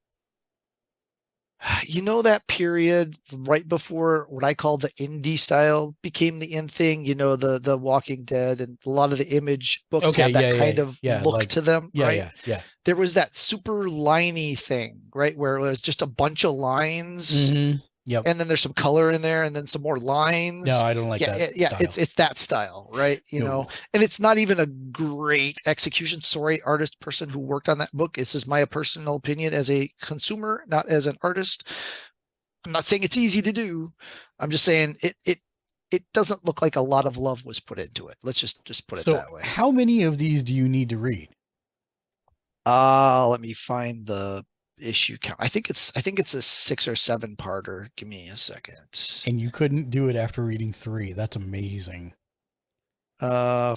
that period right before what I call the indie style became the in thing, the Walking Dead and a lot of the Image books had that kind of look to them, right? Yeah. There was that super liney thing, right? Where it was just a bunch of lines. Mm-hmm. Yep. And then there's some color in there and then some more lines. No, I don't like that. Yeah, it's that style, right? And it's not even a great execution. Sorry, artist person who worked on that book. This is my personal opinion as a consumer, not as an artist. I'm not saying it's easy to do. I'm just saying it doesn't look like a lot of love was put into it. Let's just put it that way. How many of these do you need to read? Let me find the issue count. I think it's a 6 or 7 parter. Give me a second. And you couldn't do it after reading 3. That's amazing. 10, 11,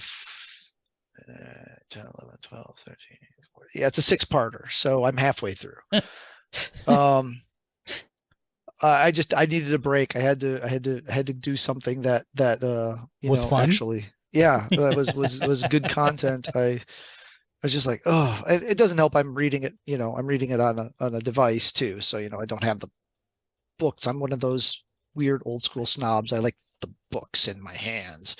12, 13, 14. Yeah, it's a 6 parter. So I'm halfway through. I needed a break. I had to do something that was fun. Actually, yeah, that was good content. I was just like, oh, it doesn't help. I'm reading it, I'm reading it on a device too. So, I don't have the books. I'm one of those weird old school snobs. I like the books in my hands.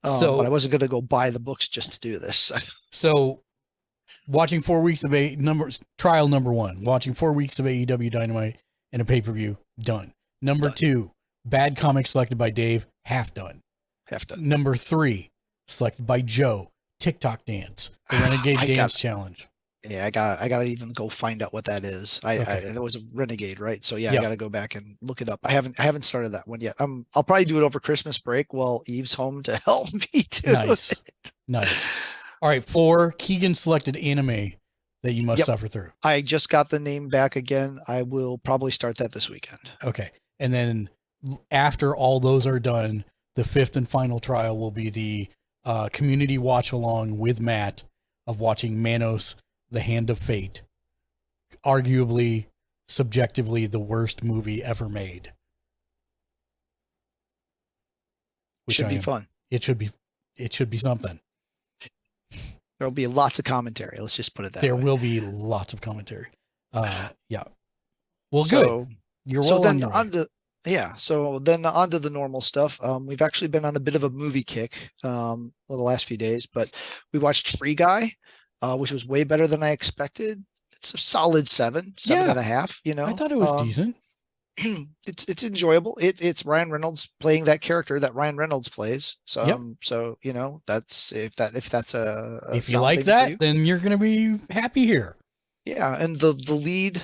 But I wasn't going to go buy the books just to do this. So watching 4 weeks of trial number 1, watching 4 weeks of AEW Dynamite and a pay-per-view, done. Number 2, bad comic selected by Dave, half done. Number 3, selected by Joe, TikTok dance, the Renegade Dance Challenge. Yeah, I gotta even go find out what that is. That was a Renegade, right? So yeah, I gotta go back and look it up. I haven't started that one yet. I'll probably do it over Christmas break while Eve's home to help me do Nice. All right, 4, Keegan selected anime that you must suffer through. I just got the name back again. I will probably start that this weekend. Okay, and then after all those are done, the 5th and final trial will be the community watch along with Matt of watching Manos, The Hand of Fate, arguably, subjectively, the worst movie ever made. Should be fun. It should be something. There'll be lots of commentary. Let's just put it that way. There will be lots of commentary. Yeah. Well, good. You're well on your way. So then on to the normal stuff. We've actually been on a bit of a movie kick the last few days, but we watched Free Guy, which was way better than I expected. It's a solid 7.5. I thought it was decent. It's enjoyable. It's Ryan Reynolds playing that character that Ryan Reynolds plays. So so that's if you like that, then you're gonna be happy here. Yeah, and the lead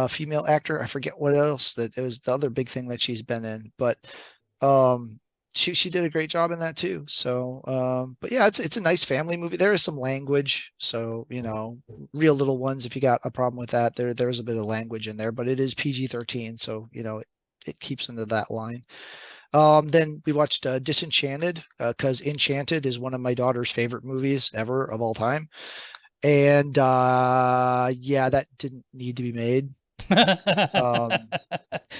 female actor, I forget what else that it was the other big thing that she's been in, but she did a great job in that too. So, but yeah, it's a nice family movie. There is some language, so real little ones. If you got a problem with that, there's a bit of language in there, but it is PG-13, so it keeps into that line. Then we watched Disenchanted because Enchanted is one of my daughter's favorite movies ever of all time, and yeah, that didn't need to be made.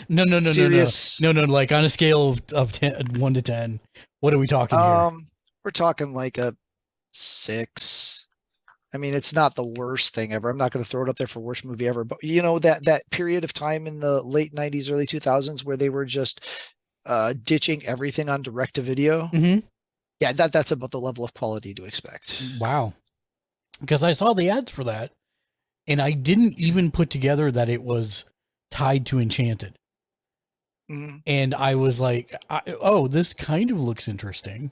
No. Serious. No. Like on a scale of 1 to 10, what are we talking here? We're talking like a 6. I mean, it's not the worst thing ever. I'm not going to throw it up there for worst movie ever, but that period of time in the late 90s, early 2000s where they were just ditching everything on direct to video. Mm-hmm. Yeah, that's about the level of quality to expect. Wow. Because I saw the ads for that, and I didn't even put together that it was tied to Enchanted. Mm-hmm. And I was like, oh, this kind of looks interesting.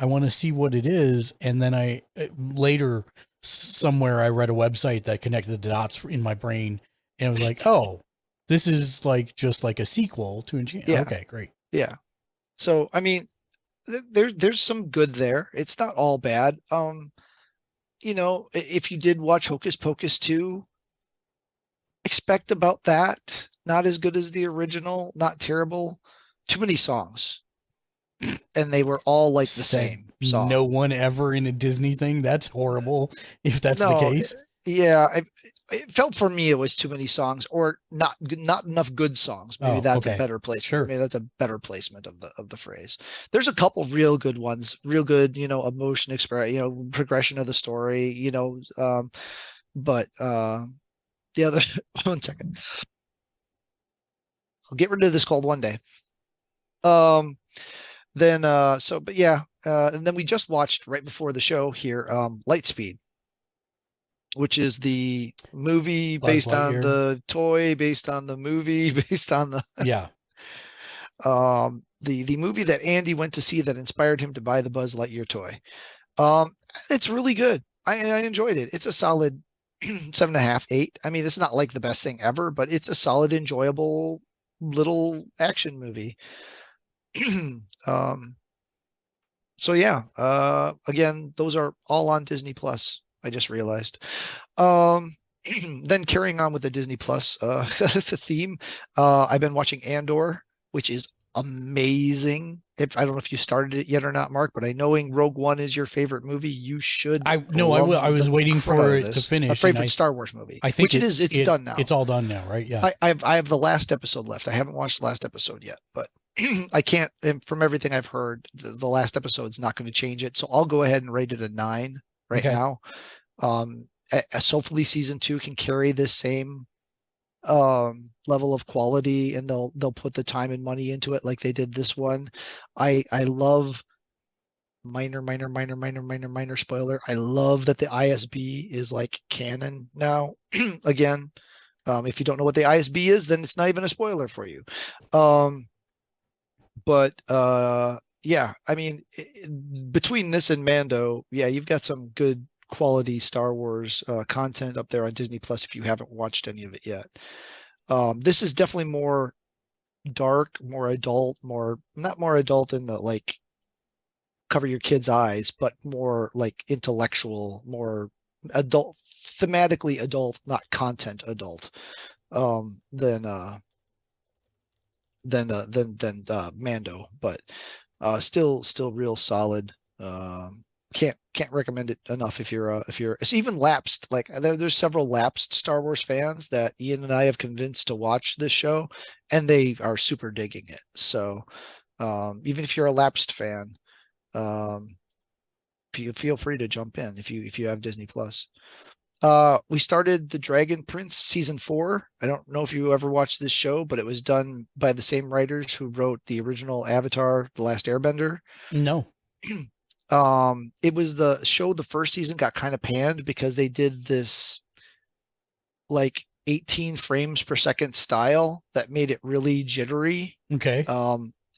I want to see what it is. And then I later somewhere I read a website that connected the dots in my brain, and it was like, oh, this is like just like a sequel to Enchanted. Yeah. Okay, great. Yeah. So I mean, there's some good there. It's not all bad. If you did watch Hocus Pocus 2, expect about that. Not as good as the original, not terrible. Too many songs. And they were all like the same song. No one ever in a Disney thing. That's horrible if that's the case. Yeah, it felt for me it was too many songs, or not enough good songs. Maybe that's a better placement. Sure. Maybe that's a better placement of the phrase. There's a couple real good ones, real good, emotion express, progression of the story, but the other 1 second. I'll get rid of this cold one day. But yeah, and then we just watched right before the show here, Lightspeed, which is the movie based on the toy, based on the movie, based on the the movie that Andy went to see that inspired him to buy the Buzz Lightyear toy. It's really good. I enjoyed it. It's a solid 7.5, 8. I mean, it's not like the best thing ever, but it's a solid, enjoyable little action movie. So yeah, again, those are all on Disney Plus. I just realized. Then carrying on with the Disney Plus the theme, I've been watching Andor, which is amazing. I don't know if you started it yet or not, Mark, but knowing Rogue One is your favorite movie, you should. I will. I was waiting for it to finish. A favorite Star Wars movie. I think it's done now. It's all done now, right? Yeah. I have the last episode left. I haven't watched the last episode yet, but I can't. And from everything I've heard, the last episode's not going to change it. So I'll go ahead and rate it a 9 right now. Hopefully season 2 can carry this same level of quality, and they'll put the time and money into it like they did this one. I love minor spoiler. I love that the ISB is like canon now. Again, if you don't know what the ISB is, then it's not even a spoiler for you. Yeah, I mean, between this and Mando, yeah, you've got some good quality Star Wars content up there on Disney Plus if you haven't watched any of it yet. This is definitely more dark, more adult, not more adult in the like cover your kids' eyes, but more like intellectual, more adult, thematically adult, not content adult, than Mando, but still real solid. Can't recommend it enough if you're it's even lapsed. Like there's several lapsed Star Wars fans that Ian and I have convinced to watch this show, and they are super digging it. So even if you're a lapsed fan, feel free to jump in if you have Disney Plus. We started The Dragon Prince season 4. I don't know if you ever watched this show, but it was done by the same writers who wrote the original Avatar: The Last Airbender. No. It was the show, the first season got kind of panned because they did this like 18 frames per second style that made it really jittery. Okay.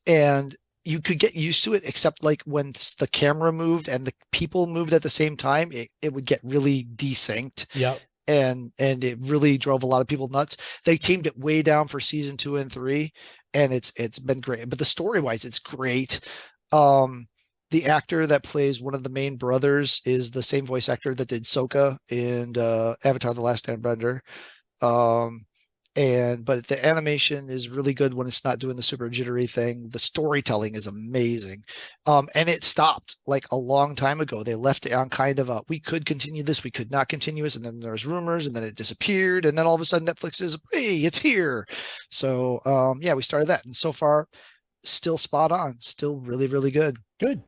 And you could get used to it, except like when the camera moved and the people moved at the same time, it would get really desynced. Yeah. And it really drove a lot of people nuts. They tamed it way down for season 2 and 3, and it's been great. But the story wise, it's great. The actor that plays one of the main brothers is the same voice actor that did Sokka in Avatar: The Last Airbender. Um, but the animation is really good when it's not doing the super jittery thing. The storytelling is amazing. And it stopped like a long time ago. They left it on kind of a, we could continue this, we could not continue this, and then there was rumors, and then it disappeared, and then all of a sudden Netflix is, hey, it's here. So yeah, we started that, and so far still spot on, still really, really good. Good.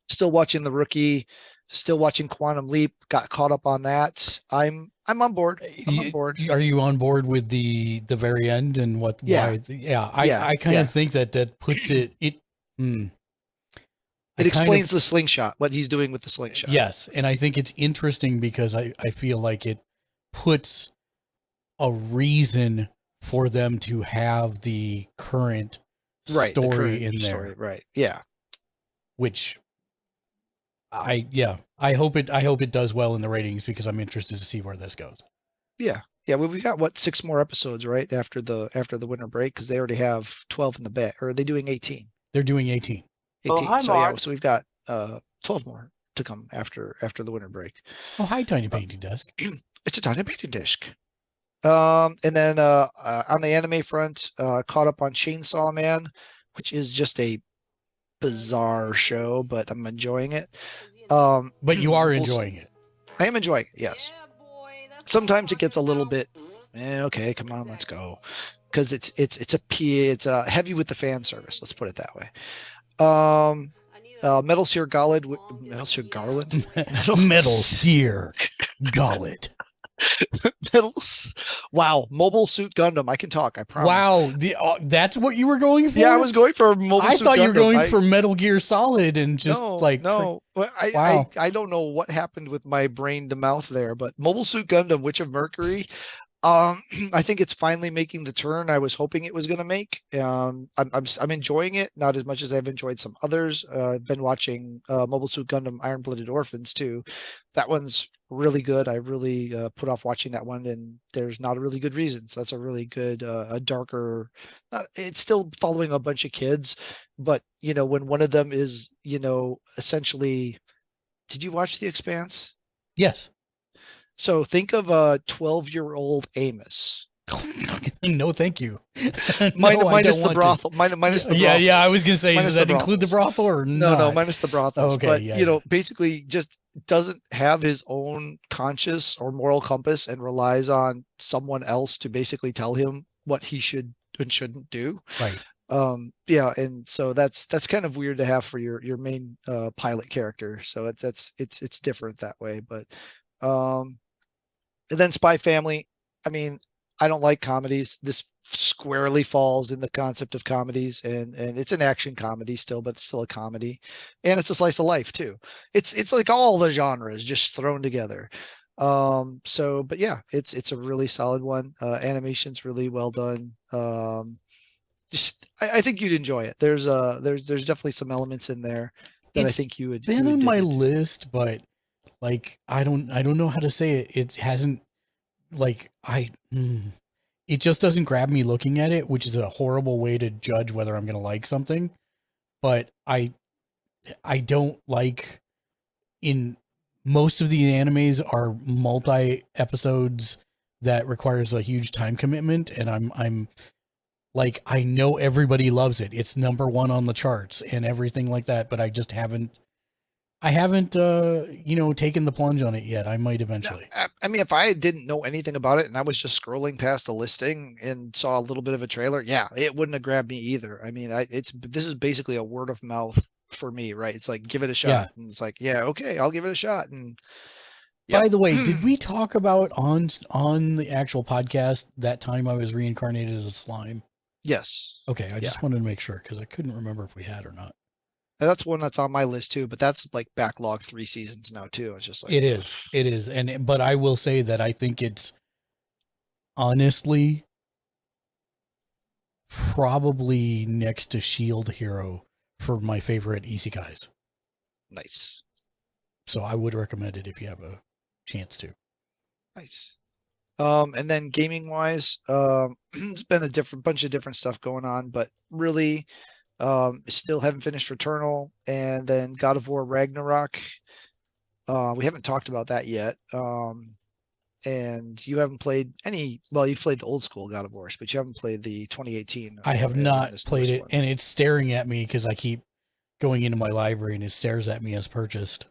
Still watching The Rookie, still watching Quantum Leap, got caught up on that. I'm on board. I'm on board. Are you on board with the very end and what? Yeah. Why, yeah. I kind of think that puts it. It explains the slingshot, what he's doing with the slingshot. Yes, and I think it's interesting because I feel like it puts a reason for them to have the current story in there. Right. Yeah. Which I hope it does well in the ratings because I'm interested to see where this goes. Yeah. Yeah, well, we got 6 more episodes right after the winter break, because they already have 12 in the bag, or are they doing 18? They're doing 18. 18. Oh, hi, so Mark. Yeah, so we've got 12 more to come after the winter break. Oh, hi, Tiny Painting Desk. It's a tiny painting desk. And then on the anime front, caught up on Chainsaw Man, which is just a bizarre show, but I'm enjoying it. But you are enjoying it. I am enjoying it, yes. Sometimes it gets a little bit, okay, come on, let's go, because it's heavy with the fan service. Let's put it that way. Metal Sear Garland. Metal Sear Garland. Metal Sear Garland. Wow, Mobile Suit Gundam. I can talk, I promise. Wow, that's what you were going for? Yeah, I was going for Mobile Suit Gundam. I thought you were going for Metal Gear Solid and just no. I don't know what happened with my brain to mouth there, but Mobile Suit Gundam, Witch of Mercury. I think it's finally making the turn I was hoping it was going to make. I'm enjoying it, not as much as I've enjoyed some others. I've been watching Mobile Suit Gundam Iron Blooded Orphans too. That one's really good. I really put off watching that one, and there's not a really good reason. So that's a really good, a darker. It's still following a bunch of kids, but when one of them is essentially. Did you watch The Expanse? Yes. So think of a 12-year-old Amos. No, thank you. Minus the brothel. Minus the brothel. Yeah. I was gonna say, does that include the brothel or not? No, minus the brothels. Okay, but basically, just doesn't have his own conscious or moral compass, and relies on someone else to basically tell him what he should and shouldn't do. Right. Yeah, and so that's kind of weird to have for your main pilot character. So it's different that way, but. And then Spy Family. I mean, I don't like comedies. This squarely falls in the concept of comedies, and it's an action comedy still, but it's still a comedy, and it's a slice of life too. It's like all the genres just thrown together. But yeah, it's a really solid one. Animation's really well done. I think you'd enjoy it. There's definitely some elements in there that I think you would. Been on my list, but. Like, I don't know how to say it. It hasn't, it just doesn't grab me looking at it, which is a horrible way to judge whether I'm going to like something. But I don't like, in most of the animes are multi episodes that requires a huge time commitment. And I'm like, I know everybody loves it. It's #1 on the charts and everything like that, but I just haven't taken the plunge on it yet. I might eventually. I mean, if I didn't know anything about it and I was just scrolling past the listing and saw a little bit of a trailer, yeah, it wouldn't have grabbed me either. I mean, this is basically a word of mouth for me, right? It's like, give it a shot. And it's like, yeah, okay, I'll give it a shot. And yep. By the way, did we talk about on the actual podcast that time I was reincarnated as a slime? Yes. Okay, I just wanted to make sure because I couldn't remember if we had or not. That's one that's on my list too, but that's like backlog 3 seasons now too. It's just like it is, but I will say that I think it's honestly probably next to Shield Hero for my favorite isekais. Nice. So I would recommend it if you have a chance to. Nice. And then gaming wise, there's been a bunch of different stuff going on, but really. Still haven't finished Returnal, and then God of War Ragnarok. We haven't talked about that yet. And you haven't played any. Well, you've played the old school God of Wars, but you haven't played the 2018. I have and not this played newest it, one. and it's staring at me because I keep going into my library and it stares at me as purchased.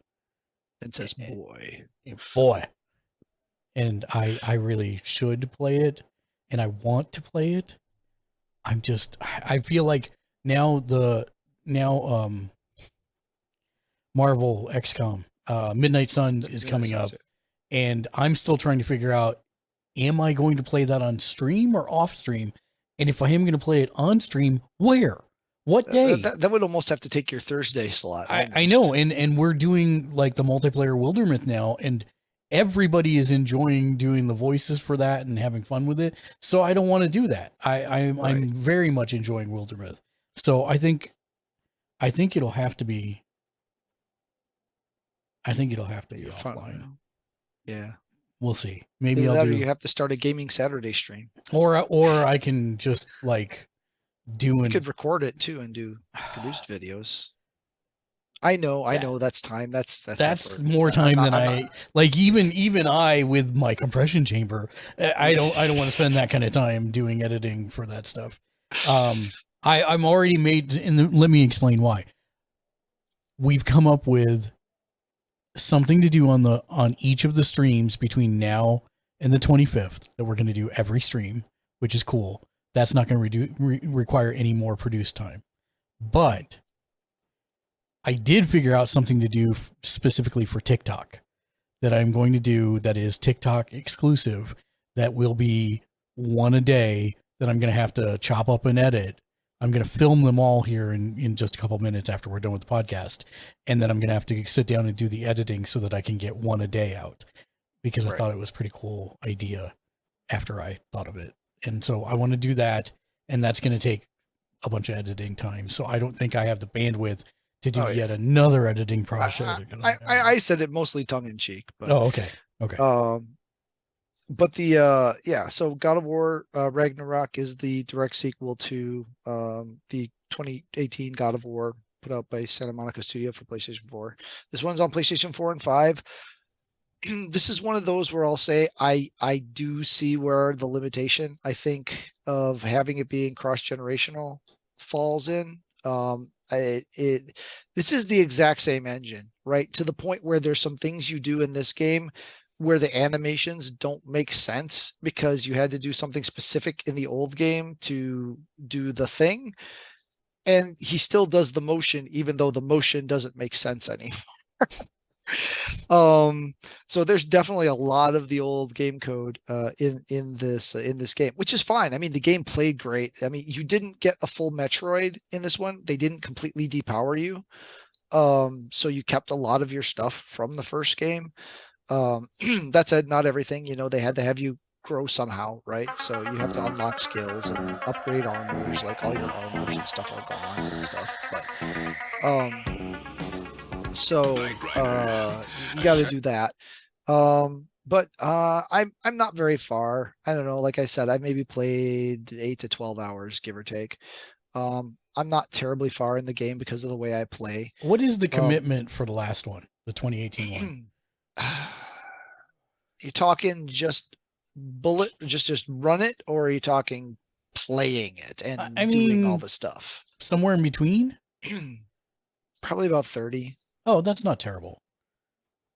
And says, "Boy, Boy." And I really should play it, and I want to play it. I feel like now Marvel XCOM Midnight Suns is coming up, and I'm still trying to figure out, am I going to play that on stream or off stream? And if I am going to play it on stream, where? What day? That would almost have to take your Thursday slot. I know, and we're doing like the multiplayer Wildermyth now, and everybody is enjoying doing the voices for that and having fun with it. So I don't want to do that. I'm very much enjoying Wildermyth. So I think it'll have to be. I think it'll have to be offline. Yeah, we'll see. Maybe either I'll that do. Or you have to start a Gaming Saturday stream, or I can just like do. You could record it too and do produced videos. I know that's time. That's effort. More time than I like. Even I with my compression chamber, I don't want to spend that kind of time doing editing for that stuff. I'm already made. And let me explain why. We've come up with something to do on each of the streams between now and the 25th that we're going to do every stream, which is cool. That's not going to require any more produced time, but I did figure out something to do specifically for TikTok that I'm going to do that is TikTok exclusive, that will be one a day that I'm going to have to chop up and edit. I'm going to film them all here in just a couple minutes after we're done with the podcast. And then I'm going to have to sit down and do the editing so that I can get one a day out, because I thought it was a pretty cool idea after I thought of it. And so I want to do that. And that's going to take a bunch of editing time. So I don't think I have the bandwidth to do yet another editing project. I said it mostly tongue in cheek, but okay. But the so God of War Ragnarok is the direct sequel to the 2018 God of War put out by Santa Monica Studio for PlayStation 4. This one's on PlayStation 4 and 5. This is one of those where I'll say I do see where the limitation, I think, of having it being cross-generational falls in. This is the exact same engine, right? To the point where there's some things you do in this game where the animations don't make sense because you had to do something specific in the old game to do the thing. And he still does the motion, even though the motion doesn't make sense anymore. So there's definitely a lot of the old game code in this game, which is fine. I mean, the game played great. I mean, you didn't get a full Metroid in this one. They didn't completely depower you. So you kept a lot of your stuff from the first game. That said, not everything, they had to have you grow somehow, right? So you have to unlock skills and upgrade armors, like all your armors and stuff are gone and stuff. But so you got to do that. But I'm not very far. I don't know. Like I said, I maybe played 8 to 12 hours, give or take. I'm not terribly far in the game because of the way I play. What is the commitment for the last one, the 2018 one? You talking just just run it, or are you talking playing it and doing all the stuff? Somewhere in between? Probably about 30. Oh, that's not terrible.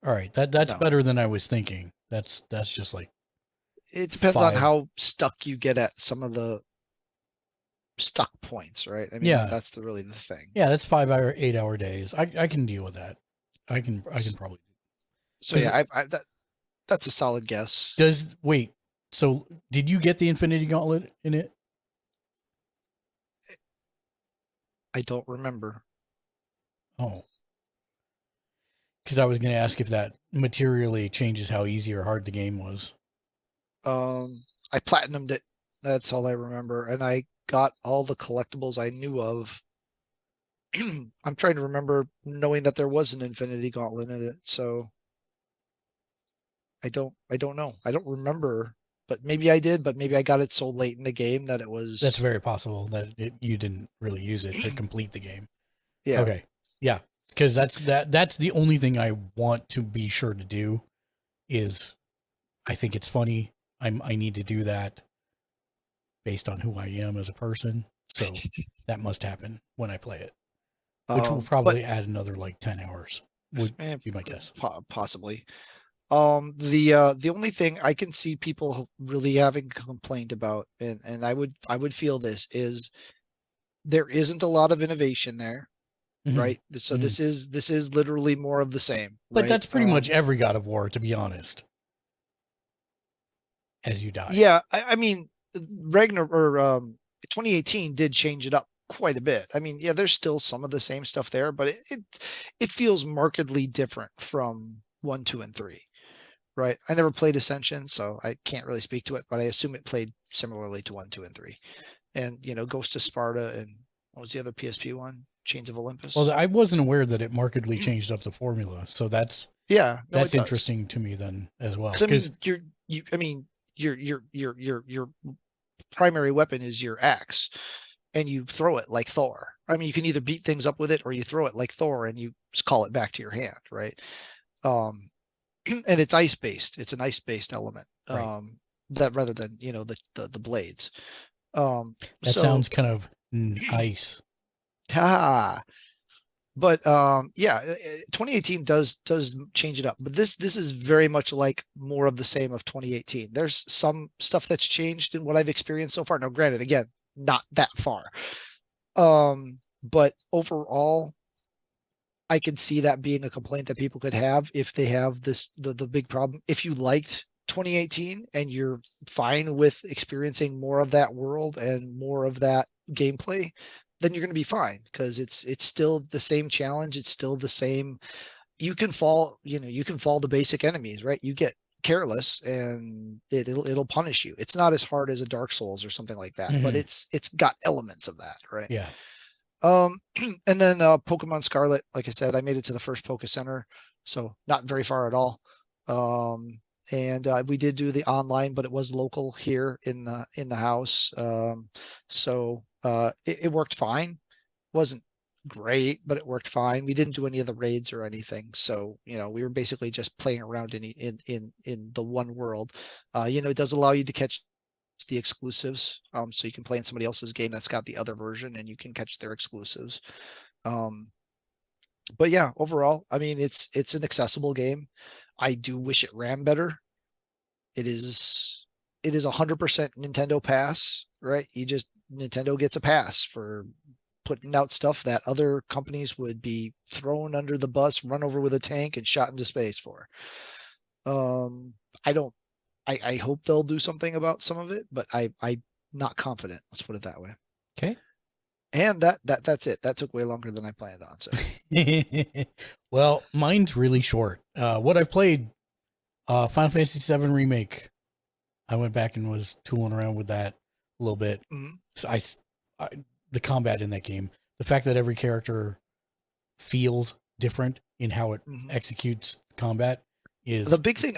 All right, that's better than I was thinking. That's just like, it depends on how stuck you get at some of the stuck points, right? I mean, that's really the thing. Yeah, that's 5 hour, 8 hour days. I can deal with that. I can probably. So that's a solid guess. So did you get the Infinity Gauntlet in it? I don't remember. Oh. Because I was going to ask if that materially changes how easy or hard the game was. I platinumed it. That's all I remember. And I got all the collectibles I knew of. I'm trying to remember knowing that there was an Infinity Gauntlet in it. So I don't know. I don't remember but maybe I did, but maybe I got it so late in the game that it was. That's very possible that you didn't really use it to complete the game. Yeah. Okay. Yeah. Because that's the only thing I want to be sure to do is I think it's funny. I need to do that based on who I am as a person. So that must happen when I play it, which will probably add another like 10 hours. Would be my guess. Possibly. The only thing I can see people really having complained about, and I would feel this, is there isn't a lot of innovation there, right? So this is literally more of the same. But right? that's pretty much every God of War, to be honest. As you die. Yeah, I mean, Ragnar or 2018 did change it up quite a bit. I mean, yeah, there's still some of the same stuff there, but it feels markedly different from 1, 2, and 3. Right. I never played Ascension, so I can't really speak to it, but I assume it played similarly to 1, 2, and 3. And, Ghost of Sparta and what was the other PSP one? Chains of Olympus. Well, I wasn't aware that it markedly changed up the formula. So that's interesting to me then as well. Because your primary weapon is your axe, and you throw it like Thor. I mean, you can either beat things up with it or you throw it like Thor and you just call it back to your hand, right? And it's ice based. It's an ice based element. Right. That rather than the blades. That sounds kind of nice. But 2018 does change it up. But this is very much like more of the same of 2018. There's some stuff that's changed in what I've experienced so far. Now, granted, again, not that far. But overall, I can see that being a complaint that people could have if they have the big problem. If you liked 2018 and you're fine with experiencing more of that world and more of that gameplay, then you're going to be fine, because it's still the same challenge. It's still the same. You can fall to basic enemies, right? You get careless and it'll punish you. It's not as hard as a Dark Souls or something like that, but it's got elements of that, right? Yeah. And then Pokemon Scarlet, like I said, I made it to the first Poke Center, so not very far at all. And we did do the online, but it was local here in the house. So it worked fine. Wasn't great, but it worked fine. We didn't do any of the raids or anything, so we were basically just playing around in the one world. It does allow you to catch the exclusives, so you can play in somebody else's game that's got the other version and you can catch their exclusives. But yeah, overall, I mean, it's an accessible game. I do wish it ran better. It is 100% Nintendo pass, right? Nintendo gets a pass for putting out stuff that other companies would be thrown under the bus, run over with a tank, and shot into space for. I hope they'll do something about some of it, but I'm not confident. Let's put it that way. Okay. And that's it. That took way longer than I planned on. So. Well, mine's really short. What I've played, Final Fantasy VII Remake. I went back and was tooling around with that a little bit. Mm-hmm. So the combat in that game, the fact that every character feels different in how it executes combat is the big thing.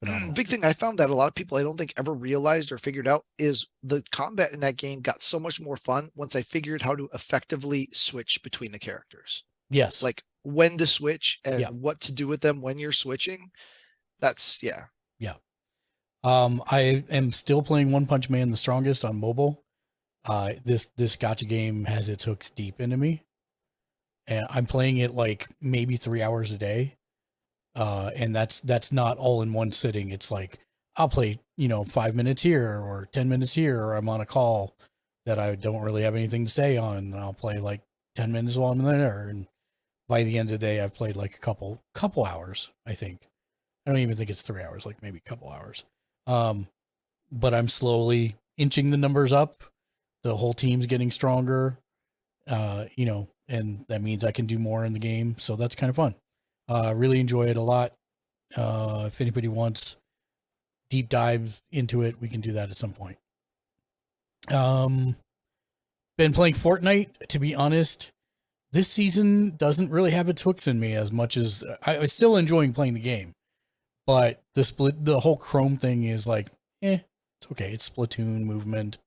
phenomenal. Big thing I found that a lot of people I don't think ever realized or figured out is the combat in that game got so much more fun once I figured how to effectively switch between the characters. Yes. Like when to switch and what to do with them when you're switching. That's yeah. I am still playing One Punch Man the Strongest on mobile. This gacha game has its hooks deep into me. And I'm playing it like maybe 3 hours a day. And that's not all in one sitting. It's like I'll play, 5 minutes here or 10 minutes here, or I'm on a call that I don't really have anything to say on, and I'll play like 10 minutes while I'm there. And by the end of the day, I've played like a couple hours, I think. I don't even think it's 3 hours, like maybe a couple hours. But I'm slowly inching the numbers up. The whole team's getting stronger, and that means I can do more in the game. So that's kind of fun. Really enjoy it a lot. If anybody wants deep dive into it, we can do that at some point. Been playing Fortnite, to be honest. This season doesn't really have its hooks in me as much as I'm still enjoying playing the game. But the whole Chrome thing is like, It's okay. It's Splatoon movement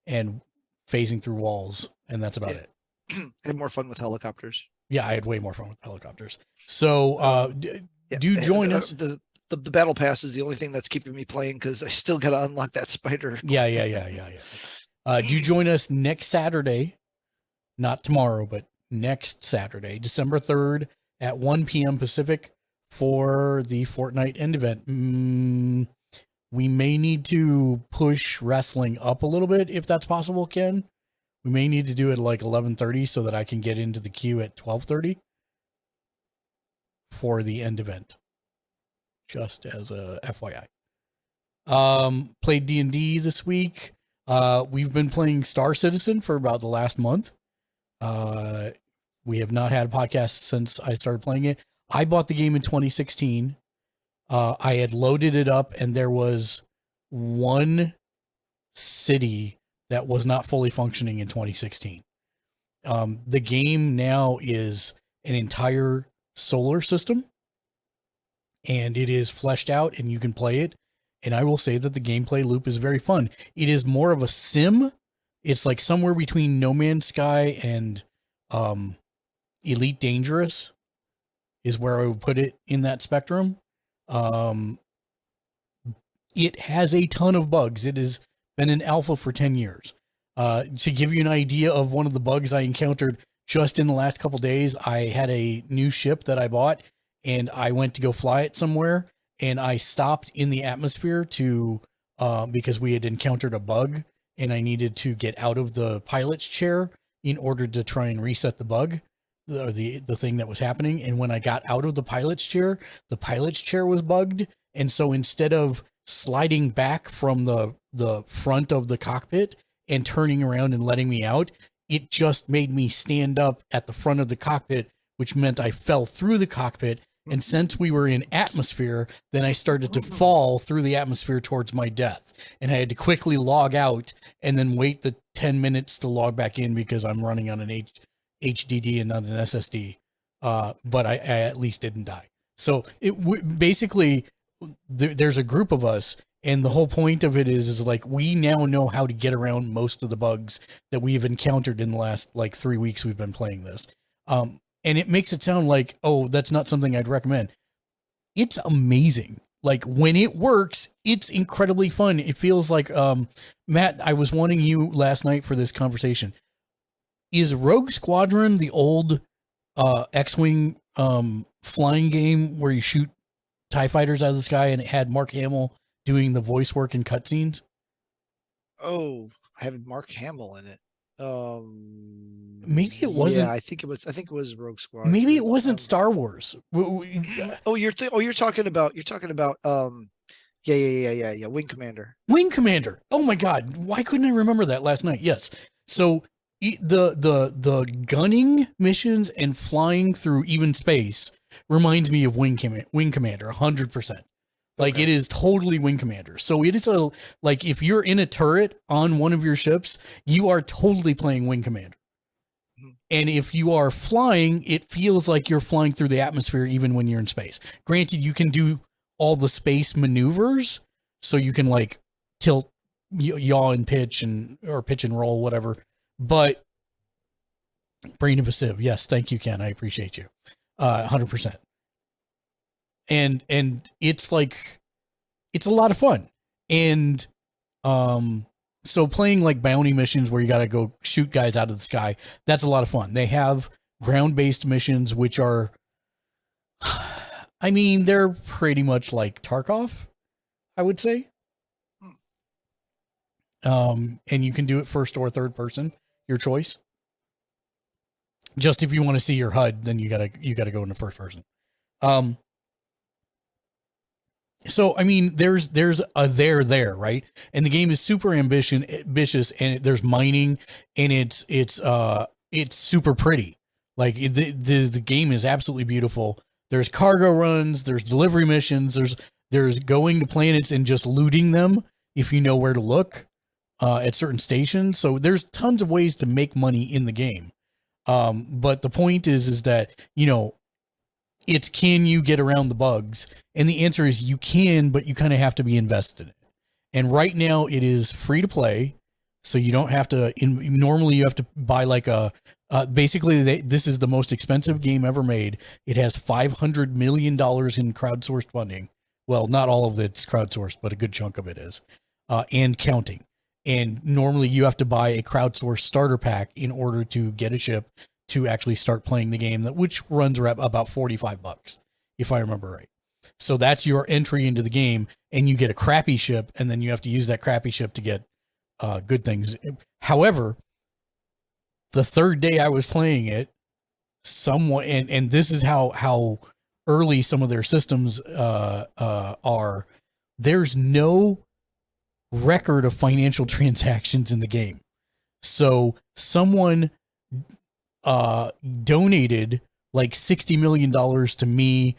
and phasing through walls, and that's about it. I had more fun with helicopters. Yeah, I had way more fun with helicopters. So, do join us. The battle pass is the only thing that's keeping me playing because I still got to unlock that spider. Yeah. Do join us next Saturday, not tomorrow, but next Saturday, December 3rd at 1 p.m. Pacific for the Fortnite end event. We may need to push wrestling up a little bit if that's possible, Ken. We may need to do it like 11:30 so that I can get into the queue at 12:30 for the end event. Just as a FYI. Played D&D this week. We've been playing Star Citizen for about the last month. We have not had a podcast since I started playing it. I bought the game in 2016. I had loaded it up, and there was one city that was not fully functioning in 2016. The game now is an entire solar system, and it is fleshed out, and you can play it. And I will say that the gameplay loop is very fun. It is more of a sim. It's like somewhere between No Man's Sky and Elite Dangerous is where I would put it in that spectrum. It has a ton of bugs. It has been an alpha for 10 years. To give you an idea of one of the bugs I encountered just in the last couple days, I had a new ship that I bought, and I went to go fly it somewhere, and I stopped in the atmosphere to because we had encountered a bug, and I needed to get out of the pilot's chair in order to try and reset the bug, the thing that was happening. And when I got out of the pilot's chair was bugged, and so instead of sliding back from the front of the cockpit and turning around and letting me out, it just made me stand up at the front of the cockpit, which meant I fell through the cockpit. And since we were in atmosphere, then I started to fall through the atmosphere towards my death. And I had to quickly log out and then wait the 10 minutes to log back in because I'm running on an HDD and not an SSD. But I at least didn't die. So basically, there's a group of us, and the whole point of it is like we now know how to get around most of the bugs that we've encountered in the last like 3 weeks we've been playing this. And it makes it sound like, oh, that's not something I'd recommend. It's amazing. Like when it works, it's incredibly fun. It feels like, Matt, I was wanting you last night for this conversation. Is Rogue Squadron the old X-Wing flying game where you shoot TIE fighters out of the sky, and it had Mark Hamill doing the voice work in cutscenes? Oh, I have Mark Hamill in it. Maybe it wasn't. Yeah, I think it was Rogue Squadron. Maybe it wasn't Star Wars. You're talking about yeah, Wing Commander. Wing Commander. Oh my God, why couldn't I remember that last night? Yes. So the gunning missions and flying through even space reminds me of Wing Commander 100%. Like okay. It is totally Wing Commander. So it is like if you're in a turret on one of your ships, you are totally playing Wing Commander. Mm-hmm. And if you are flying, it feels like you're flying through the atmosphere even when you're in space. Granted, you can do all the space maneuvers, so you can like tilt, yaw and pitch or pitch and roll, whatever. But Brain of a Civ, yes, thank you, Ken. I appreciate you. 100%. And it's like, it's a lot of fun. And so playing like bounty missions where you got to go shoot guys out of the sky, that's a lot of fun. They have ground-based missions, which are, I mean, they're pretty much like Tarkov, I would say. And you can do it first or third person, your choice. Just if you want to see your HUD, then you gotta go into first person. So I mean, there's a there, right? And the game is super ambitious, and there's mining, and it's super pretty. Like the game is absolutely beautiful. There's cargo runs, there's delivery missions, there's going to planets and just looting them if you know where to look at certain stations. So there's tons of ways to make money in the game. But the point is that, you know, it's, can you get around the bugs? And the answer is you can, but you kind of have to be invested in it. And right now it is free to play. So you don't have to, normally you have to buy like basically this is the most expensive game ever made. It has $500 million in crowdsourced funding. Well, not all of it's crowdsourced, but a good chunk of it is, and counting. And normally you have to buy a crowdsourced starter pack in order to get a ship to actually start playing the game, which runs about $45, if I remember right. So that's your entry into the game, and you get a crappy ship, and then you have to use that crappy ship to get good things. However, the third day I was playing it, and this is how early some of their systems are. There's no record of financial transactions in the game. So someone donated like $60 million to me,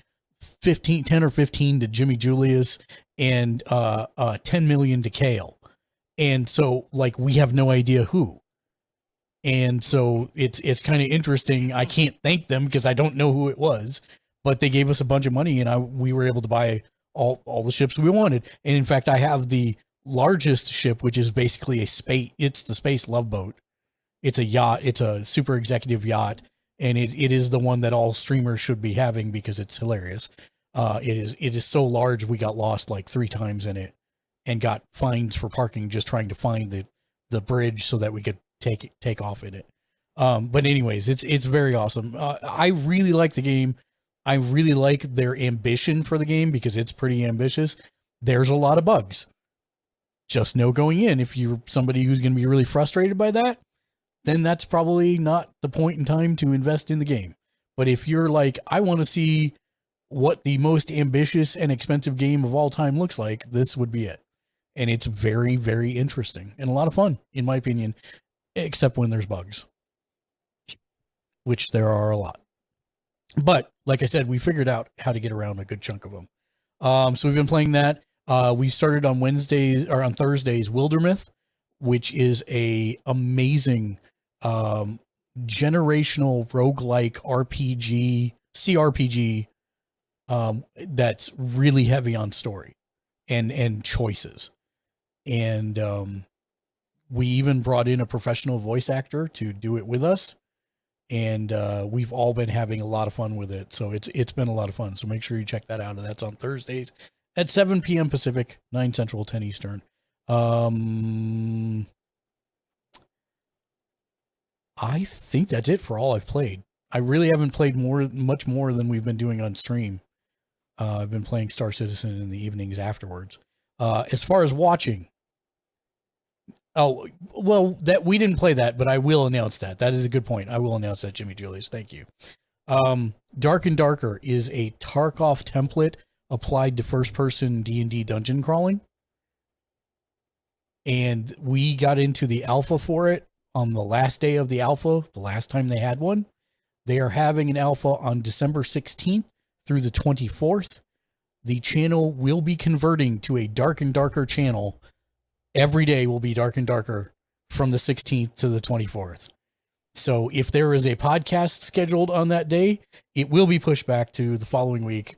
10 or 15 to Jimmy Julius, and 10 million to Kale. And so like we have no idea who. And so it's kind of interesting. I can't thank them because I don't know who it was, but they gave us a bunch of money, and we were able to buy all the ships we wanted. And in fact, I have the largest ship, which is basically it's the space love boat. It's a yacht. It's a super executive yacht, and it is the one that all streamers should be having because it's hilarious. It is so large, we got lost like 3 times in it and got fines for parking just trying to find the bridge so that we could take off in it. But anyways, it's very awesome. I really like the game. I really like their ambition for the game because it's pretty ambitious. There's a lot of bugs. Just know going in, if you're somebody who's going to be really frustrated by that, then that's probably not the point in time to invest in the game. But if you're like, I want to see what the most ambitious and expensive game of all time looks like, this would be it. And it's very, very interesting and a lot of fun, in my opinion, except when there's bugs, which there are a lot. But like I said, we figured out how to get around a good chunk of them. So we've been playing that. We started on Thursdays, Wildermyth, which is a amazing generational roguelike RPG, CRPG that's really heavy on story and choices. And we even brought in a professional voice actor to do it with us. And we've all been having a lot of fun with it. So it's been a lot of fun. So make sure you check that out. And that's on Thursdays at 7 p.m. Pacific, 9 Central, 10 Eastern. I think that's it for all I've played. I really haven't played much more than we've been doing on stream. I've been playing Star Citizen in the evenings afterwards. As far as watching, that we didn't play that, but I will announce that. That is a good point. I will announce that, Jimmy Julius. Thank you. Dark and Darker is a Tarkov template applied to first-person D&D dungeon crawling. And we got into the alpha for it on the last day of the alpha, the last time they had one. They are having an alpha on December 16th through the 24th. The channel will be converting to a Dark and Darker channel. Every day will be Dark and Darker from the 16th to the 24th. So if there is a podcast scheduled on that day, it will be pushed back to the following week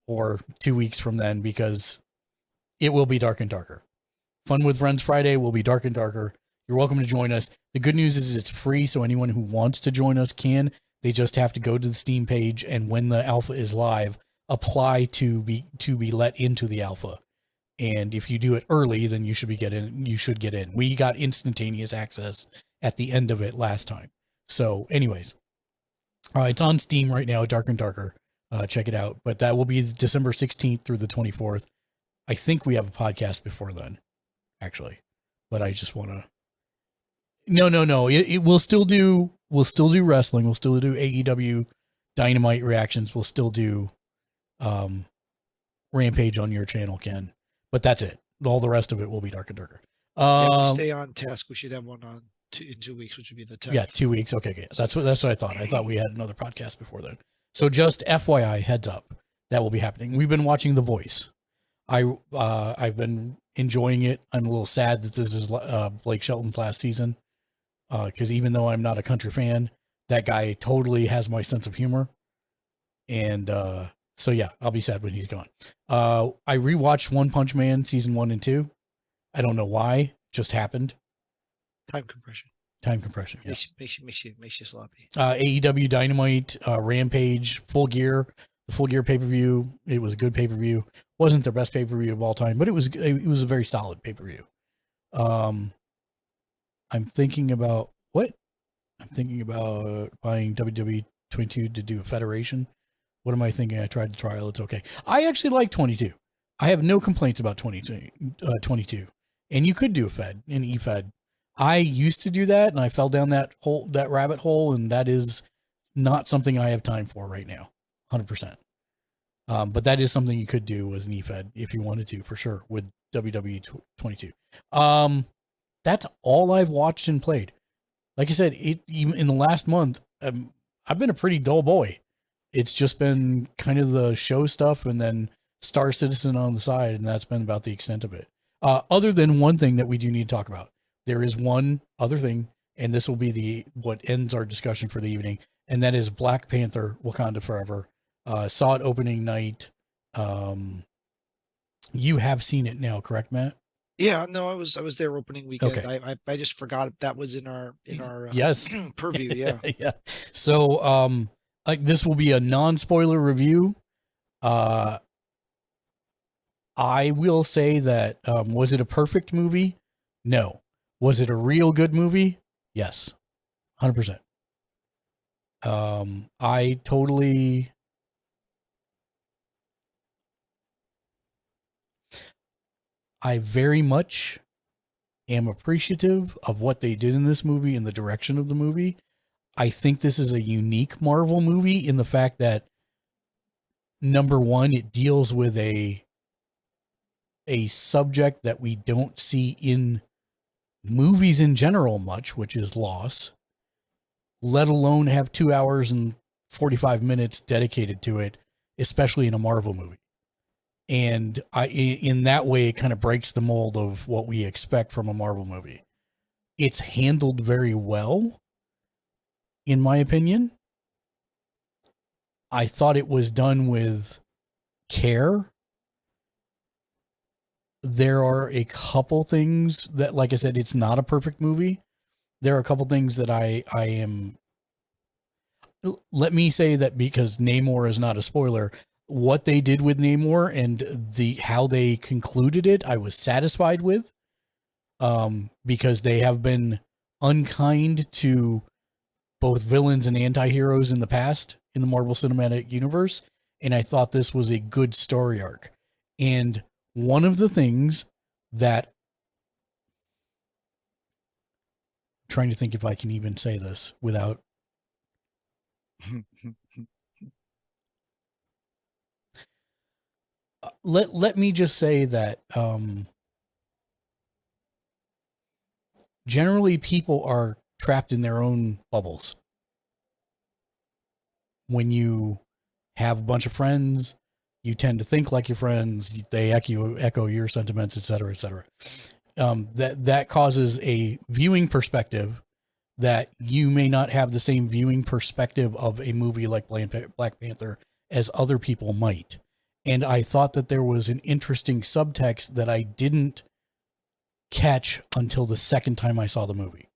or 2 weeks from then because it will be Dark and Darker. Fun with Friends Friday will be Dark and Darker. You're welcome to join us. The good news is it's free, so anyone who wants to join us can. They just have to go to the Steam page, and when the alpha is live, apply to be let into the alpha. And if you do it early, then you should get in. We got instantaneous access at the end of it last time. So anyways, it's on Steam right now, Dark and Darker. Check it out. But that will be December 16th through the 24th. I think we have a podcast before then, actually. But I just want to... No. It will still do wrestling. We'll still do AEW Dynamite reactions. We'll still do Rampage on your channel, Ken. But that's it. All the rest of it will be Dark and Darker. We stay on task. We should have one on in 2 weeks, which would be the 10th. Yeah, 2 weeks. Okay. That's what I thought. I thought we had another podcast before then. So just FYI, heads up, that will be happening. We've been watching The Voice. I've been enjoying it. I'm a little sad that this is Blake Shelton's last season. Because even though I'm not a country fan, that guy totally has my sense of humor. And So yeah, I'll be sad when he's gone. I rewatched One Punch Man season 1 and 2. I don't know why. Just happened. Time compression. Time compression. Yeah. Makes you sloppy. AEW Dynamite, Rampage, Full Gear, the Full Gear pay-per-view. It was a good pay-per-view. Wasn't their best pay-per-view of all time, but it was a very solid pay-per-view. I'm thinking about what? I'm thinking about buying WWE 22 to do a federation. What am I thinking? I tried the trial. It's okay. I actually like 22. I have no complaints about 22. And you could do a fed, an e-fed. I used to do that, and I fell down that rabbit hole, and that is not something I have time for right now, 100%. But that is something you could do as an e-fed if you wanted to, for sure, with WWE 22. That's all I've watched and played. Like I said, even in the last month, I've been a pretty dull boy. It's just been kind of the show stuff and then Star Citizen on the side, and that's been about the extent of it. Other than one thing that we do need to talk about. There is one other thing, and this will be what ends our discussion for the evening, and that is Black Panther, Wakanda Forever. Saw it opening night. You have seen it now, correct, Matt? Yeah, no, I was there opening weekend. Okay. I just forgot that was in our yes purview. Yeah. Yeah. So like this will be a non-spoiler review. I will say that was it a perfect movie? No. Was it a real good movie? Yes. 100%. I very much am appreciative of what they did in this movie and the direction of the movie. I think this is a unique Marvel movie in the fact that, number one, it deals with a subject that we don't see in movies in general much, which is loss, let alone have 2 hours and 45 minutes dedicated to it, especially in a Marvel movie. And in that way, it kind of breaks the mold of what we expect from a Marvel movie. It's handled very well, in my opinion. I thought it was done with care. There are a couple things that, like I said, it's not a perfect movie. There are a couple things that I am... Let me say that because Namor is not a spoiler, what they did with Namor and how they concluded it, I was satisfied with, because they have been unkind to both villains and anti-heroes in the past in the Marvel Cinematic Universe, and I thought this was a good story arc. And one of the things that... I'm trying to think if I can even say this without... Let me just say that generally people are trapped in their own bubbles. When you have a bunch of friends, you tend to think like your friends. They echo your sentiments, etc., etc. That causes a viewing perspective that you may not have the same viewing perspective of a movie like Black Panther as other people might. And I thought that there was an interesting subtext that I didn't catch until the second time I saw the movie.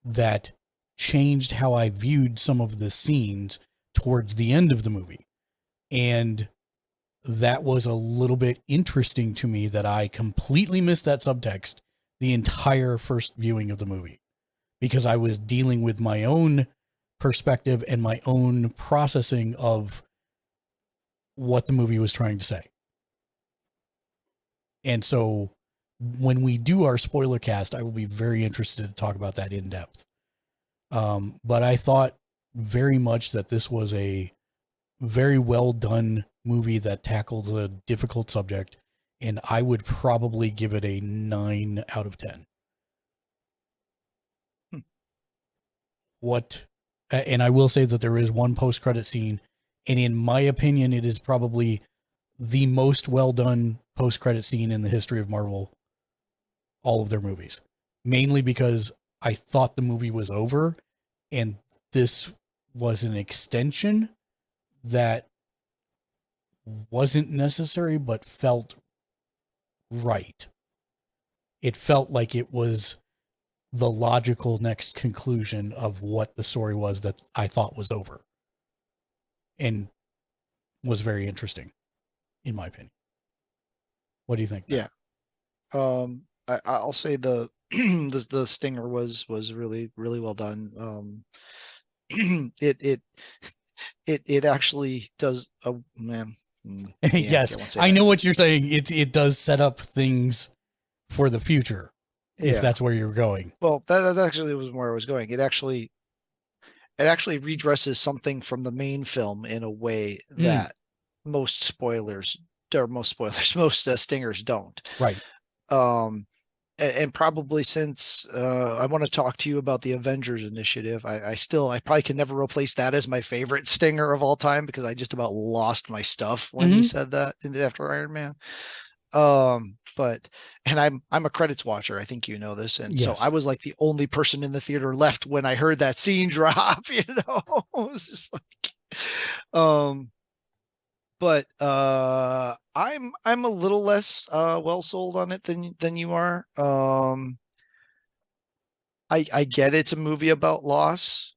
That changed how I viewed some of the scenes towards the end of the movie. And that was a little bit interesting to me that I completely missed that subtext the entire first viewing of the movie. Because I was dealing with my own perspective and my own processing of what the movie was trying to say. And so when we do our spoiler cast, I will be very interested to talk about that in depth. But I thought very much that this was a very well done movie that tackles a difficult subject, and I would probably give it a 9 out of 10. And I will say that there is one post-credit scene, and in my opinion, it is probably the most well-done post-credit scene in the history of Marvel, all of their movies. Mainly because I thought the movie was over, and this was an extension that wasn't necessary, but felt right. It felt like it was the logical next conclusion of what the story was that I thought was over, and was very interesting, in my opinion. What do you think? Yeah. I'll say the the stinger was really well done. It actually does. Oh man. Yes, I know what you're saying. It does set up things for the future, if that's where you're going. Well, that actually was where I was going. It actually redresses something from the main film in a way that most stingers don't. Right. And probably since I want to talk to you about the Avengers Initiative, I probably can never replace that as my favorite stinger of all time, because I just about lost my stuff when he said that after Iron Man. But I'm a credits watcher. I think you know this, and so I was like the only person in the theater left when I heard that scene drop. You know, it was just like, but I'm a little less well sold on it than you are. I get it's a movie about loss.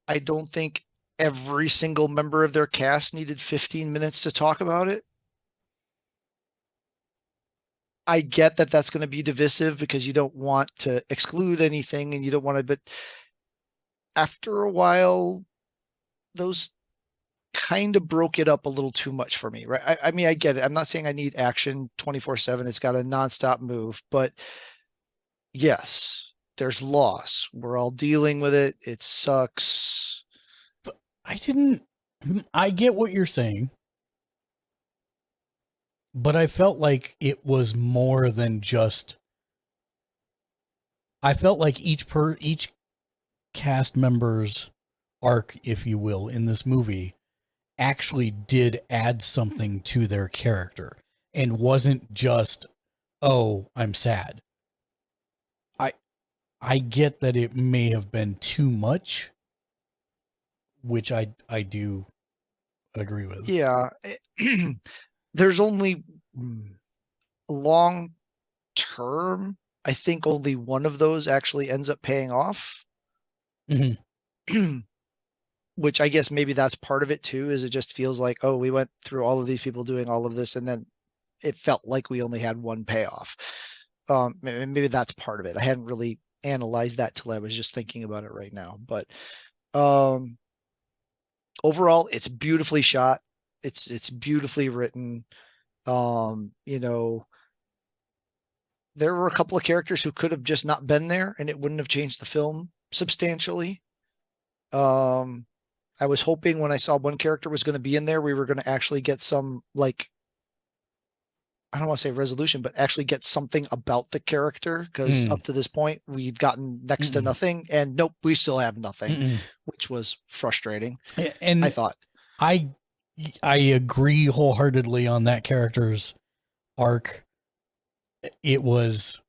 I don't think every single member of their cast needed 15 minutes to talk about it. I get that that's going to be divisive because you don't want to exclude anything and you don't want to, but after a while, those kind of broke it up a little too much for me, right? I mean, I get it. I'm not saying I need action 24/7. It's got a nonstop move, but yes, there's loss. We're all dealing with it. It sucks. But I get what you're saying, but I felt like it was more than just, I felt like each cast member's arc, if you will, in this movie actually did add something to their character and wasn't just, oh, I'm sad. I get that it may have been too much, which I do agree with. Yeah. There's only long term, I think only one of those actually ends up paying off. Mm-hmm. Which I guess maybe that's part of it too, is it just feels like, oh, we went through all of these people doing all of this, and then it felt like we only had one payoff. Maybe that's part of it. I hadn't really analyzed that till I was just thinking about it right now. But overall, it's beautifully shot. It's beautifully written. You know, there were a couple of characters who could have just not been there, and it wouldn't have changed the film substantially. I was hoping when I saw one character was going to be in there, we were going to actually get some, like, I don't want to say resolution, but actually get something about the character, because up to this point we've gotten next to nothing, and nope, we still have nothing, which was frustrating. And I thought I agree wholeheartedly on that character's arc. It was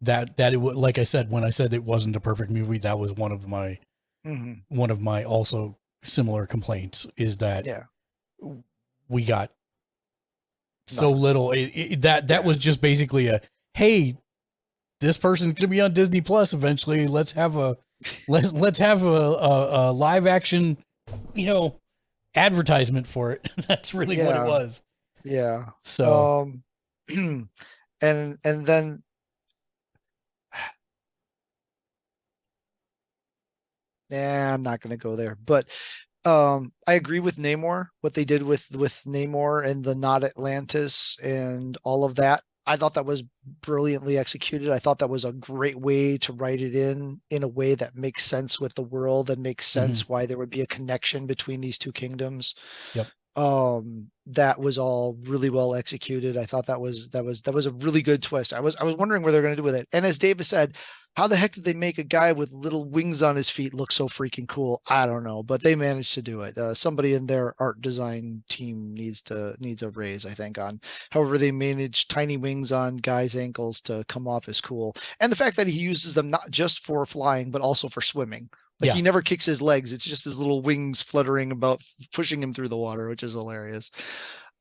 that it was, like I said, when I said it wasn't a perfect movie, that was one of my also similar complaints, is that we got so little. That was just basically a, hey, this person's gonna be on Disney Plus eventually. Let's have a live action, advertisement for it. That's really what it was. Yeah. So and then I'm not going to go there, but I agree with Namor, what they did with Namor and the Not Atlantis and all of that. I thought that was brilliantly executed. I thought that was a great way to write it in a way that makes sense with the world and makes sense why there would be a connection between these two kingdoms. Yep. That was all really well executed. I thought that was a really good twist. I was wondering where they're going to do with it. And as David said, how the heck did they make a guy with little wings on his feet look so freaking cool? I don't know, but they managed to do it. Somebody in their art design team needs a raise, I think, on however they manage tiny wings on guys' ankles to come off as cool. And the fact that he uses them not just for flying, but also for swimming, Like Yeah. he never kicks his legs. It's just his little wings fluttering about, pushing him through the water, which is hilarious.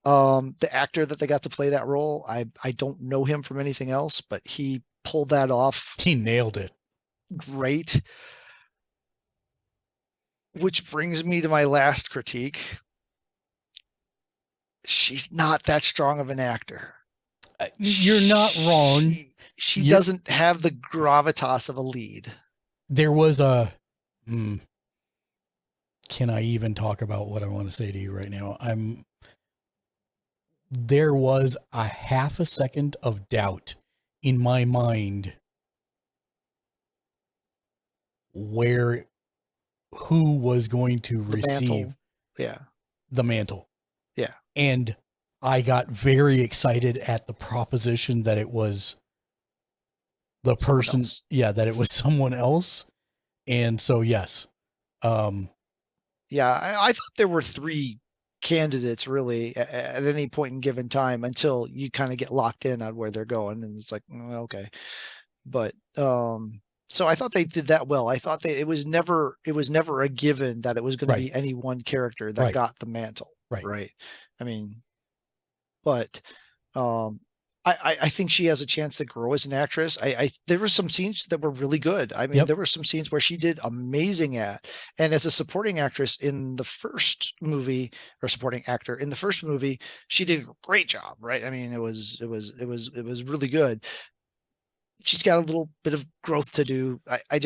The actor that they got to play that role, I don't know him from anything else, but he pulled that off He nailed it. great. Which brings me to my last critique. She's not that strong of an actor. You're not wrong. She doesn't have the gravitas of a lead. There was a can I even talk about what I want to say to you right now? There was a half a second of doubt in my mind who was going to receive the mantle. Yeah. And I got very excited at the proposition that it was the person, that it was someone else. And so, yes. I thought there were 3 candidates really at any point in given time until you kind of get locked in on where they're going. And it's like, okay. But, so I thought they did that well. I thought it was never a given that it was going to be any one character that got the mantle. Right. I mean, but I think she has a chance to grow as an actress. There were some scenes that were really good. I mean, there were some scenes where she did amazing at, and as a supporting actress in the first movie, or supporting actor in the first movie, she did a great job. Right. I mean, it was really good. She's got a little bit of growth to do. I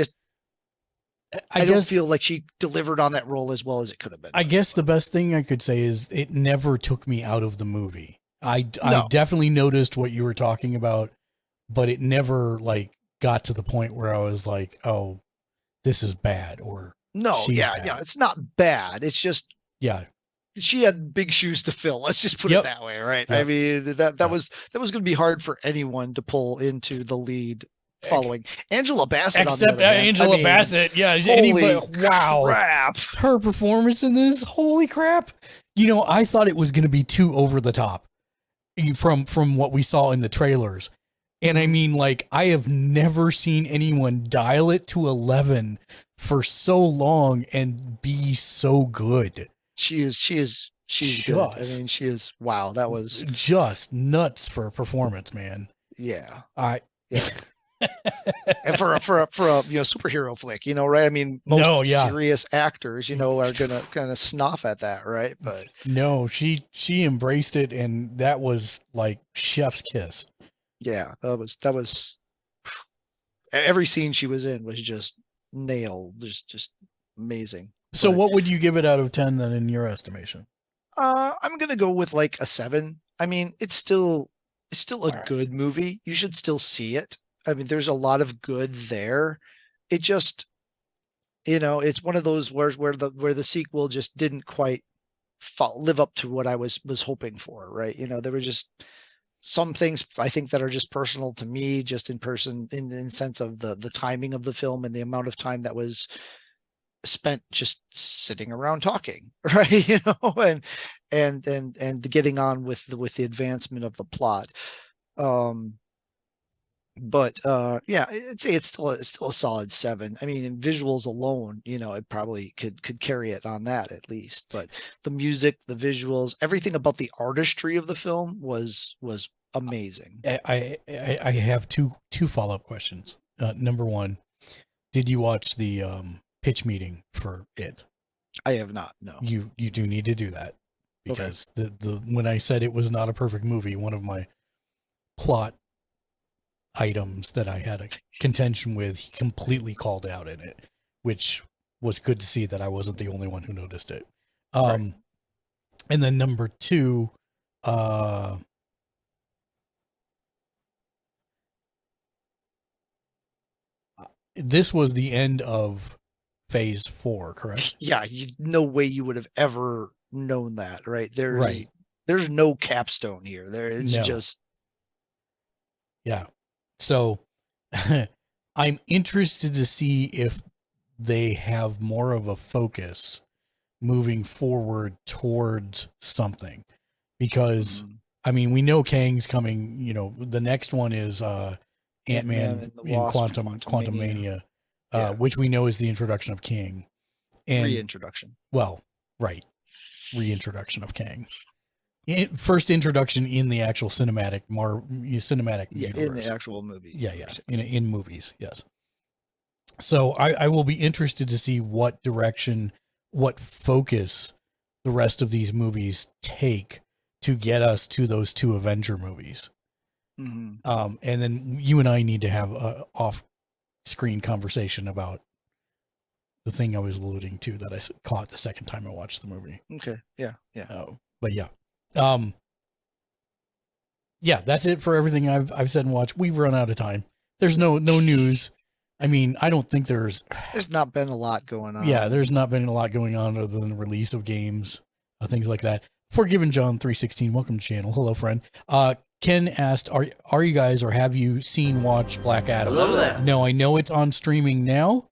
don't feel like she delivered on that role as well as it could have been. I guess the best thing I could say is it never took me out of the movie. I definitely noticed what you were talking about, but it never like got to the point where I was like, oh, this is bad, or bad. It's not bad. It's just, she had big shoes to fill. Let's just put it that way. Right. I mean, that was going to be hard for anyone to pull into the lead following Angela Bassett. Except Angela Bassett. Yeah. Wow. Crap. Her performance in this. Holy crap. You know, I thought it was going to be too over the top from what we saw in the trailers. And I mean, like, I have never seen anyone dial it to 11 for so long and be so good. She's good. I mean, she is. Wow. That was just nuts for a performance, man. Yeah. Yeah. And for a superhero flick, right? I mean, most serious actors, are gonna kind of scoff at that, right? But no, she embraced it, and that was like chef's kiss. Yeah, that was every scene she was in was just nailed, just amazing. So, what would you give it out of 10 then, in your estimation? I'm gonna go with like a 7. I mean, it's still a good movie. You should still see it. I mean, there's a lot of good there. It just, it's one of those where the sequel just didn't quite live up to what I was hoping for, right? There were just some things I think that are just personal to me, just in sense of the timing of the film and the amount of time that was spent just sitting around talking, right? And getting on with the advancement of the plot. But I'd say it's still a solid 7. I mean, in visuals alone, it probably could carry it on that at least. But the music, the visuals, everything about the artistry of the film was amazing. I have two follow-up questions. Number one, did you watch the pitch meeting for it? I have not. No. You do need to do that, because the when I said it was not a perfect movie, one of my plot items that I had a contention with, he completely called out in it, which was good to see that I wasn't the only one who noticed it. And then number 2, this was the end of phase 4, correct? Yeah, no way you would have ever known that, right? There's no capstone here. It's just So I'm interested to see if they have more of a focus moving forward towards something, because I mean, we know Kang's coming, the next one is Ant-Man in Quantum Mania. Yeah. which we know is the introduction of King. And Reintroduction. well, right. Reintroduction of Kang. First introduction in the actual cinematic Yeah, universe. in the actual movie. Yeah. In movies, yes. So I will be interested to see what direction, what focus the rest of these movies take to get us to those 2 Avenger movies. Mm-hmm. And then you and I need to have a off-screen conversation about the thing I was alluding to that I caught the second time I watched the movie. Okay. Yeah. But yeah. Yeah, that's it for everything I've said and watched. We've run out of time. There's no news. I mean, I don't think there's not been a lot going on. Yeah, there's not been a lot going on other than the release of games, things like that. Forgiven John 316, welcome to the channel. Hello, friend. Ken asked, are you guys or have you watched Black Adam? No, I know it's on streaming now.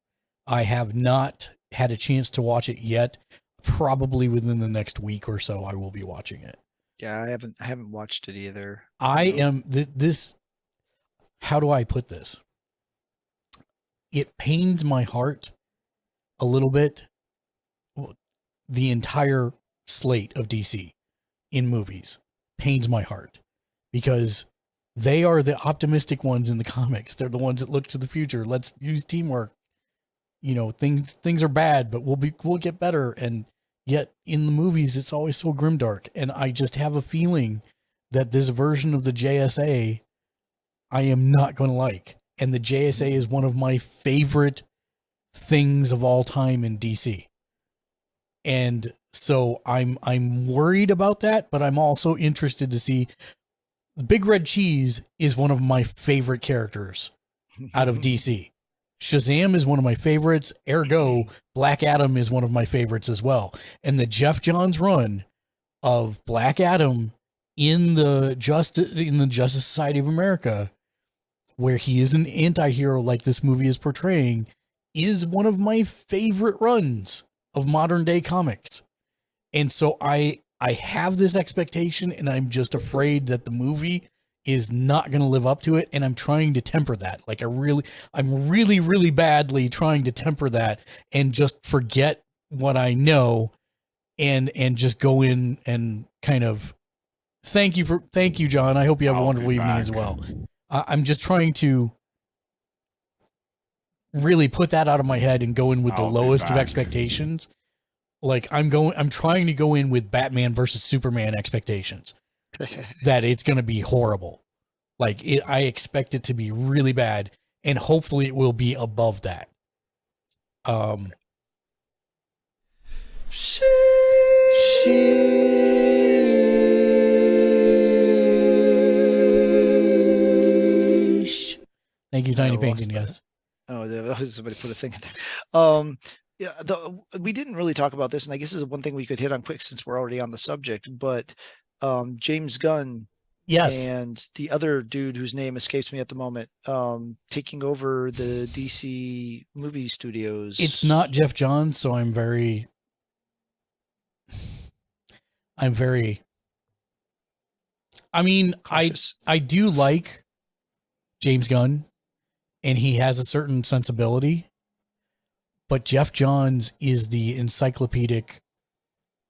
I have not had a chance to watch it yet. Probably within the next week or so, I will be watching it. Yeah, I haven't watched it either. I am this. How do I put this? It pains my heart a little bit. The entire slate of DC in movies pains my heart because they are the optimistic ones in the comics. They're the ones that look to the future. Let's use teamwork. You know, things are bad, but we'll get better. And yet in the movies, it's always so grimdark. And I just have a feeling that this version of the JSA, I am not going to like. And the JSA is one of my favorite things of all time in DC. And so I'm worried about that, but I'm also interested to see. Big Red Cheese is one of my favorite characters out of DC. Shazam is one of my favorites. Ergo, Black Adam is one of my favorites as well. And the Jeff Johns run of Black Adam in the Justice Society of America, where he is an anti-hero like this movie is portraying, is one of my favorite runs of modern day comics. And so I have this expectation, and I'm just afraid that the movie is not going to live up to it. And I'm trying to temper that. Like I'm really, really badly trying to temper that and just forget what I know and just go in and kind of thank you, John. I hope you have a wonderful evening as well. I'm just trying to really put that out of my head and go in with the lowest of expectations. Like I'm trying to go in with Batman versus Superman expectations. That it's going to be horrible. Like I expect it to be really bad, and hopefully it will be above that. Sheesh. Thank you, Tiny Painting, guys. Oh, somebody put a thing in there. Yeah, we didn't really talk about this, and I guess this is one thing we could hit on quick since we're already on the subject, but James Gunn, yes, and the other dude whose name escapes me at the moment, taking over the DC movie studios. It's not Jeff Johns, so I'm very I mean, cautious. I do like James Gunn, and he has a certain sensibility. But Jeff Johns is the encyclopedic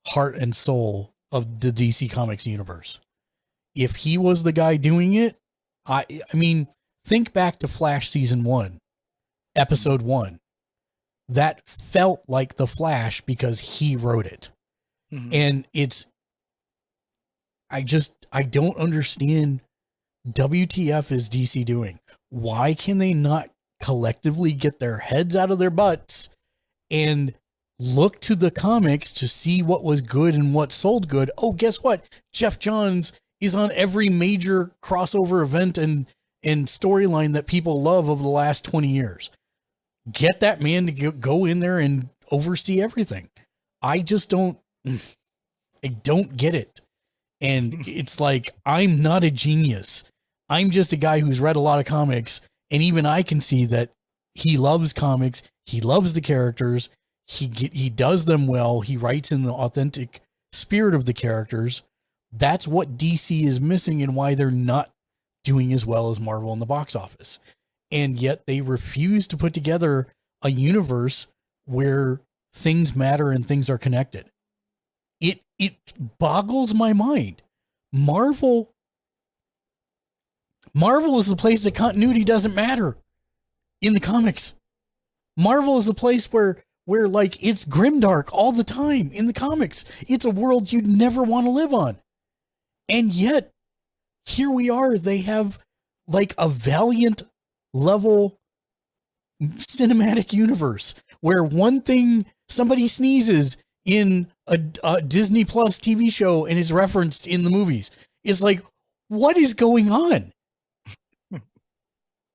heart and soul of the DC Comics universe. If he was the guy doing it, I mean, think back to Flash season 1, episode 1. That felt like the Flash because he wrote it. Mm-hmm. And I don't understand WTF is DC doing. Why can they not collectively get their heads out of their butts and look to the comics to see what was good and what sold good? Oh, guess what? Jeff Johns is on every major crossover event and storyline that people love over the last 20 years. Get that man to go in there and oversee everything. I don't get it. And it's like, I'm not a genius. I'm just a guy who's read a lot of comics. And even I can see that he loves comics. He loves the characters. He does them well. He writes in the authentic spirit of the characters. That's what DC is missing and why they're not doing as well as Marvel in the box office. And yet they refuse to put together a universe where things matter and things are connected. It boggles my mind. Marvel is the place that continuity doesn't matter in the comics. Marvel is the place where like it's grimdark all the time in the comics. It's a world you'd never want to live on. And yet here we are, they have like a Valiant level cinematic universe where one thing, somebody sneezes in a Disney Plus TV show and is referenced in the movies. It's like, what is going on?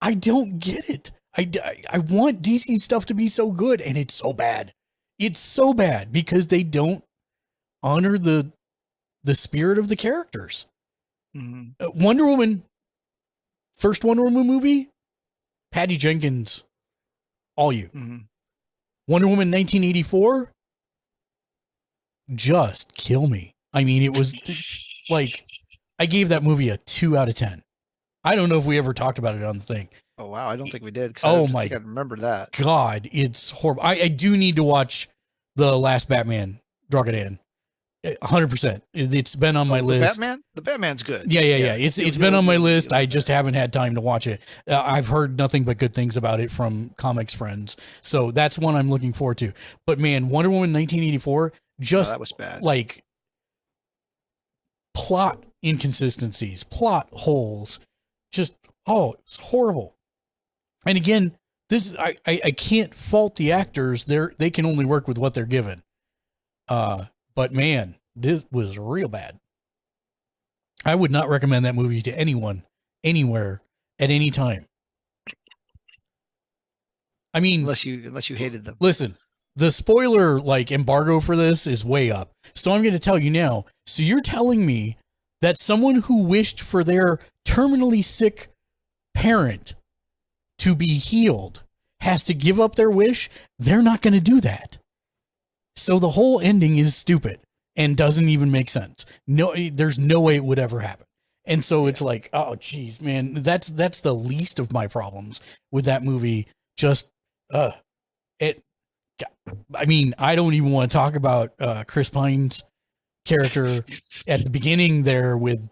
I don't get it. I want DC stuff to be so good, and it's so bad. It's so bad because they don't honor the spirit of the characters. Wonder Woman, first Wonder Woman movie, Patty Jenkins, all you. Wonder Woman 1984, just kill me. I mean, it was like, I gave that movie a 2 out of 10. I don't know if we ever talked about it on the thing. Oh, wow. I don't think we did. Oh, I think I remember that. God, it's horrible. I do need to watch the last Batman, Dragadan. 100%. It's been on my list. The Batman's good. Yeah. It's been on my list. I just haven't had time to watch it. I've heard nothing but good things about it from comics friends. So that's one I'm looking forward to. But man, Wonder Woman 1984, just that was bad. Like plot inconsistencies, plot holes. Just, it's horrible. And again, this I can't fault the actors. They can only work with what they're given. But man, this was real bad. I would not recommend that movie to anyone, anywhere, at any time. I mean, unless you hated them. Listen, the spoiler embargo for this is way up. So I'm going to tell you now. So you're telling me that someone who wished for their terminally sick parent to be healed has to give up their wish? They're not going to do that. So the whole ending is stupid and doesn't even make sense. No, there's no way it would ever happen. And so it's like, oh geez, man, that's the least of my problems with that movie. Just, I mean, I don't even want to talk about Chris Pine's character at the beginning there with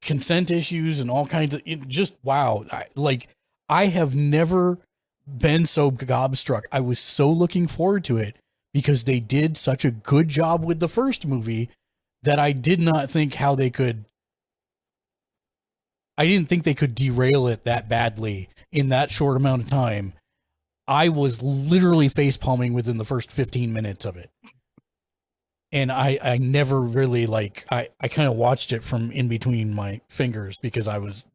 consent issues and all kinds of, just wow. I have never been so gobstruck. I was so looking forward to it because they did such a good job with the first movie that I did not think I didn't think they could derail it that badly in that short amount of time. I was literally face palming within the first 15 minutes of it. And I never really I kind of watched it from in between my fingers because I was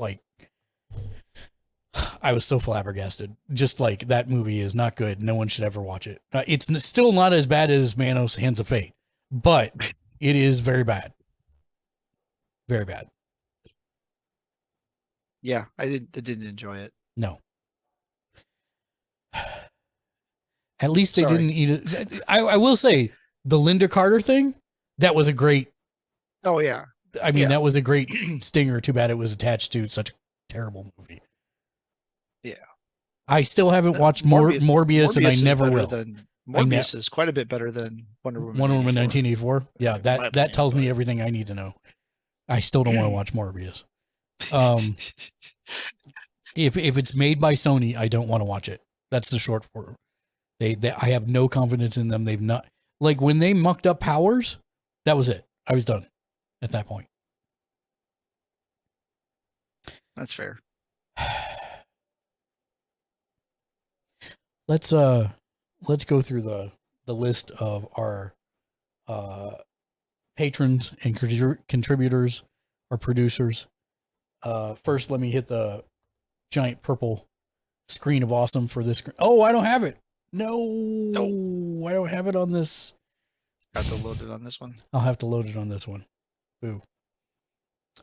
so flabbergasted. Just that movie is not good. No one should ever watch it. It's still not as bad as Manos Hands of Fate, but it is very bad. Very bad. Yeah, I didn't enjoy it. No. At least they didn't eat it. I will say the Linda Carter thing, that was a great. Oh yeah. I mean, that was a great stinger. Too bad it was attached to such a terrible movie. Yeah. I still haven't watched Morbius and I never will. Morbius is quite a bit better than Wonder Woman. Wonder Woman 1984. Yeah, that tells me everything I need to know. I still don't want to watch Morbius. If it's made by Sony, I don't want to watch it. That's the short form. I have no confidence in them. They've not when they mucked up Powers, that was it. I was done at that point. That's fair. Let's go through the list of our patrons and contributors or producers. First, let me hit the giant purple screen of awesome for this. Oh, I don't have it. No, I don't have it on this. Have to load it on this one. I'll have to load it on this one. Boo.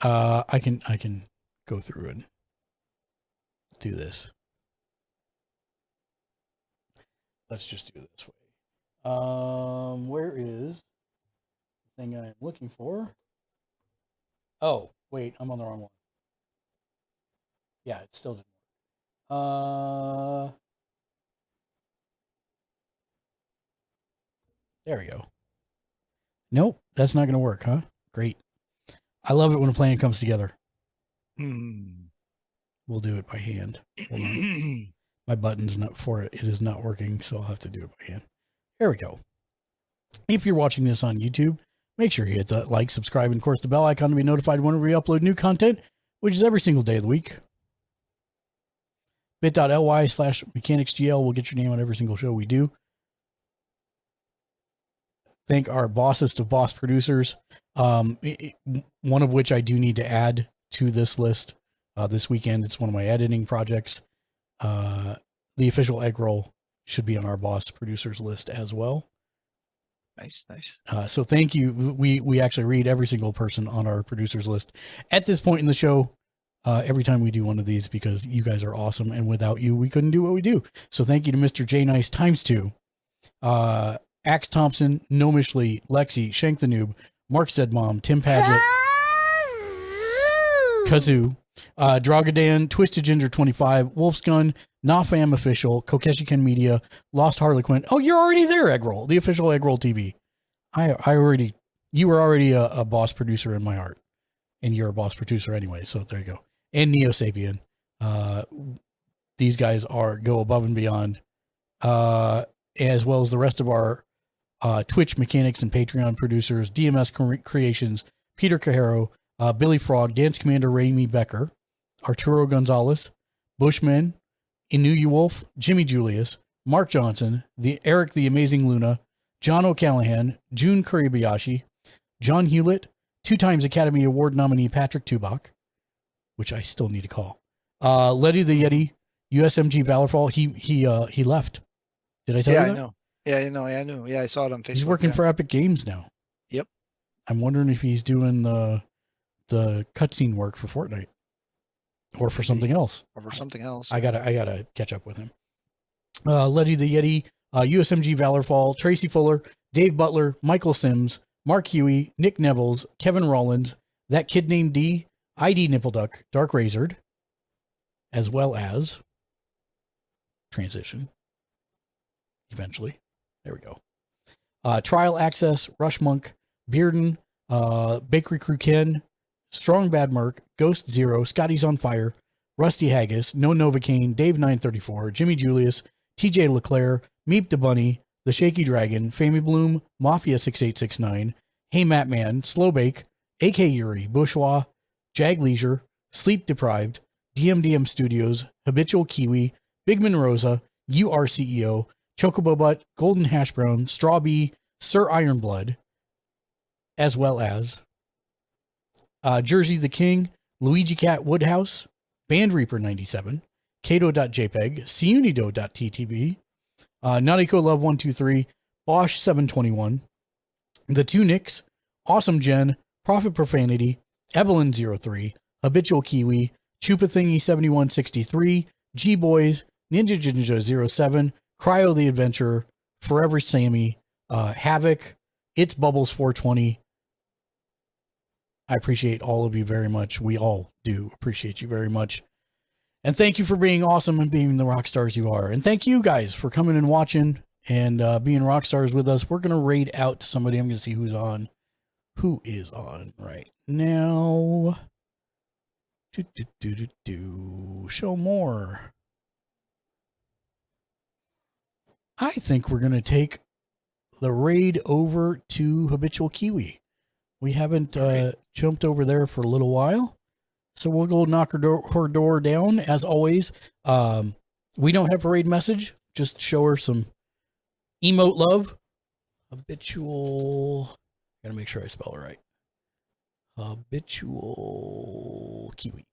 I can go through and do this. Let's just do it this way. Where is the thing I'm looking for? Oh, wait, I'm on the wrong one. Yeah, it still didn't work. There we go. Nope, that's not going to work, huh? Great. I love it when a plan comes together. We'll do it by hand. Hold on. My button's not for it. It is not working, so I'll have to do it by hand. There we go. If you're watching this on YouTube, make sure you hit that like, subscribe, and of course the bell icon to be notified whenever we upload new content, which is every single day of the week. bit.ly/mechanicsgl will get your name on every single show we do. Thank our bossest of boss producers, one of which I do need to add to this list this weekend. It's one of my editing projects. The official egg roll should be on our boss producers list as well. Nice. So thank you. We actually read every single person on our producers list at this point in the show. Every time we do one of these, because you guys are awesome, and without you, we couldn't do what we do. So thank you to Mr. J Nice ×2, Axe Thompson, Nomish Lee, Lexi, Shank the Noob, Mark Zedmom, Tim Paget, Kazoo, Dragadan, Twisted Ginger 25, Wolf's Gun, Nafam Official, Kokeshi Ken Media, Lost Harlequin. Oh, you're already there, Eggroll, the official Eggroll TV. You were already a boss producer in my heart, and you're a boss producer anyway. So there you go. And Neo Sapien. These guys go above and beyond, as well as the rest of our Twitch mechanics and Patreon producers, DMS Creations, Peter Cajero, Billy Frog, Dance Commander Raimi Becker, Arturo Gonzalez, Bushman, Inuyu Wolf, Jimmy Julius, Mark Johnson, Eric the Amazing Luna, John O'Callahan, June Kuribayashi, John Hewlett, 2 times Academy Award nominee Patrick Tubach, which I still need to call, Letty the Yeti, USMG Valorfall. He left. Did I tell you that? I know. Yeah, I knew. Yeah, I saw it on Facebook. He's working for Epic Games now. Yep. I'm wondering if he's doing the cutscene work for Fortnite or for something else. Or for something else. I gotta catch up with him. Letty the Yeti, USMG Valorfall, Tracy Fuller, Dave Butler, Michael Sims, Mark Huey, Nick Nevels, Kevin Rollins, That Kid Named D, ID Nippleduck, Dark Razored, as well as Transition. Eventually. There we go. Trial Access, Rush Monk, Bearden, Bakery Crew Ken, Strong Bad Merc, Ghost Zero, Scotty's on Fire, Rusty Haggis, No Novocaine, Dave 934, Jimmy Julius, TJ Leclerc, Meep the Bunny, The Shaky Dragon, Family Bloom, Mafia 6869, Hey Matt Man, Slowbake, AK Yuri, Bourgeois, Jag Leisure, Sleep Deprived, DMDM Studios, Habitual Kiwi, Bigman Rosa, URCEO, Chocobo Butt, Golden Hash Brown, Straw Bee, Sir Ironblood, as well as Jersey the King, Luigi Cat Woodhouse, Band Reaper 97, Kato.jpg, Ciunido.ttb, Nautico Love 123, Bosch 721, The Two Nicks, Awesome Jen, Prophet Profanity, Evelyn 03, Habitual Kiwi, Chupa Thingy 7163, G Boys, Ninja Ninja 07, Cryo the Adventurer, Forever Sammy, Havoc, It's Bubbles 420. I appreciate all of you very much. We all do appreciate you very much. And thank you for being awesome and being the rock stars you are. And thank you guys for coming and watching and being rock stars with us. We're going to raid out to somebody. I'm going to see who's on. Who is on right now? Show more. I think we're going to take the raid over to Habitual Kiwi. We haven't jumped over there for a little while. So we'll go knock her door down. As always, we don't have a raid message. Just show her some emote love. Habitual. Gotta make sure I spell it right. Habitual Kiwi.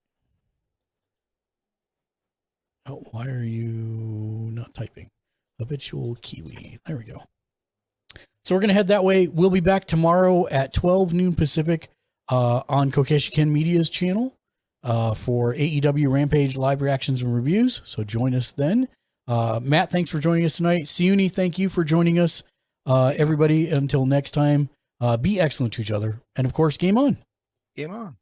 Oh, why are you not typing? Habitual Kiwi. There we go. So we're going to head that way. We'll be back tomorrow at 12 noon Pacific on Kokeshi Ken Media's channel for AEW Rampage live reactions and reviews. So join us then. Matt, thanks for joining us tonight. Ciuni, thank you for joining us. Everybody, until next time, be excellent to each other. And of course, game on. Game on.